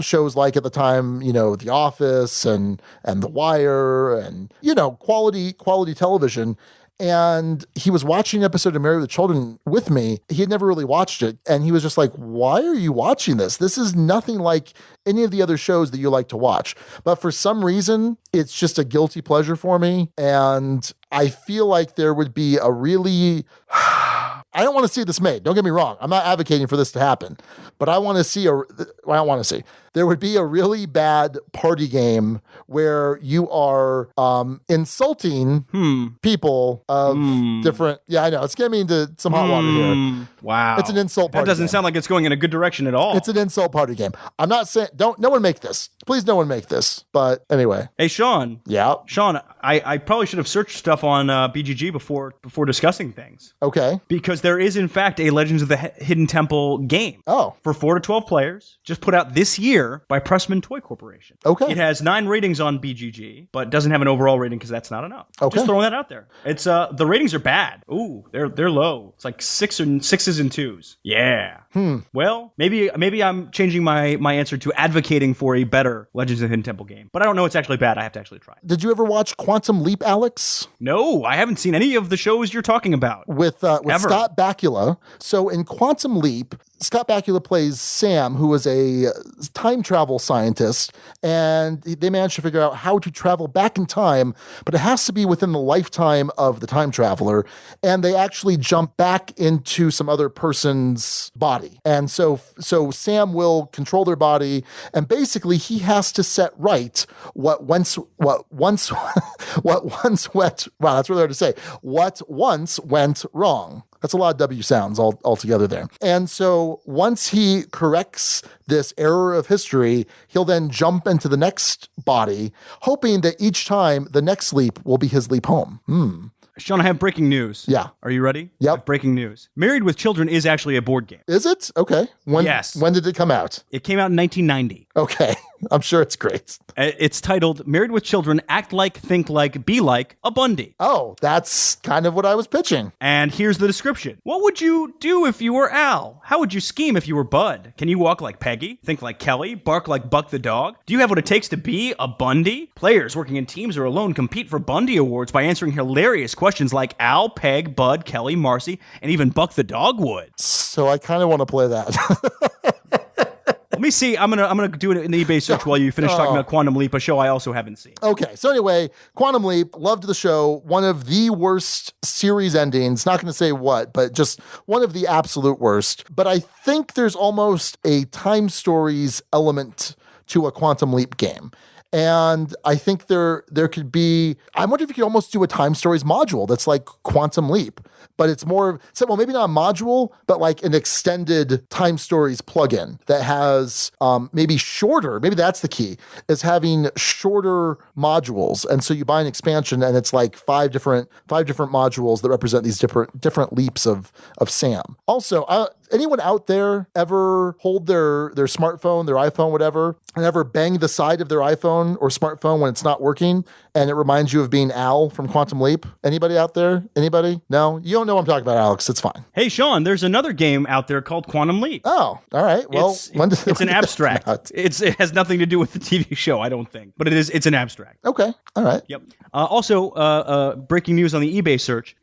shows like at the time, The Office and The Wire and, quality television. And he was watching an episode of Married with Children with me. He had never really watched it. And he was just like, why are you watching this? This is nothing like any of the other shows that you like to watch. But for some reason, it's just a guilty pleasure for me. And I feel like there would be a really... I don't want to see this made. Don't get me wrong. I'm not advocating for this to happen. But I want to see there would be a really bad party game where you are insulting people of different... Yeah, I know. It's getting me into some hot water here. Wow. It's an insult party That doesn't game. sound like it's going in a good direction at all. It's an insult party game. I'm not saying... no one make this. Please no one make this. But anyway. Hey, Sean. Yeah? Sean, I probably should have searched stuff on BGG before discussing things. Okay. Because there is, in fact, a Legends of the Hidden Temple game. Oh. For 4 to 12 players, just put out this year by Pressman Toy Corporation. Okay. It has 9 ratings on BGG, but doesn't have an overall rating because that's not enough. Okay. Just throwing that out there. It's the ratings are bad. Ooh, they're low. It's like 6s and 2s. Yeah. Well, maybe I'm changing my answer to advocating for a better Legends of the Hidden Temple game, but I don't know it's actually bad. I have to actually try it. Did you ever watch Quantum Leap, Alex? No, I haven't seen any of the shows you're talking about. With Scott Bakula. So in Quantum Leap, Scott Bakula plays Sam, who is a time travel scientist, and they managed to figure out how to travel back in time, but it has to be within the lifetime of the time traveler, and they actually jump back into some other person's body. And so Sam will control their body, and basically he has to set right what once went wrong. That's a lot of W sounds all together there. And so once he corrects this error of history, he'll then jump into the next body, hoping that each time the next leap will be his leap home. Sean, I have breaking news. Yeah. Are you ready? Yep. I have breaking news. Married with Children is actually a board game. Is it? Okay. Yes. When did it come out? It came out in 1990. Okay. I'm sure it's great. It's titled Married with Children, Act Like, Think Like, Be Like a Bundy. Oh, that's kind of what I was pitching. And here's the description. What would you do if you were Al? How would you scheme if you were Bud? Can you walk like Peggy? Think like Kelly? Bark like Buck the dog? Do you have what it takes to be a Bundy? Players working in teams or alone compete for Bundy awards by answering hilarious questions like Al, Peg, Bud, Kelly, Marcy, and even Buck the dog would. So I kind of want to play that. Let me see. I'm gonna do it in the eBay search while you finish talking about Quantum Leap, a show I also haven't seen. Okay, so anyway, Quantum Leap, loved the show. One of the worst series endings. Not going to say what, but just one of the absolute worst. But I think there's almost a Time Stories element to a Quantum Leap game. And I think there could be, I wonder if you could almost do a Time Stories module that's like Quantum Leap, but it's more, well, maybe not a module, but like an extended Time Stories plugin that has maybe shorter, maybe that's the key, is having shorter modules. And so you buy an expansion and it's like five different modules that represent these different leaps of Sam. Also, anyone out there ever hold their smartphone, their iPhone, whatever, and ever bang the side of their iPhone or smartphone when it's not working and it reminds you of being Al from Quantum Leap? Anybody out there? Anybody? No? You don't know what I'm talking about, Alex. It's fine. Hey, Sean, there's another game out there called Quantum Leap. Oh, all right. Well, it's an abstract. It has nothing to do with the TV show, I don't think, but it's an abstract. Okay. All right. Yep. Also, breaking news on the eBay search.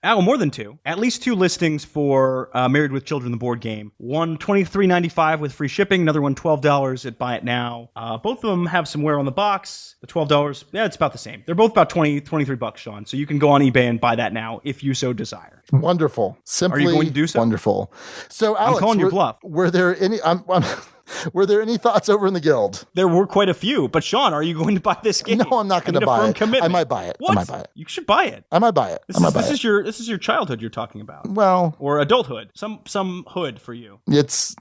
More than two, at least two listings for Married with Children, the board game. One $23.95 with free shipping, another one $12 at Buy It Now. Both of them have some wear on the box. The $12, yeah, it's about the same. They're both about $23, Sean. So you can go on eBay and buy that now if you so desire. Wonderful. Simply Are you going to do so? Wonderful. So, Alex, I'm calling your bluff. Were there any? Were there any thoughts over in the guild? There were quite a few, but Sean, are you going to buy this game? No, I'm not going to buy it. Commitment. I might buy it. What? I might buy it. You should buy it. I might buy it. This is your childhood you're talking about. Well, or adulthood. Some hood for you. It's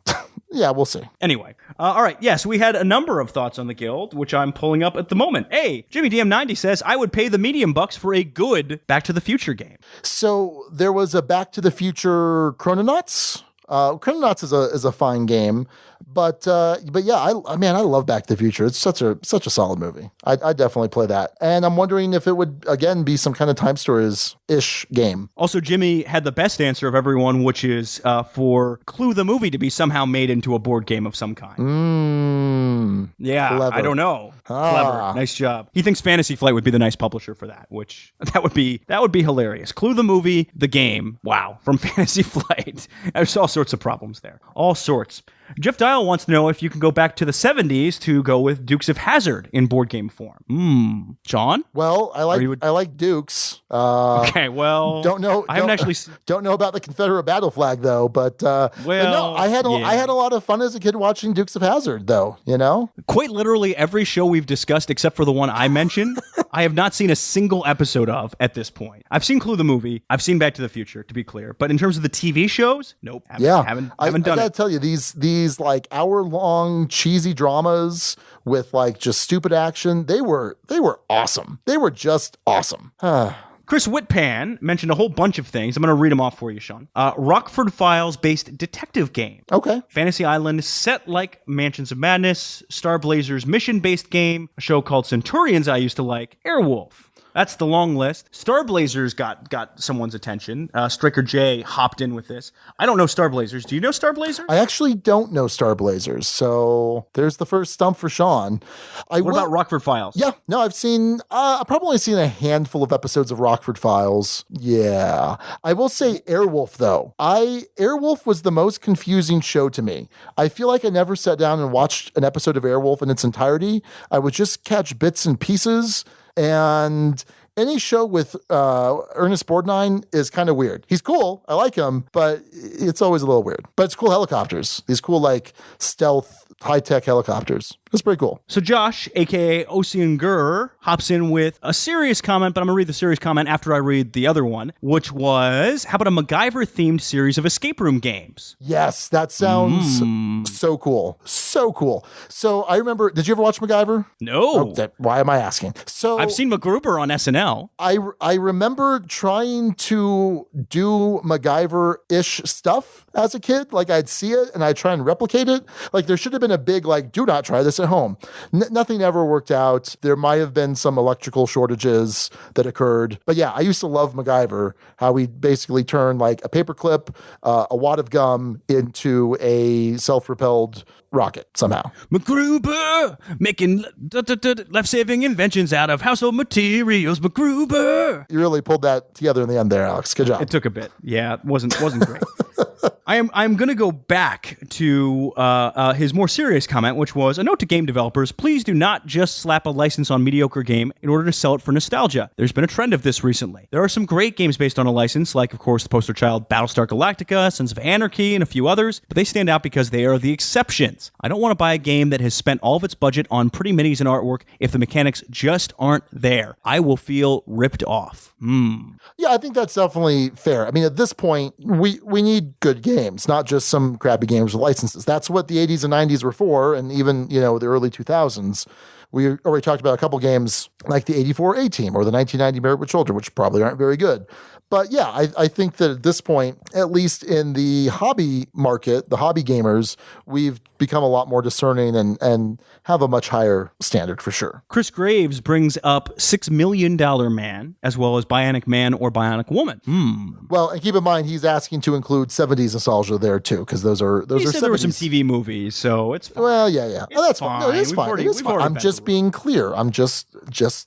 yeah, we'll see. Anyway, all right. Yes, we had a number of thoughts on the guild, which I'm pulling up at the moment. Hey, Jimmy DM90 says I would pay the medium bucks for a good Back to the Future game. So there was a Back to the Future Chrononauts. Chrononauts is a fine game, but yeah, I love Back to the Future. It's such a solid movie. I definitely play that, and I'm wondering if it would again be some kind of Time Stories-ish game. Also, Jimmy had the best answer of everyone, which is for Clue the movie to be somehow made into a board game of some kind. Yeah, clever. I don't know. Clever, nice job. He thinks Fantasy Flight would be the nice publisher for that, which that would be hilarious. Clue the movie, the game. Wow, from Fantasy Flight. There's all sorts of problems there. All sorts. Jeff Dial wants to know if you can go back to the 70s to go with Dukes of Hazzard in board game form. John? Well, I like Dukes. Okay, well, don't know about the Confederate battle flag though, but I had a lot of fun as a kid watching Dukes of Hazzard though, you know? Quite literally every show we've discussed except for the one I mentioned, I have not seen a single episode of at this point. I've seen Clue the movie, I've seen Back to the Future, to be clear, but in terms of the TV shows, nope. Haven't done it. I gotta tell you, these like hour-long cheesy dramas with like just stupid action, they were awesome. They were just awesome. Chris Whitpan mentioned a whole bunch of things. I'm going to read them off for you, Sean. Rockford Files-based detective game. Okay. Fantasy Island set like Mansions of Madness. Star Blazers mission-based game. A show called Centurions I used to like. Airwolf. That's the long list. Star Blazers got someone's attention. Striker J hopped in with this. I don't know Star Blazers. Do you know Star Blazers? I actually don't know Star Blazers, so there's the first stump for Sean. What about Rockford Files? Yeah, no, I've probably seen a handful of episodes of Rockford Files. Yeah. I will say Airwolf, though. Airwolf was the most confusing show to me. I feel like I never sat down and watched an episode of Airwolf in its entirety. I would just catch bits and pieces. And any show with Ernest Borgnine is kind of weird. He's cool. I like him, but it's always a little weird. But it's cool helicopters. These cool, like, stealth high-tech helicopters. It's pretty cool. So Josh, aka Ocean Gur, hops in with a serious comment, but I'm gonna read the serious comment after I read the other one, which was, how about a MacGyver-themed series of escape room games? Yes, that sounds so cool. So cool. So I remember, did you ever watch MacGyver? No. Why am I asking? So I've seen MacGruber on SNL. I remember trying to do MacGyver-ish stuff as a kid. Like I'd see it and I'd try and replicate it. Like there should have been a big, like, do not try this at home. Nothing ever worked out. There might have been some electrical shortages that occurred. But yeah, I used to love MacGyver, how we basically turned like a paperclip, a wad of gum into a self-propelled rocket somehow. MacGruber, making life-saving inventions out of household materials. MacGruber. You really pulled that together in the end there, Alex. Good job. It took a bit. Yeah, it wasn't great. I'm going to go back to his more serious comment, which was, a note to game developers, please do not just slap a license on mediocre game in order to sell it for nostalgia. There's been a trend of this recently. There are some great games based on a license, like, of course, the poster child Battlestar Galactica, Sons of Anarchy, and a few others, but they stand out because they are the exceptions. I don't want to buy a game that has spent all of its budget on pretty minis and artwork if the mechanics just aren't there. I will feel ripped off. Yeah, I think that's definitely fair. I mean, at this point, we need good games, not just some crappy games with licenses. That's what the 80s and 90s were for, and even, the early 2000s. We already talked about a couple games like the 84 A-Team or the 1990 Married with Children, which probably aren't very good. But yeah, I think that at this point, at least in the hobby market, the hobby gamers, we've become a lot more discerning and have a much higher standard for sure. Chris Graves brings up $6 Million Man, as well as Bionic Man or Bionic Woman. Well, and keep in mind, he's asking to include 70s nostalgia there too, because those are 70s. There were some TV movies, so it's fine. Well, yeah. Oh, that's fine. No, it is fine. It is fine. I'm just being clear. I'm just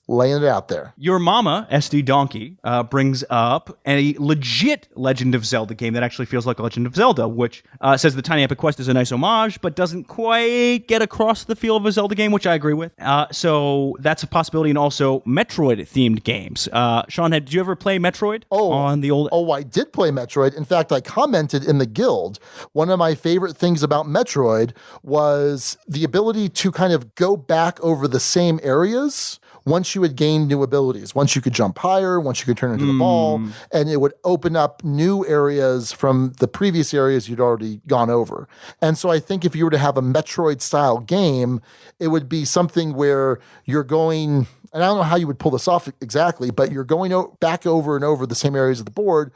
laying it out there. Your mama, SD Donkey, brings up a legit Legend of Zelda game that actually feels like a Legend of Zelda, which says the Tiny Epic Quest is a nice homage, but doesn't quite get across the feel of a Zelda game, which I agree with. So that's a possibility, and also Metroid-themed games. Sean, did you ever play Metroid on the old... Oh, I did play Metroid. In fact, I commented in the guild, one of my favorite things about Metroid was the ability to kind of go back over the same areas once you had gained new abilities. Once you could jump higher, once you could turn into the ball, and it would open up new areas from the previous areas you'd already gone over. And so I think if you were to have a Metroid-style game, it would be something where you're going, and I don't know how you would pull this off exactly, but you're going back over and over the same areas of the board,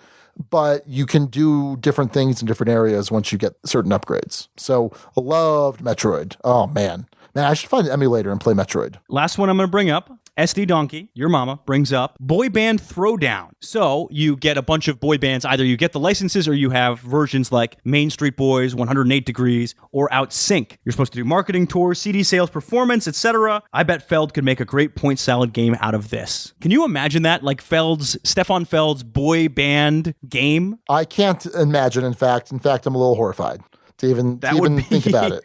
but you can do different things in different areas once you get certain upgrades. So I loved Metroid. Oh, man, I should find an emulator and play Metroid. Last one I'm going to bring up. SD Donkey, your mama, brings up Boy Band Throwdown. So you get a bunch of boy bands. Either you get the licenses or you have versions like Main Street Boys, 108 Degrees, or Outsync. You're supposed to do marketing tours, CD sales, performance, etc. I bet Feld could make a great point salad game out of this. Can you imagine that? Like Stefan Feld's boy band game? I can't imagine, in fact. I'm a little horrified to even think about it.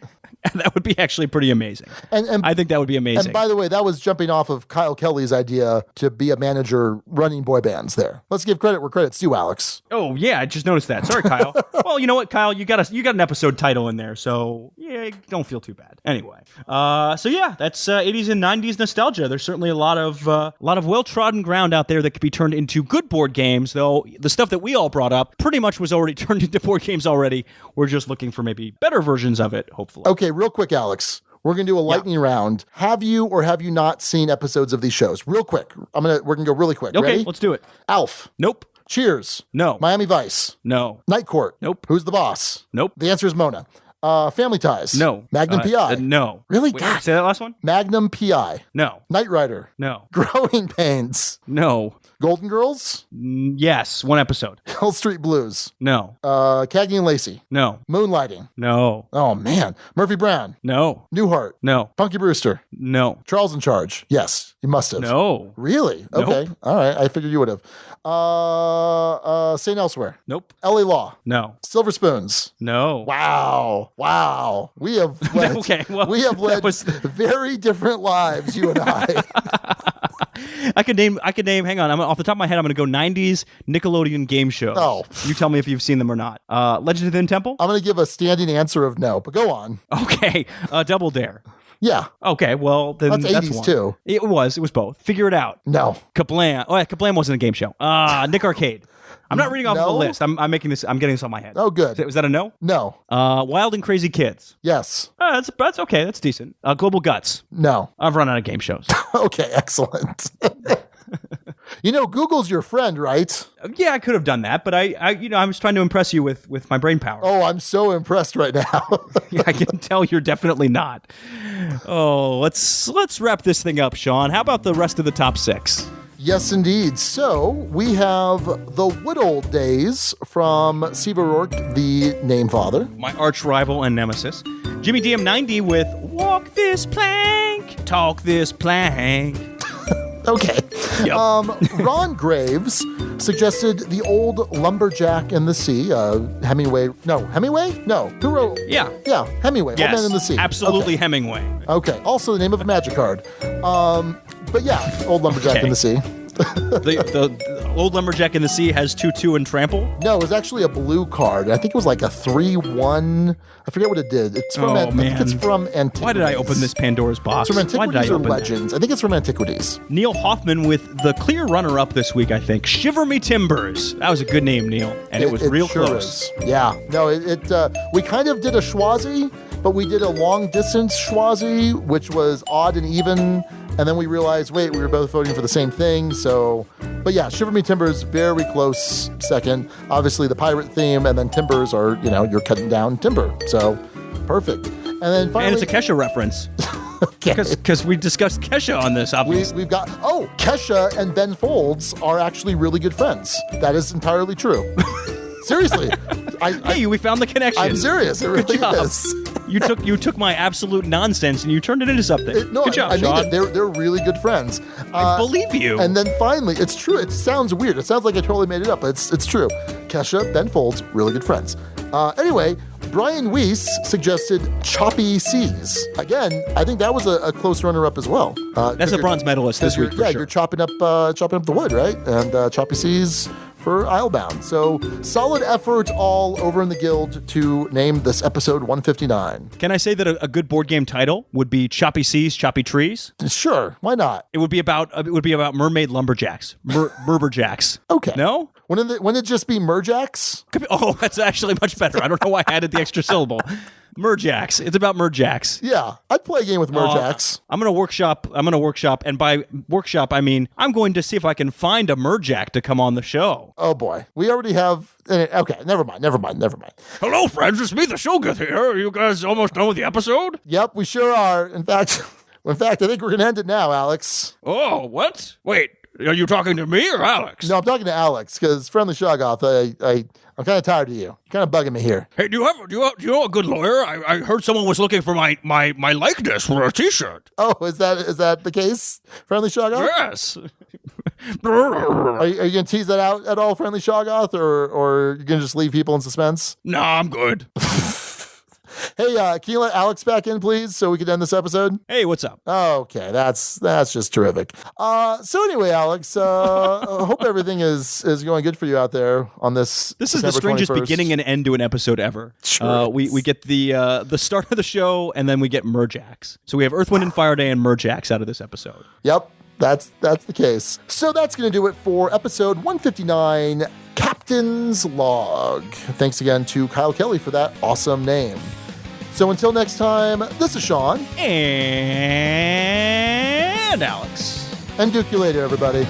That would be actually pretty amazing. And I think that would be amazing. And by the way, that was jumping off of Kyle Kelly's idea to be a manager running boy bands there. Let's give credit where credit's due, Alex. Oh, yeah, I just noticed that. Sorry, Kyle. Well, you know what, Kyle? You got an episode title in there, so yeah, don't feel too bad. Anyway, so yeah, that's 80s and 90s nostalgia. There's certainly a lot of well-trodden ground out there that could be turned into good board games, though the stuff that we all brought up pretty much was already turned into board games already. We're just looking for maybe better versions of it, hopefully. Okay, real quick, Alex. We're going to do a lightning round. Have you or have you not seen episodes of these shows? Real quick. We're going to go really quick. Okay, ready? Let's do it. Alf. Nope. Cheers. No. Miami Vice. No. Night Court. Nope. Who's the Boss? Nope. The answer is Mona. Family Ties. No. Magnum PI. No. Really? Wait, say that last one? Magnum PI. No. Knight Rider. No. Growing Pains. No. Golden Girls. Yes, one episode. Hill Street Blues. No. Cagney and Lacey. No. Moonlighting. No. Oh, man. Murphy Brown. No. Newhart. No. Punky Brewster. No. Charles in Charge. Yes, you must have. No. Really? Okay. Nope. All right. I figured you would have. St. Elsewhere. Nope. LA Law. No. Silver Spoons. No. Wow. We have led, Okay, well, we have led was... very different lives, you and I. I could name. Hang on, I'm off the top of my head. I'm going to go 90s Nickelodeon game shows. Oh. You tell me if you've seen them or not. Legend of the Hidden Temple. I'm going to give a standing answer of no, but go on. Okay. Double Dare. Yeah. Okay. Well, then That's 80s one. too. It was both. Figure it out. No. Kablam. Oh, yeah, Kablam wasn't a game show. Nick Arcade. I'm not reading off No? the list. I'm getting this on my head. Oh, good. Was that a no? No. Wild and Crazy Kids. Yes. That's okay. That's decent. Global Guts. No. I've run out of game shows. Okay, excellent. Google's your friend, right? Yeah, I could have done that, but I was trying to impress you with my brain power. Oh, I'm so impressed right now. Yeah, I can tell you're definitely not. Oh, let's wrap this thing up, Sean. How about the rest of the top 6? Yes, indeed. So we have The Wood Old Days from Steve O'Rourke, the name father. My arch rival and nemesis. Jimmy DM90 with Walk This Plank, Talk This Plank. Okay. Yep. Ron Graves suggested The Old Lumberjack in the Sea. Hemingway? No. Who wrote? Yeah. Yeah, Hemingway. Yes, Old Man in the Sea. absolutely Okay. Hemingway. Okay. Also the name of a magic card. But yeah, Old Lumberjack in the Sea. The Old Lumberjack in the Sea has 2/2 and trample. No, it was actually a blue card. I think it was like a 3/1. I forget what it did. It's from. I think it's from Antiquities. Why did I open this Pandora's box? It's from Why did I Antiquities or open Legends. I think it's from Antiquities. Neil Hoffman with the clear runner-up this week, I think. Shiver Me Timbers. That was a good name, Neil, and it was real sure close. Is. Yeah. No, we kind of did a schwazi, but we did a long-distance schwazi, which was odd and even. And then we realized, wait, we were both voting for the same thing. So, but yeah, Shiver Me Timbers, very close second. Obviously, the pirate theme, and then timbers are, you're cutting down timber. So, perfect. And then finally, And it's a Kesha reference. okay. Because we discussed Kesha on this, obviously. We've got, Kesha and Ben Folds are actually really good friends. That is entirely true. Seriously. Hey, we found the connection. I'm serious. It really Good job. is. You took my absolute nonsense and you turned it into something. Good job, I mean Sean. it. They're really good friends. I believe you. And then finally, it's true. It sounds weird. It sounds like I totally made it up, but it's true. Kesha, Ben Folds, really good friends. Anyway, Brian Weiss suggested Choppy Seas. Again, I think that was a close runner-up as well. That's a bronze medalist this week for sure. You're chopping up the wood, right? And Choppy Seas for Islebound. So solid effort all over in the guild to name this episode 159. Can I say that a good board game title would be Choppy Seas, Choppy Trees? Sure, why not? It would be about mermaid lumberjacks, Berberjacks. Okay. No? Wouldn't it just be Merjacks? Oh, that's actually much better. I don't know why I added the extra syllable. Merjacks. It's about Merjacks. Yeah, I'd play a game with Merjacks. I'm gonna workshop, and by workshop I mean I'm going to see if I can find a Merjack to come on the show. Oh boy, we already have. Okay, never mind. Hello, friends. It's me, the Shoggoth here. Are you guys almost done with the episode? Yep, we sure are. In fact, I think we're gonna end it now, Alex. Oh, what? Wait, are you talking to me or Alex? No, I'm talking to Alex because Friendly Shoggoth, I'm kind of tired of you. You're kind of bugging me here. Hey, do you know a good lawyer? I heard someone was looking for my likeness for a T-shirt. Oh, is that the case, Friendly Shoggoth? Yes. Are you gonna tease that out at all, Friendly Shoggoth, or you're gonna just leave people in suspense? No, I'm good. Hey, can you let Alex back in, please, so we can end this episode? Hey, what's up? Okay, that's just terrific. So anyway, Alex, I hope everything is going good for you out there on this. This is the September strangest 21st. beginning and end to an episode ever. Sure we get the start of the show, and then we get Merjacks. So we have Earth, Wind, and Fire Day and Merjacks out of this episode. Yep, that's the case. So that's going to do it for episode 159, Captain's Log. Thanks again to Kyle Kelly for that awesome name. So until next time, this is Sean. And Alex. And Duke you later, everybody.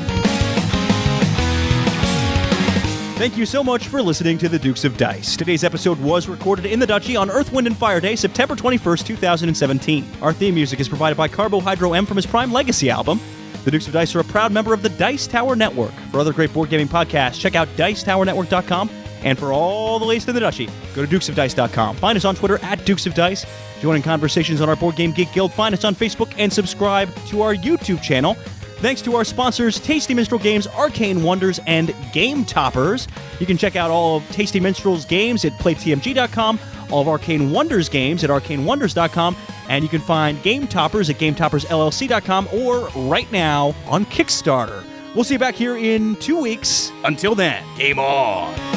Thank you so much for listening to the Dukes of Dice. Today's episode was recorded in the Duchy on Earth, Wind, and Fire Day, September 21st, 2017. Our theme music is provided by Carbohydro M from his Prime Legacy album. The Dukes of Dice are a proud member of the Dice Tower Network. For other great board gaming podcasts, check out dicetowernetwork.com. And for all the latest in the Duchy, go to dukesofdice.com. Find us on Twitter at Dukes of Dice. Join in conversations on our Board Game Geek Guild. Find us on Facebook and subscribe to our YouTube channel. Thanks to our sponsors, Tasty Minstrel Games, Arcane Wonders, and Game Toppers. You can check out all of Tasty Minstrel's games at playtmg.com, all of Arcane Wonders games at arcanewonders.com, And you can find Game Toppers at GameToppersLLC.com or right now on Kickstarter. We'll see you back here in 2 weeks. Until then, game on!